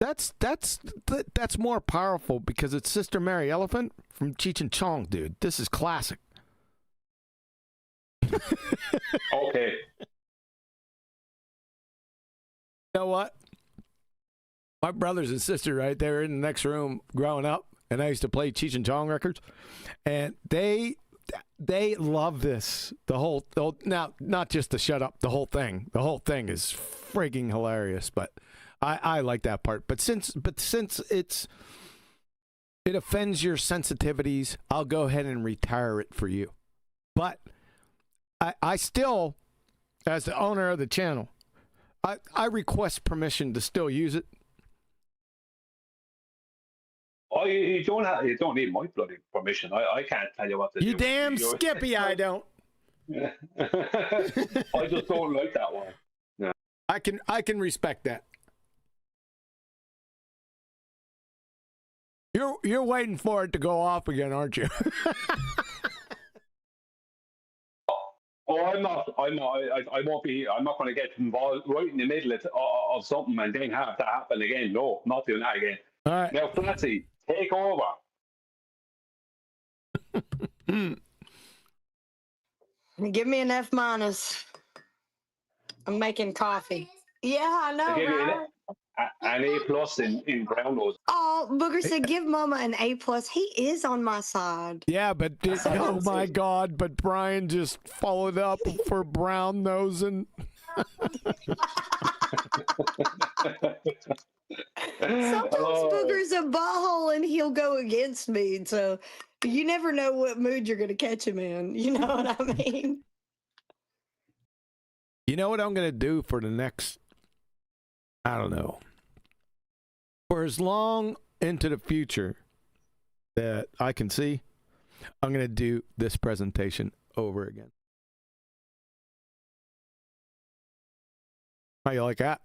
That's more powerful because it's Sister Mary Elephant from Cheech and Chong, dude. This is classic. Okay. You know what? My brothers and sister, right, they were in the next room growing up, and I used to play Cheech and Chong records, and they love this. The whole now, not just the shut up, the whole thing. The whole thing is freaking hilarious, but I like that part. But since it offends your sensitivities, I'll go ahead and retire it for you. But I still, as the owner of the channel, I request permission to still use it. Oh, you don't need my bloody permission. I can't tell you what to do. You damn Skippy, I don't. I just don't like that one. No. I can respect that. You're waiting for it to go off again, aren't you? Oh, I'm not. I won't be. I'm not going to get involved right in the middle of something and then have that happen again. No, not doing that again. All right. Now, Flatzy, take over. Give me an F minus. I'm making coffee. Yeah, I know, Give me right? an A plus in brown nose. Oh, Booger said give Mama an A plus. He is on my side. Yeah, but oh my God! But Brian just followed up for brown nosing. Sometimes Booger's a butthole and he'll go against me. So you never know what mood you're going to catch him in. You know what I mean? You know what I'm going to do for the next, I don't know, for as long into the future that I can see, I'm going to do this presentation over again. How you like that?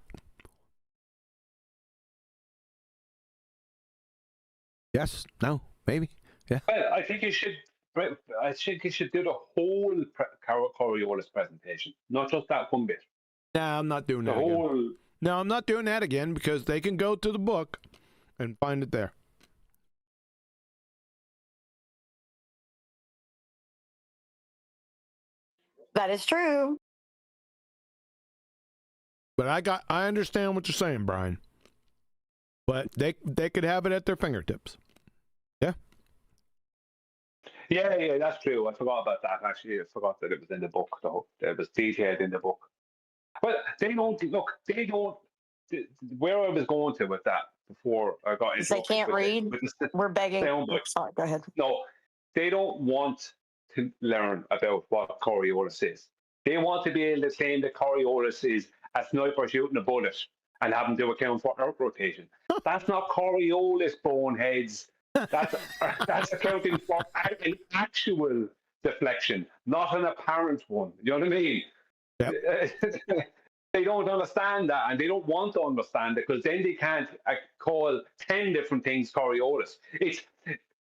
Yes? No? Maybe? Yeah. Well, I think you should. I think you should do the whole Coriolis presentation, not just that one bit. No, I'm not doing The that again. whole. No, I'm not doing that again because they can go to the book and find it there. That is true. But I understand what you're saying, Brian. But they could have it at their fingertips. Yeah. Yeah, that's true. I forgot about that. Actually, I forgot that it was in the book, though. It was detailed in the book. But they don't look. They don't. Where I was going to with that before I got into. They can't read. We're begging. Sorry, go ahead. No, they don't want to learn about what Coriolis is. They want to be able to claim that Coriolis is a sniper shooting a bullet and having to account for earth rotation. That's not Coriolis, boneheads. That's accounting for an actual deflection, not an apparent one. You know what I mean? Yep. They don't understand that, and they don't want to understand it because then they can't call 10 different things Coriolis.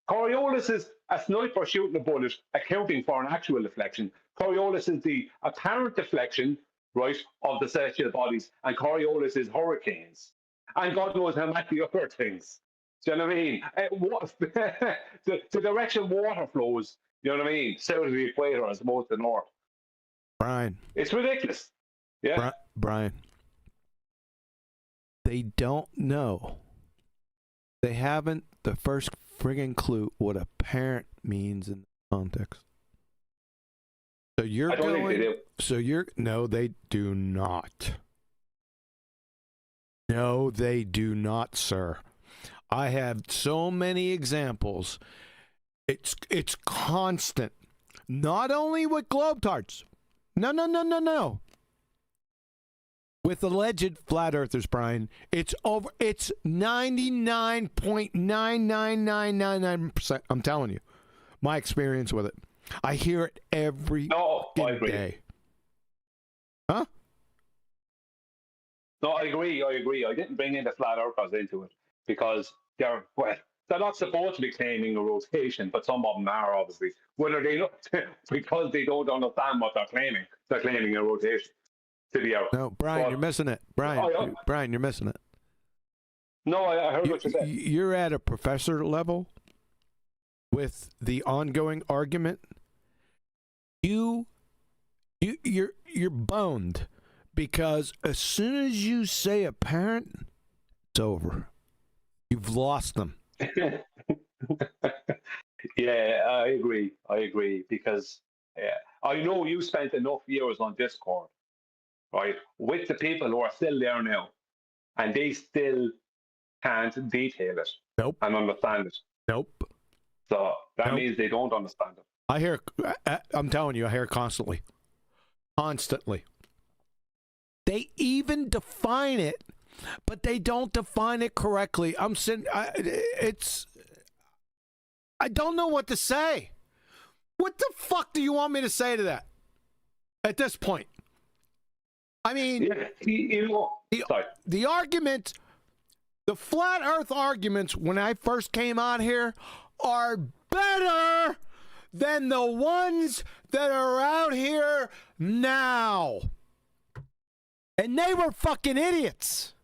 Coriolis is a sniper shooting a bullet, accounting for an actual deflection. Coriolis is the apparent deflection, right, of the celestial bodies, and Coriolis is hurricanes. And God knows how many other things. Do you know what I mean? The direction water flows, you know what I mean? South of the equator as opposed to north. Brian. It's ridiculous. Yeah. Brian. They don't know. They haven't the first friggin' clue what apparent means in the context. So you're think they do. No, they do not. No, they do not, sir. I have so many examples. It's constant. Not only with globetards. No. With alleged flat earthers, Brian, it's 99.99999%. I'm telling you, my experience with it. I hear it every No, I agree. day. Huh? No, I agree. I didn't bring in the flat earthers into it because they're not supposed to be claiming a rotation, but some of them are obviously. Whether they don't, because they don't understand what they're claiming a rotation to the Earth. No, Brian, you're missing it. Brian, you're missing it. No, I heard what you said. You're at a professor level with the ongoing argument. You're boned because as soon as you say apparent, it's over. You've lost them. Yeah, I agree because I know you spent enough years on Discord, right, with the people who are still there now, and they still can't detail it Nope. and understand it. Nope. So that means they don't understand it. I hear. I'm telling you, I hear it constantly. Constantly. They even define it, but they don't define it correctly. I don't know what to say. What the fuck do you want me to say to that at this point? I mean, the argument, the flat earth arguments when I first came on here are better than the ones that are out here now. And they were fucking idiots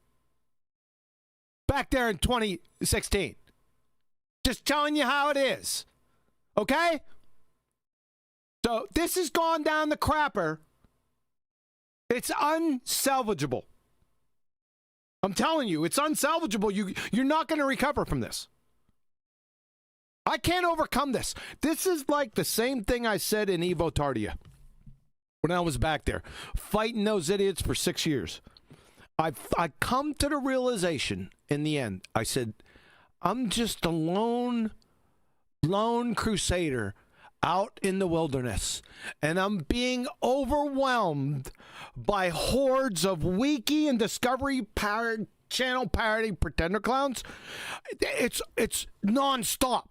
back there in 2016. Just telling you how it is. Okay? So this has gone down the crapper. It's unsalvageable. I'm telling you, it's unsalvageable. You're not going to recover from this. I can't overcome this. This is like the same thing I said in Evo Tardia when I was back there, fighting those idiots for 6 years. I come to the realization in the end. I said, I'm just a lone crusader out in the wilderness, and I'm being overwhelmed by hordes of Wiki and Discovery Channel parody pretender clowns. It's nonstop.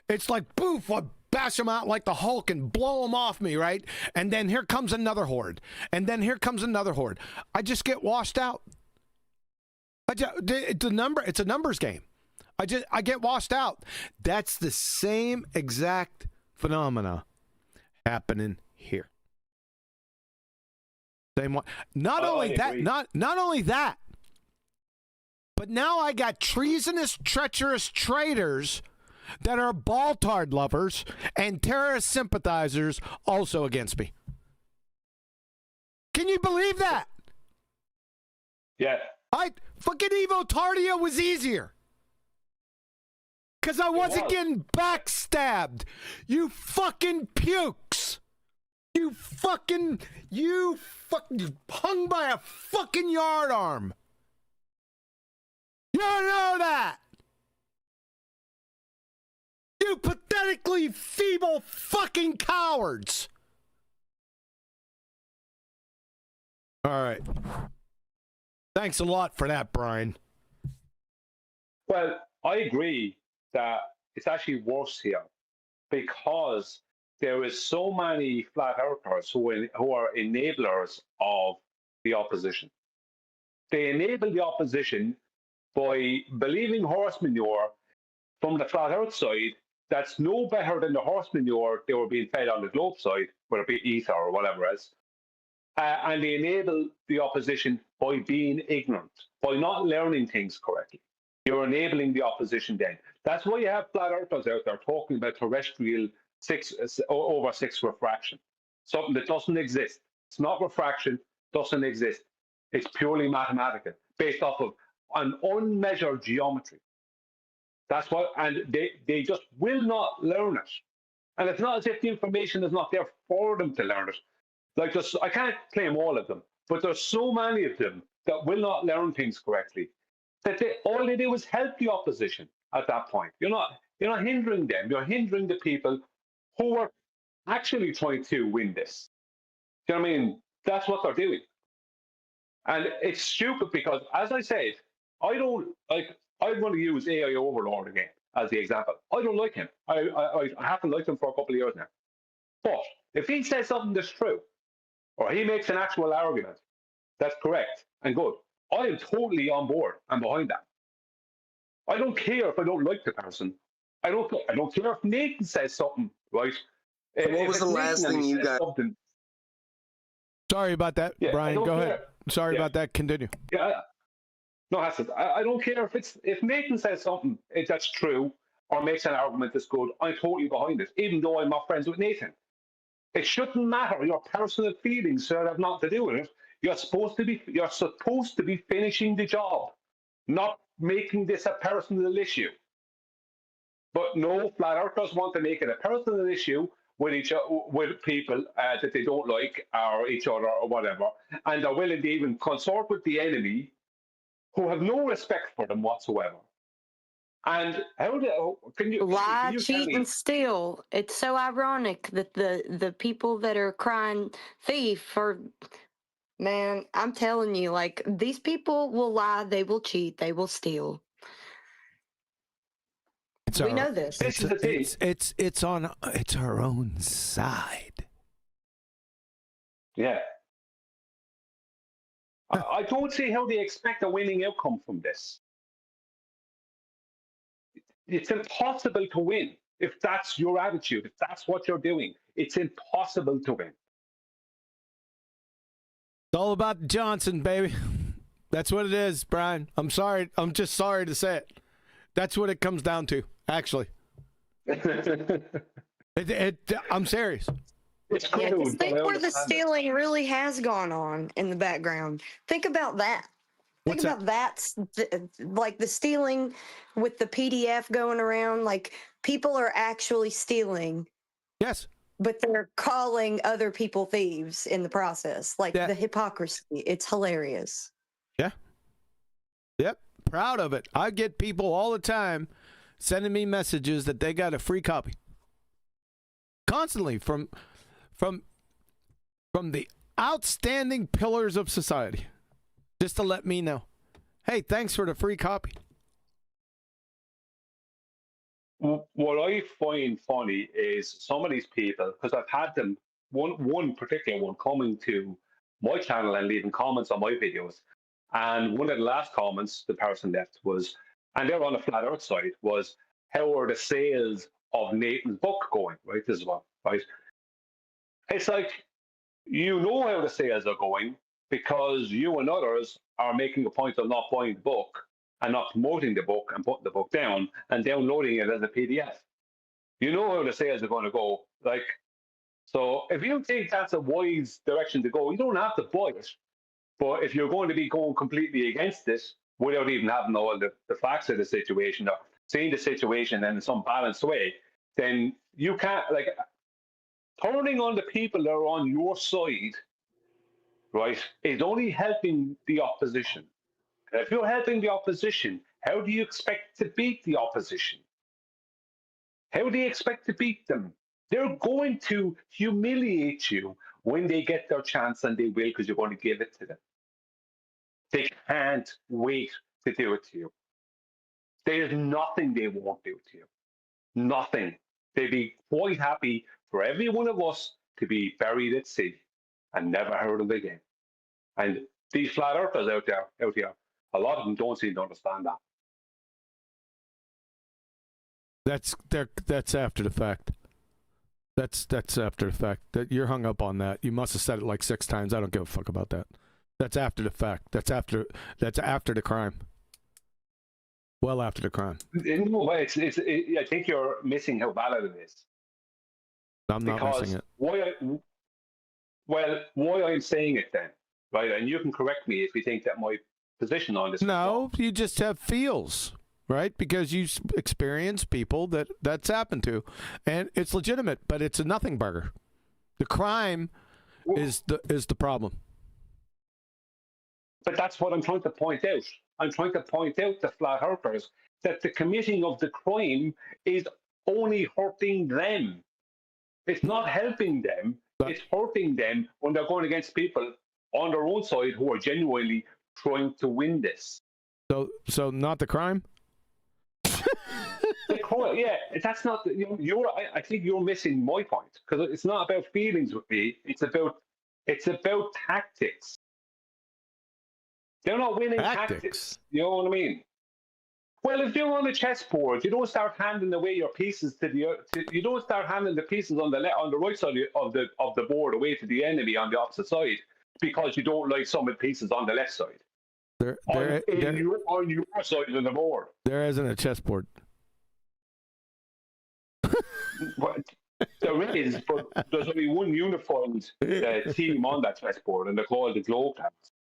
It's like, boof, I bash them out like the Hulk and blow them off me, right? And then here comes another horde. And then here comes another horde. I just get washed out. It's a numbers game. I get washed out. That's the same exact phenomena happening here. Same one. Not only that, but now I got treasonous, treacherous traitors that are Baltard lovers and terrorist sympathizers also against me. Can you believe that? Yeah. Fucking Evo Tardia was easier. Because I wasn't getting backstabbed. You fucking pukes. You fucking hung by a fucking yard arm. You don't know that. You pathetically feeble fucking cowards. All right. Thanks a lot for that, Brian. Well, I agree that it's actually worse here because there is so many flat earthers who are enablers of the opposition. They enable the opposition by believing horse manure from the flat earth side that's no better than the horse manure they were being fed on the globe side, whether it be ether or whatever else. And they enable the opposition by being ignorant, by not learning things correctly. You're enabling the opposition then. That's why you have flat earthers out there talking about terrestrial over 6 refraction, something that doesn't exist. It's not refraction, doesn't exist. It's purely mathematical, based off of an unmeasured geometry. That's what, and they just will not learn it. And it's not as if the information is not there for them to learn it. Like, I can't claim all of them, but there's so many of them that will not learn things correctly that all they do is help the opposition at that point. You're not hindering them. You're hindering the people who are actually trying to win this. Do you know what I mean? That's what they're doing. And it's stupid because, as I said, I'm going to use AI Overlord again as the example. I don't like him. I haven't liked him for a couple of years now. But if he says something that's true, or he makes an actual argument that's correct and good, I am totally on board and behind that. I don't care if I don't like the person. I don't care if Nathan says something, right? What was the last thing you got? Sorry about that, Yeah, Brian. Go ahead. Sorry about that. Continue. Yeah. No, I don't care if Nathan says something that's true or makes an argument that's good. I'm totally behind it, even though I'm not friends with Nathan. It shouldn't matter. Your personal feelings should have nothing to do with it. You're supposed to be finishing the job, not making this a personal issue. But no, flat earthers want to make it a personal issue with people that they don't like, or each other, or whatever, and they're willing to even consort with the enemy, who have no respect for them whatsoever. And can you lie, tell cheat, me? and steal? It's so ironic that the people that are crying thief are, man, I'm telling you, like, these people will lie, they will cheat, they will steal. We know this. It's our own side. Yeah. I don't see how they expect a winning outcome from this. It's impossible to win if that's your attitude, if that's what you're doing. It's impossible to win. It's all about Johnson, baby. That's what it is, Brian. I'm sorry. I'm just sorry to say it. That's what it comes down to, actually. I'm serious. It's Yeah, crude, just think but I where the understand it. stealing really has gone on in the background. Think about that. Think What's about that, like the stealing with the PDF going around. Like, people are actually stealing. Yes. But they're calling other people thieves in the process. Like, the hypocrisy. It's hilarious. Yeah. Yep. Proud of it. I get people all the time sending me messages that they got a free copy. Constantly from the outstanding pillars of society. Just to let me know. Hey, thanks for the free copy. What I find funny is some of these people, because I've had them, one particular one coming to my channel and leaving comments on my videos. And one of the last comments the person left was, and they're on the flat earth side, was, how are the sales of Nathan's book going? Right? This is one, right? It's like, you know how the sales are going because you and others are making a point of not buying the book and not promoting the book and putting the book down and downloading it as a PDF. You know how the sales are going to go. Like, so if you think that's a wise direction to go, you don't have to buy it. But if you're going to be going completely against this without even having all the facts of the situation or seeing the situation in some balanced way, then you can't, like, turning on the people that are on your side, right, is only helping the opposition. And if you're helping the opposition, how do you expect to beat the opposition? How do you expect to beat them? They're going to humiliate you when they get their chance, and they will, because you're going to give it to them. They can't wait to do it to you. There's nothing they won't do to you. Nothing. They'd be quite happy for every one of us to be buried at sea and never heard of again. And these flat earthers out here, a lot of them don't seem to understand that. That's after the fact. That's after the fact. That you're hung up on that. You must have said it like 6 times. I don't give a fuck about that. That's after the fact. That's after the crime. Well after the crime. No, I think you're missing how valid it is. I'm not missing it. Why I'm saying it then, right? And you can correct me if you think that my position on this. No, you just have feels, right? Because you experience people that's happened to, and it's legitimate, but it's a nothing burger. The crime is the problem. But that's what I'm trying to point out. I'm trying to point out to flat earthers that the committing of the crime is only hurting them. It's not helping them. It's hurting them when they're going against people on their own side who are genuinely trying to win this. So not the crime? The Yeah, that's not. I think you're missing my point because it's not about feelings with me. It's about tactics. They're not winning tactics. You know what I mean? Well, if you're on a chessboard, you don't start handing away your pieces you don't start handing the pieces on the right side of the board away to the enemy on the opposite side because you don't like some of the pieces on the left side. On your side of the board. There isn't a chessboard. But there is, but there's only one uniformed team on that chessboard, and they're called the Globe Cats.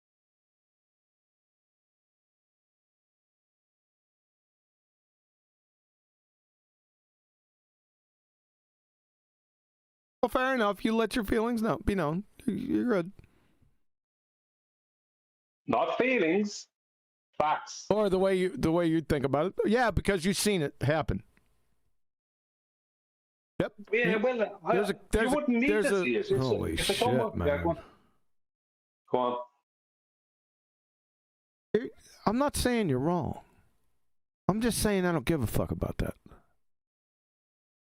Well, fair enough. You let your feelings be known. You're good. Not feelings, facts. Or the way you think about it. Yeah, because you've seen it happen. Yep. Yeah, well, you wouldn't need to see it. Holy shit, man. Yeah, go on. I'm not saying you're wrong. I'm just saying I don't give a fuck about that.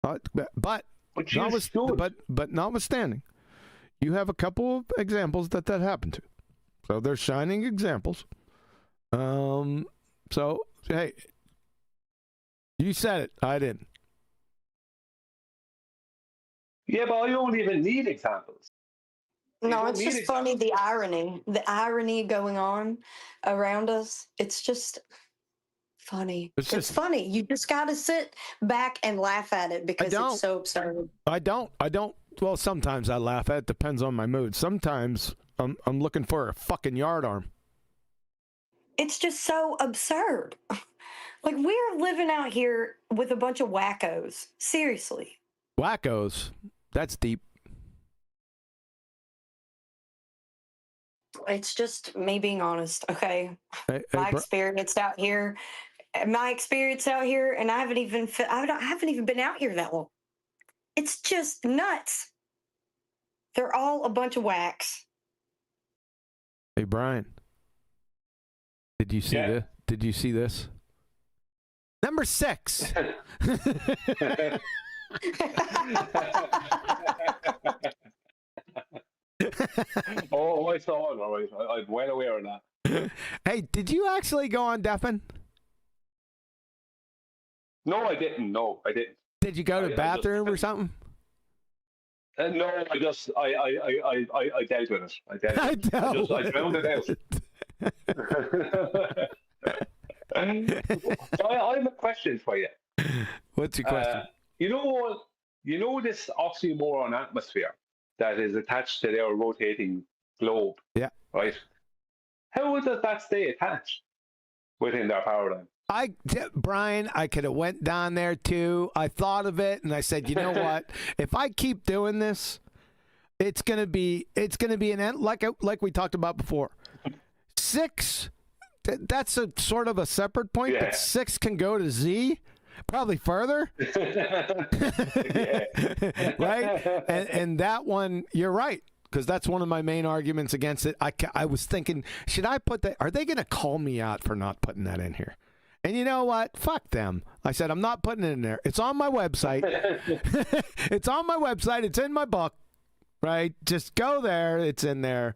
But notwithstanding, you have a couple of examples that happened to. So they're shining examples. So, hey, you said it. I didn't. Yeah, but I don't even need examples. No, it's just funny, the irony going on around us. It's just funny. It's funny. You just got to sit back and laugh at it because it's so absurd. I don't. Well, sometimes I laugh at it. Depends on my mood. Sometimes I'm looking for a fucking yard arm. It's just so absurd. Like, we're living out here with a bunch of wackos. Seriously. Wackos? That's deep. It's just me being honest, okay? My experience out here, and I haven't even been out here that long. It's just nuts. They're all a bunch of whacks. Hey, Brian. Did you see this? Did you see this? Number 6. Oh, I saw it. All right. I'm well aware of that. Hey, did you actually go on Deafin? No, I didn't. Did you go to the bathroom or something? No, I dealt with it. I found it out. I have a question for you. What's your question? You know this oxymoron atmosphere that is attached to their rotating globe. Yeah. Right. How does that stay attached within their paradigm? Brian, I could have went down there too. I thought of it and I said, you know what? If I keep doing this, it's gonna be an end, like we talked about before. 6, that's a sort of a separate point, but 6 can go to Z, probably further. Right? And that one, you're right. Because that's one of my main arguments against it. I was thinking, should I put that? Are they going to call me out for not putting that in here? And you know what? Fuck them. I said, I'm not putting it in there. It's on my website. It's on my website. It's in my book. Right? Just go there. It's in there.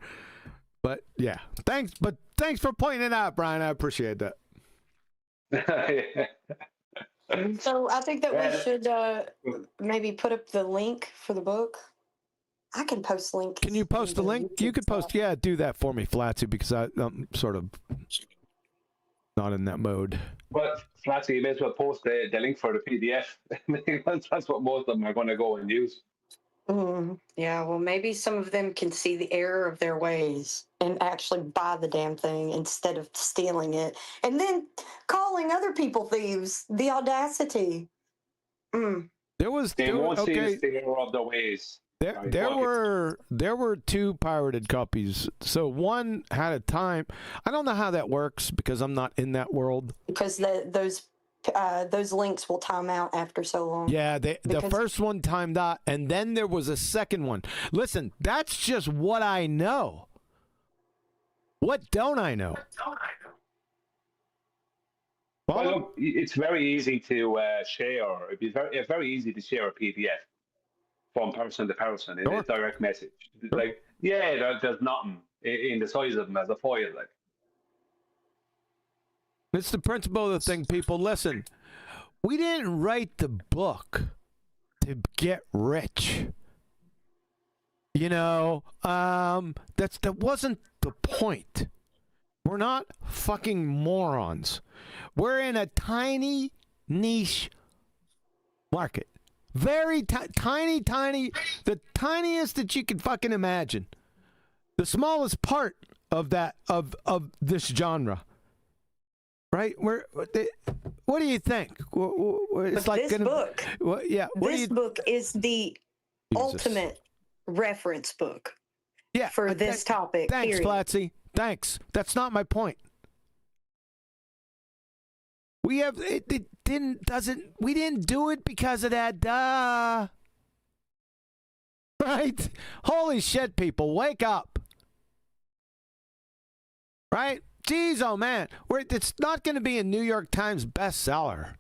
But yeah, thanks. But thanks for pointing it out, Brian. I appreciate that. So I think that we should maybe put up the link for the book. I can post links. Can you post the link? You could post. Yeah, do that for me, Flatsy, because I'm sort of not in that mode. But Flatsy, you may as well post the link for the PDF. That's what most of them are going to go and use. Yeah, well, maybe some of them can see the error of their ways and actually buy the damn thing instead of stealing it and then calling other people thieves. The audacity. They won't see the error of their ways. There were 2 pirated copies. So one had a time. I don't know how that works because I'm not in that world. Because those links will time out after so long. Yeah, the first one timed out, and then there was a second one. Listen, that's just what I know. What don't I know? Well, look, it's very easy to share. It'd be very easy to share a PDF from person to person in a direct message. Sure. Like, yeah, there's nothing in the size of them as a foil. Like, it's the principle of the thing, people. Listen, we didn't write the book to get rich. You know, that wasn't the point. We're not fucking morons. We're in a tiny niche market. Very tiny, the tiniest that you can fucking imagine. The smallest part of that, of this genre. Right? What do you think? It's but like this book, yeah. this book is the ultimate reference book for this topic. Thanks, period. Flatsy. Thanks. That's not my point. We have we didn't do it because of that, duh. Right? Holy shit, people, wake up. Right? Jeez, oh man, it's not going to be a New York Times bestseller.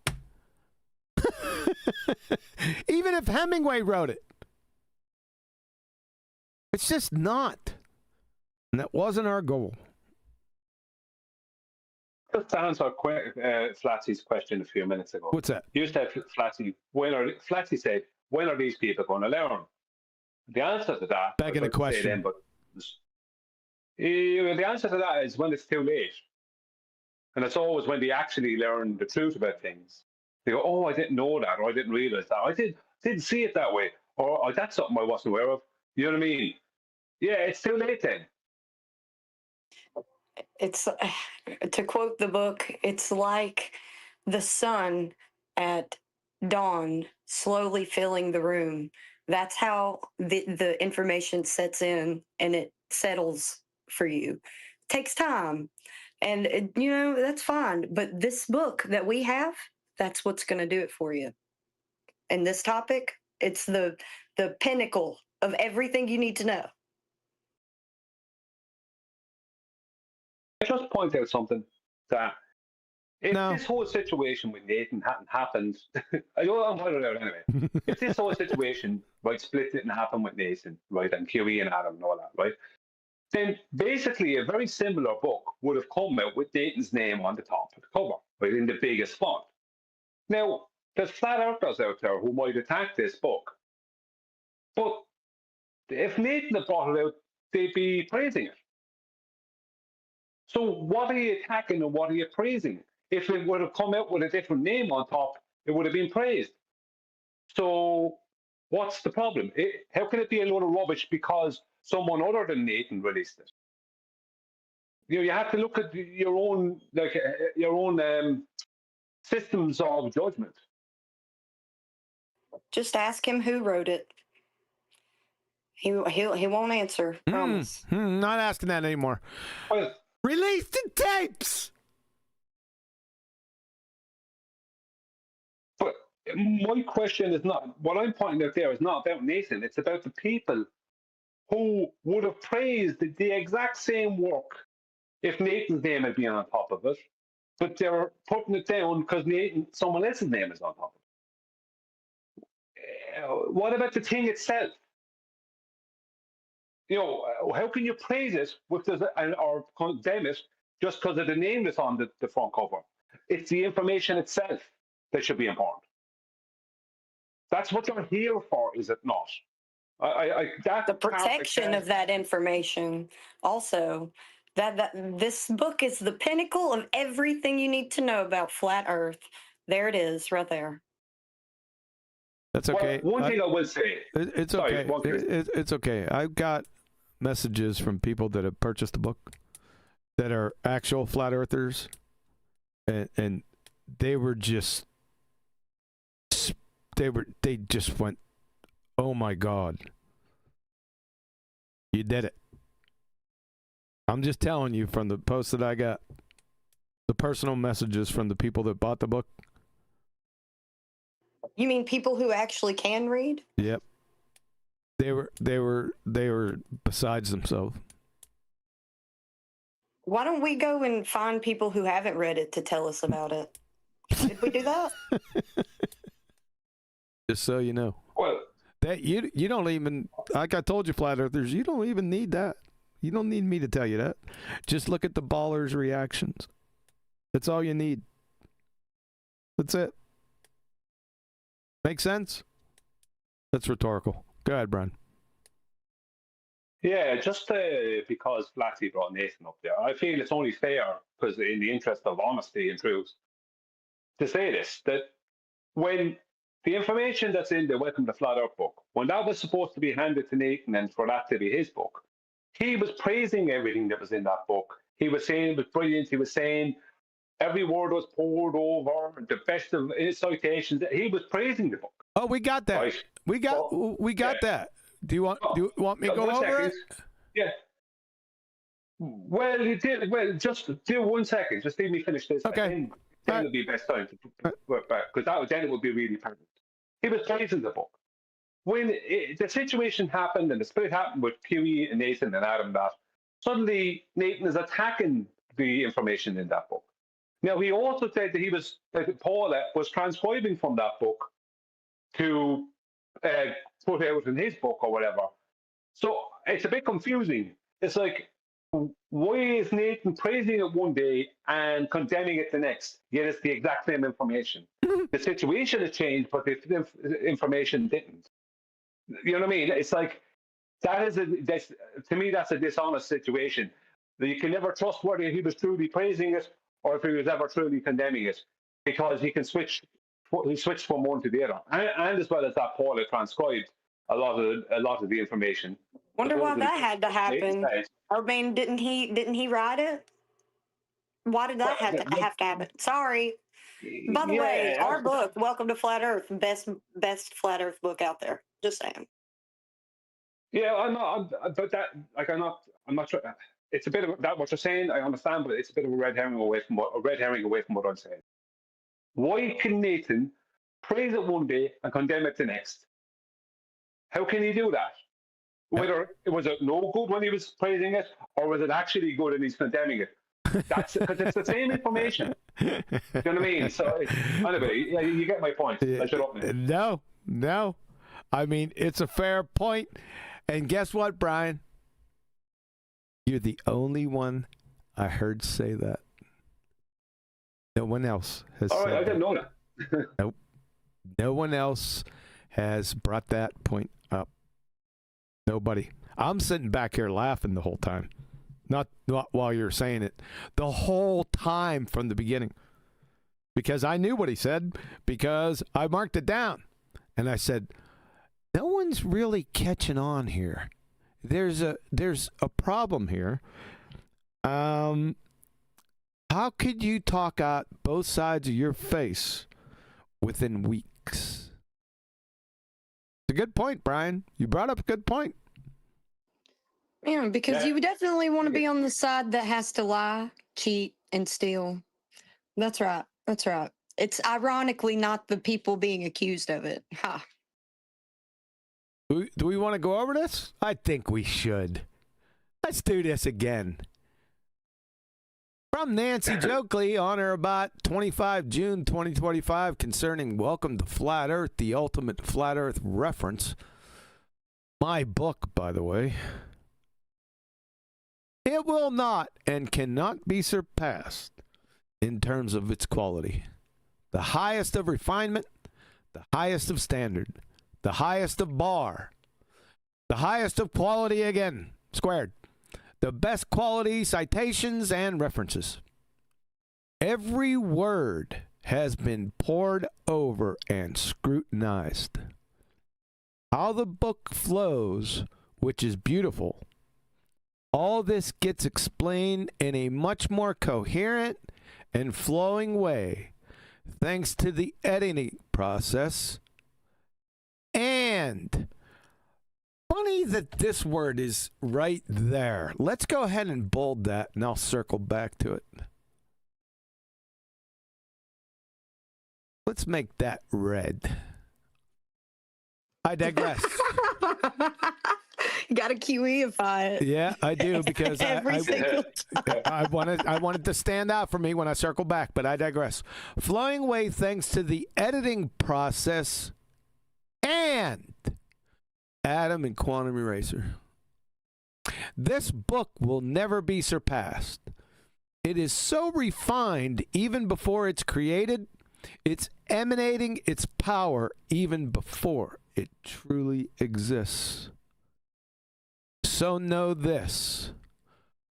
Even if Hemingway wrote it. It's just not. And that wasn't our goal. just to answer Flatsy's question a few minutes ago. What's that? You said, Flatsy, Flatsy said, when are these people going to learn? The answer to that... Begging a question. The answer to that is when it's too late. And it's always when they actually learn the truth about things. They go, oh, I didn't know that, or I didn't realize that. I didn't see it that way, or oh, that's something I wasn't aware of. You know what I mean? Yeah, it's too late then. It's, to quote the book, it's like the sun at dawn slowly filling the room. That's how the information sets in and it settles for you. It takes time. And, that's fine. But this book that we have, that's what's going to do it for you. And this topic, it's the pinnacle of everything you need to know. I just point out something that if this whole situation with Nathan hadn't happened, I don't point it out anyway. If this whole situation, right, Split didn't happen with Nathan, right, and QE and Adam and all that, right, then basically a very similar book would have come out with Nathan's name on the top of the cover, right, in the biggest font. Now, there's flat earthers out there who might attack this book, but if Nathan had brought it out, they'd be praising it. So what are you attacking and what are you praising? If it would have come out with a different name on top, it would have been praised. So what's the problem? How can it be a load of rubbish because someone other than Nathan released it? You have to look at your own systems of judgment. Just ask him who wrote it. He won't answer. Promise. Not asking that anymore. Well, release the tapes. But my question is not, what I'm pointing out there is not about Nathan. It's about the people who would have praised the exact same work if Nathan's name had been on top of it, but they're putting it down because someone else's name is on top of it. What about the thing itself? How can you praise it or condemn it just because of the name that's on the front cover? It's the information itself that should be important. That's what you're here for, is it not? The protection of that information also. That this book is the pinnacle of everything you need to know about flat Earth. There it is, right there. That's okay. Well, one thing I will say. It's okay. It's okay. I've got messages from people that have purchased the book that are actual flat earthers, and they just went, oh my God, you did it. I'm just telling you from the post that I got, the personal messages from the people that bought the book. You mean people who actually can read? Yep. They were besides themselves. Why don't we go and find people who haven't read it to tell us about it? Did we do that? Just so you know. Well, That you don't even, like I told you, flat earthers, you don't even need that. You don't need me to tell you that. Just look at the ballers' reactions. That's all you need. That's it. Make sense? That's rhetorical. Go ahead, Brian. yeah, just because Flatty brought Nathan up there, I feel it's only fair, because in the interest of honesty and truth, to say this, that when the information that's in the Welcome to Flat Earth book, when that was supposed to be handed to Nathan and for that to be his book, he was praising everything that was in that book. He was saying it was brilliant. He was saying every word was poured over, the best of citations. He was praising the book. Oh, we got that. Right. We got that. Do you want me to go over it? Yeah. Well, you did. Well, just do 1 second. Just leave me finish this. Okay. Then would be best time to work back, because then it would be really perfect. He was praising the book. When the situation happened and the split happened with Huey and Nathan and Adam, that suddenly Nathan is attacking the information in that book. Now, he also said that Paul was transcribing from that book to put out in his book or whatever. So it's a bit confusing. It's like, why is Nathan praising it one day and condemning it the next? Yet it's the exact same information. The situation has changed, but the information didn't. You know what I mean? It's like, to me, that's a dishonest situation. You can never trust whether he was truly praising it or if he was ever truly condemning it, because he switched from one to the other. And as well as that, Paul had transcribed a lot of the information. Wonder why that had to happen. I mean, didn't he write it? Why did that have to happen? Sorry. By the way, our book, Welcome to Flat Earth, best Flat Earth book out there. Just saying. Yeah, I'm not sure. It's a bit of that what you're saying. I understand, but it's a bit of a red herring away from what I'm saying. Why can Nathan praise it one day and condemn it the next? How can he do that? Whether was it no good when he was praising it, or was it actually good and he's condemning it? That's because it's the same information. You know what I mean? So anyway, yeah, you get my point. I shut up now. No. I mean, it's a fair point. And guess what, Brian? You're the only one I heard say that. No one else has said that. I didn't know that. Nope. No one else has brought that point up. Nobody. I'm sitting back here laughing the whole time. Not while you're saying it. The whole time from the beginning. Because I knew what he said. Because I marked it down. And I said, no one's really catching on here. There's a problem here. How could you talk out both sides of your face within weeks? It's a good point, Brian. You brought up a good point. Yeah, because you definitely want to be on the side that has to lie, cheat, and steal. That's right. That's right. It's ironically not the people being accused of it. Ha. Do we want to go over this? I think we should. Let's do this again. From Nancy Jokley on or about 25 June 2025 concerning Welcome to Flat Earth, the ultimate flat earth reference. My book, by the way. It will not and cannot be surpassed in terms of its quality. The highest of refinement, the highest of standard, the highest of bar, the highest of quality again, squared. The best quality citations and references. Every word has been pored over and scrutinized. How the book flows, which is beautiful. All this gets explained in a much more coherent and flowing way, thanks to the editing process. And funny that this word is right there. Let's go ahead and bold that, and I'll circle back to it. Let's make that red. I digress. Got to QEify it. Yeah, I do because Every single time. I wanted to stand out for me when I circle back, but I digress. Flowing away thanks to the editing process and Atom and Quantum Eraser. This book will never be surpassed. It is so refined even before it's created. It's emanating its power even before it truly exists. So know this.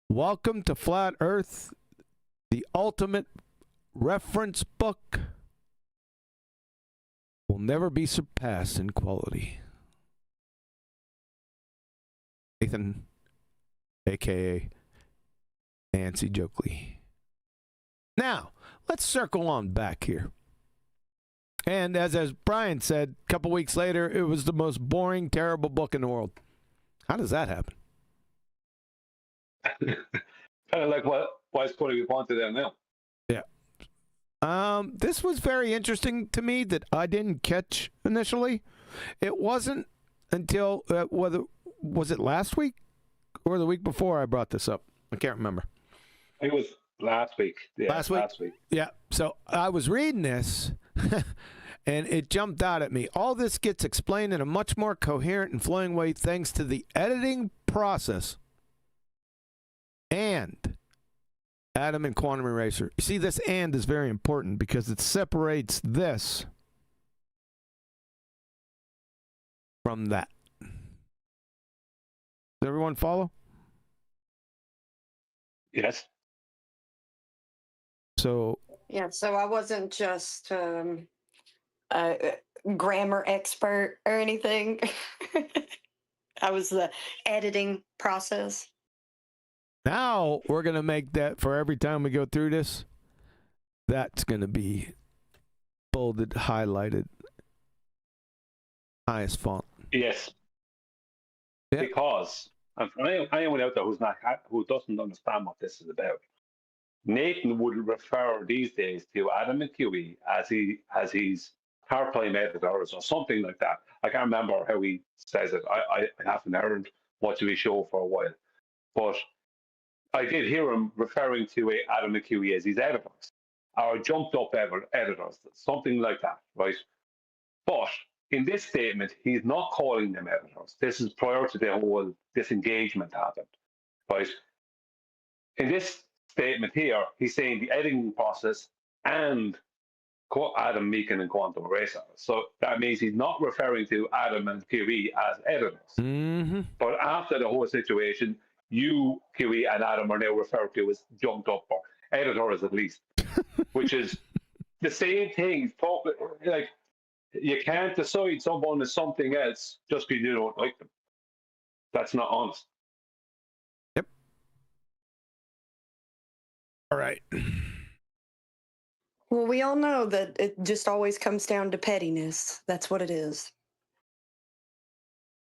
Welcome to Flat Earth, the ultimate reference book. Will never be surpassed in quality. Nathan, a.k.a. Nancy Jokley. Now, let's circle on back here. And as Brian said, a couple weeks later, it was the most boring, terrible book in the world. How does that happen? Kind of like why is putting it onto there now? Yeah. This was very interesting to me that I didn't catch initially. It wasn't until, was it last week or the week before I brought this up? I can't remember. I think it was last week. Yeah, last week? Yeah. So I was reading this and it jumped out at me. All this gets explained in a much more coherent and flowing way thanks to the editing process and Atom and Quantum Eraser. You see, this "and" is very important because it separates this from that. Does everyone follow? Yes. So Yeah, so I wasn't just a grammar expert or anything. I was the editing process. now we're going to make that for every time we go through this. That's going to be bolded, highlighted, highest font. Yes. Yeah. Because and for anyone out there who doesn't understand what this is about, Nathan would refer these days to Adam and QE as his part-time editors or something like that. I can't remember how he says it. I haven't heard much of his show for a while, but I did hear him referring to Adam and QE as his editors or jumped-up editors, something like that, right? But in this statement, he's not calling them editors. This is prior to the whole disengagement happened, right? In this statement here, he's saying the editing process and Atom, Meekin, and Quantum Eraser. So that means he's not referring to Adam and QE as editors. Mm-hmm. But after the whole situation, you, QE, and Adam are now referred to as jumped up or editors at least, which is the same thing. Like, you can't decide someone is something else just because you don't like them. That's not honest. Yep. All right. Well, we all know that it just always comes down to pettiness. That's what it is.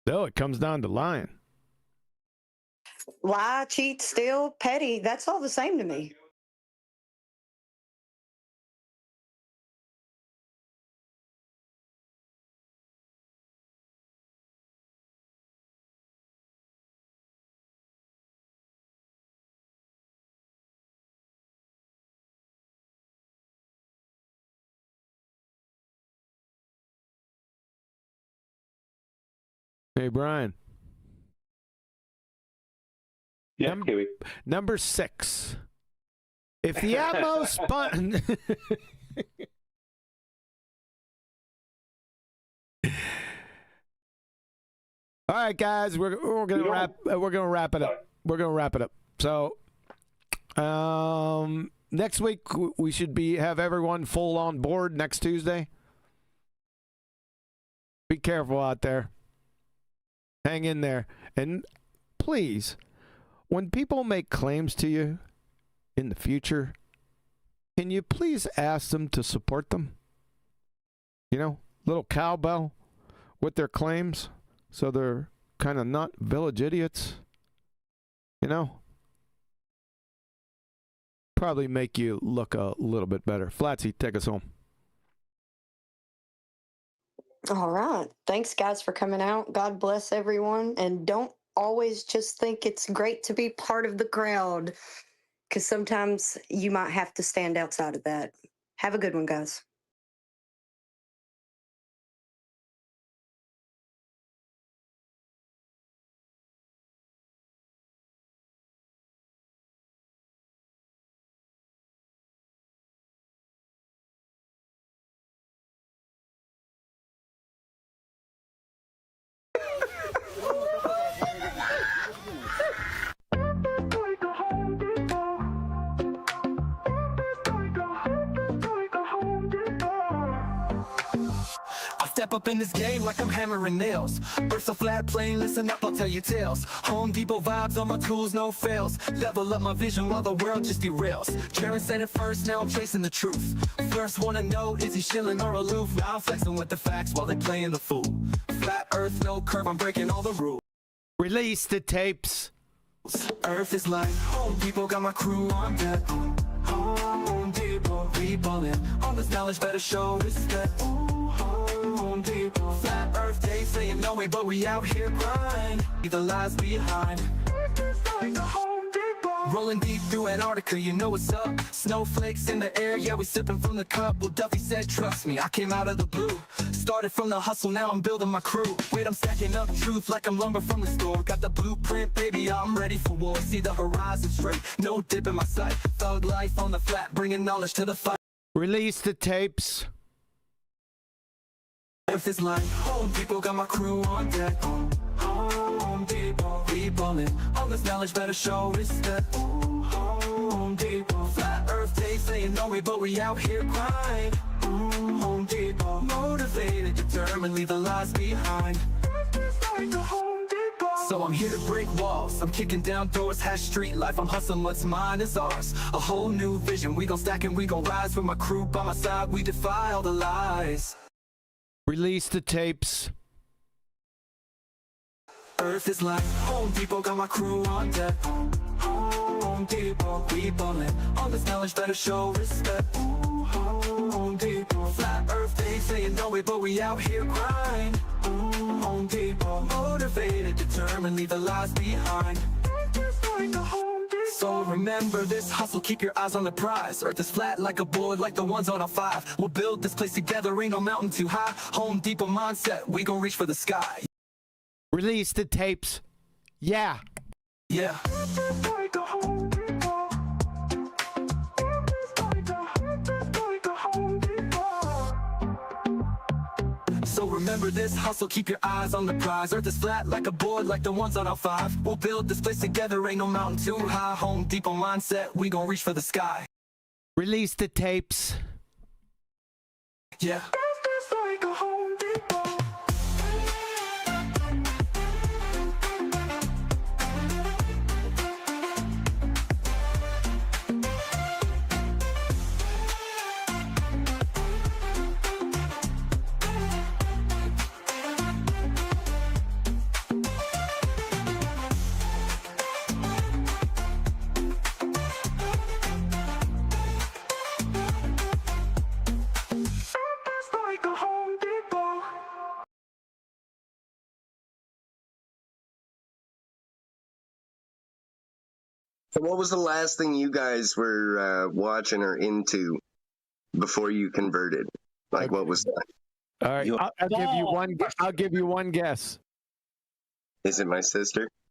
So it comes down to lying. Lie, cheat, steal, petty. That's all the same to me. Hey, Brian. Yeah, QE. Number 6. If the Atmos spun... All right, guys, we're gonna wrap it up. We're gonna wrap it up. So, next week we should have everyone full on board next Tuesday. Be careful out there. Hang in there, and please, when people make claims to you in the future, can you please ask them to support them? You know, little cowbell with their claims. So they're kind of not village idiots, you know? Probably make you look a little bit better. Flatsy, take us home. All right. Thanks, guys, for coming out. God bless everyone. And don't always just think it's great to be part of the crowd, because sometimes you might have to stand outside of that. Have a good one, guys. Step up in this game like I'm hammering nails. Earth's a flat plane, listen up, I'll tell you tales. Home Depot vibes on my tools, no fails. Level up my vision while the world just derails. Jaron said it first, now I'm chasing the truth. First wanna know, is he shilling or aloof? Now I'm flexing with the facts while they playing the fool. Flat earth, no curve, I'm breaking all the rules. Release the tapes. Earth is like Home Depot, got my crew on deck. Home Depot, we ballin'. All this knowledge better show respect. Home Depot, flat earth, they saying no way, but we out here grind. Leave the lies behind. Rolling deep through Antarctica, you know what's up. Snowflakes in the air, yeah, we sipping from the cup. Well, Duffy said, trust me, I came out of the blue. Started from the hustle, now I'm building my crew. Wait, I'm stacking up truth like I'm lumber from the store. Got the blueprint, baby, I'm ready for war. See the horizon straight, no dip in my sight. Thug life on the flat, bringing knowledge to the fight. Release the tapes. Earth is like Home Depot, got my crew on deck. Home Depot, we ballin'. All this knowledge better show respect. Home Depot, flat earth, they saying no way, but we out here grind. Home Depot, motivated, determined, leave the lies behind. So I'm here to break walls, I'm kicking down doors, hash street life, I'm hustling, what's mine is ours. A whole new vision, we gon' stack and we gon' rise. With my crew by my side, we defy all the lies. Release the tapes. Earth is like Home Depot, got my crew on deck. Home Depot, we ballin'. All this knowledge better show respect. Home Depot, flat earth, they saying no way, but we out here grind. Home Depot, motivated, determined, leave the lies behind. So remember this hustle, keep your eyes on the prize. Earth is flat like a board, like the ones on a 5. We'll build this place together, ain't no mountain too high. Home Depot mindset, we gon' reach for the sky. Release the tapes. Yeah. Yeah. So remember this hustle, keep your eyes on the prize. Earth is flat like a board, like the ones on our 5. We'll build this place together, ain't no mountain too high. Home Depot mindset, we gon' reach for the sky. Release the tapes. Yeah. So what was the last thing you guys were watching or into before you converted? Like, what was that? All right, I'll give you one. I'll give you one guess. Is it my sister?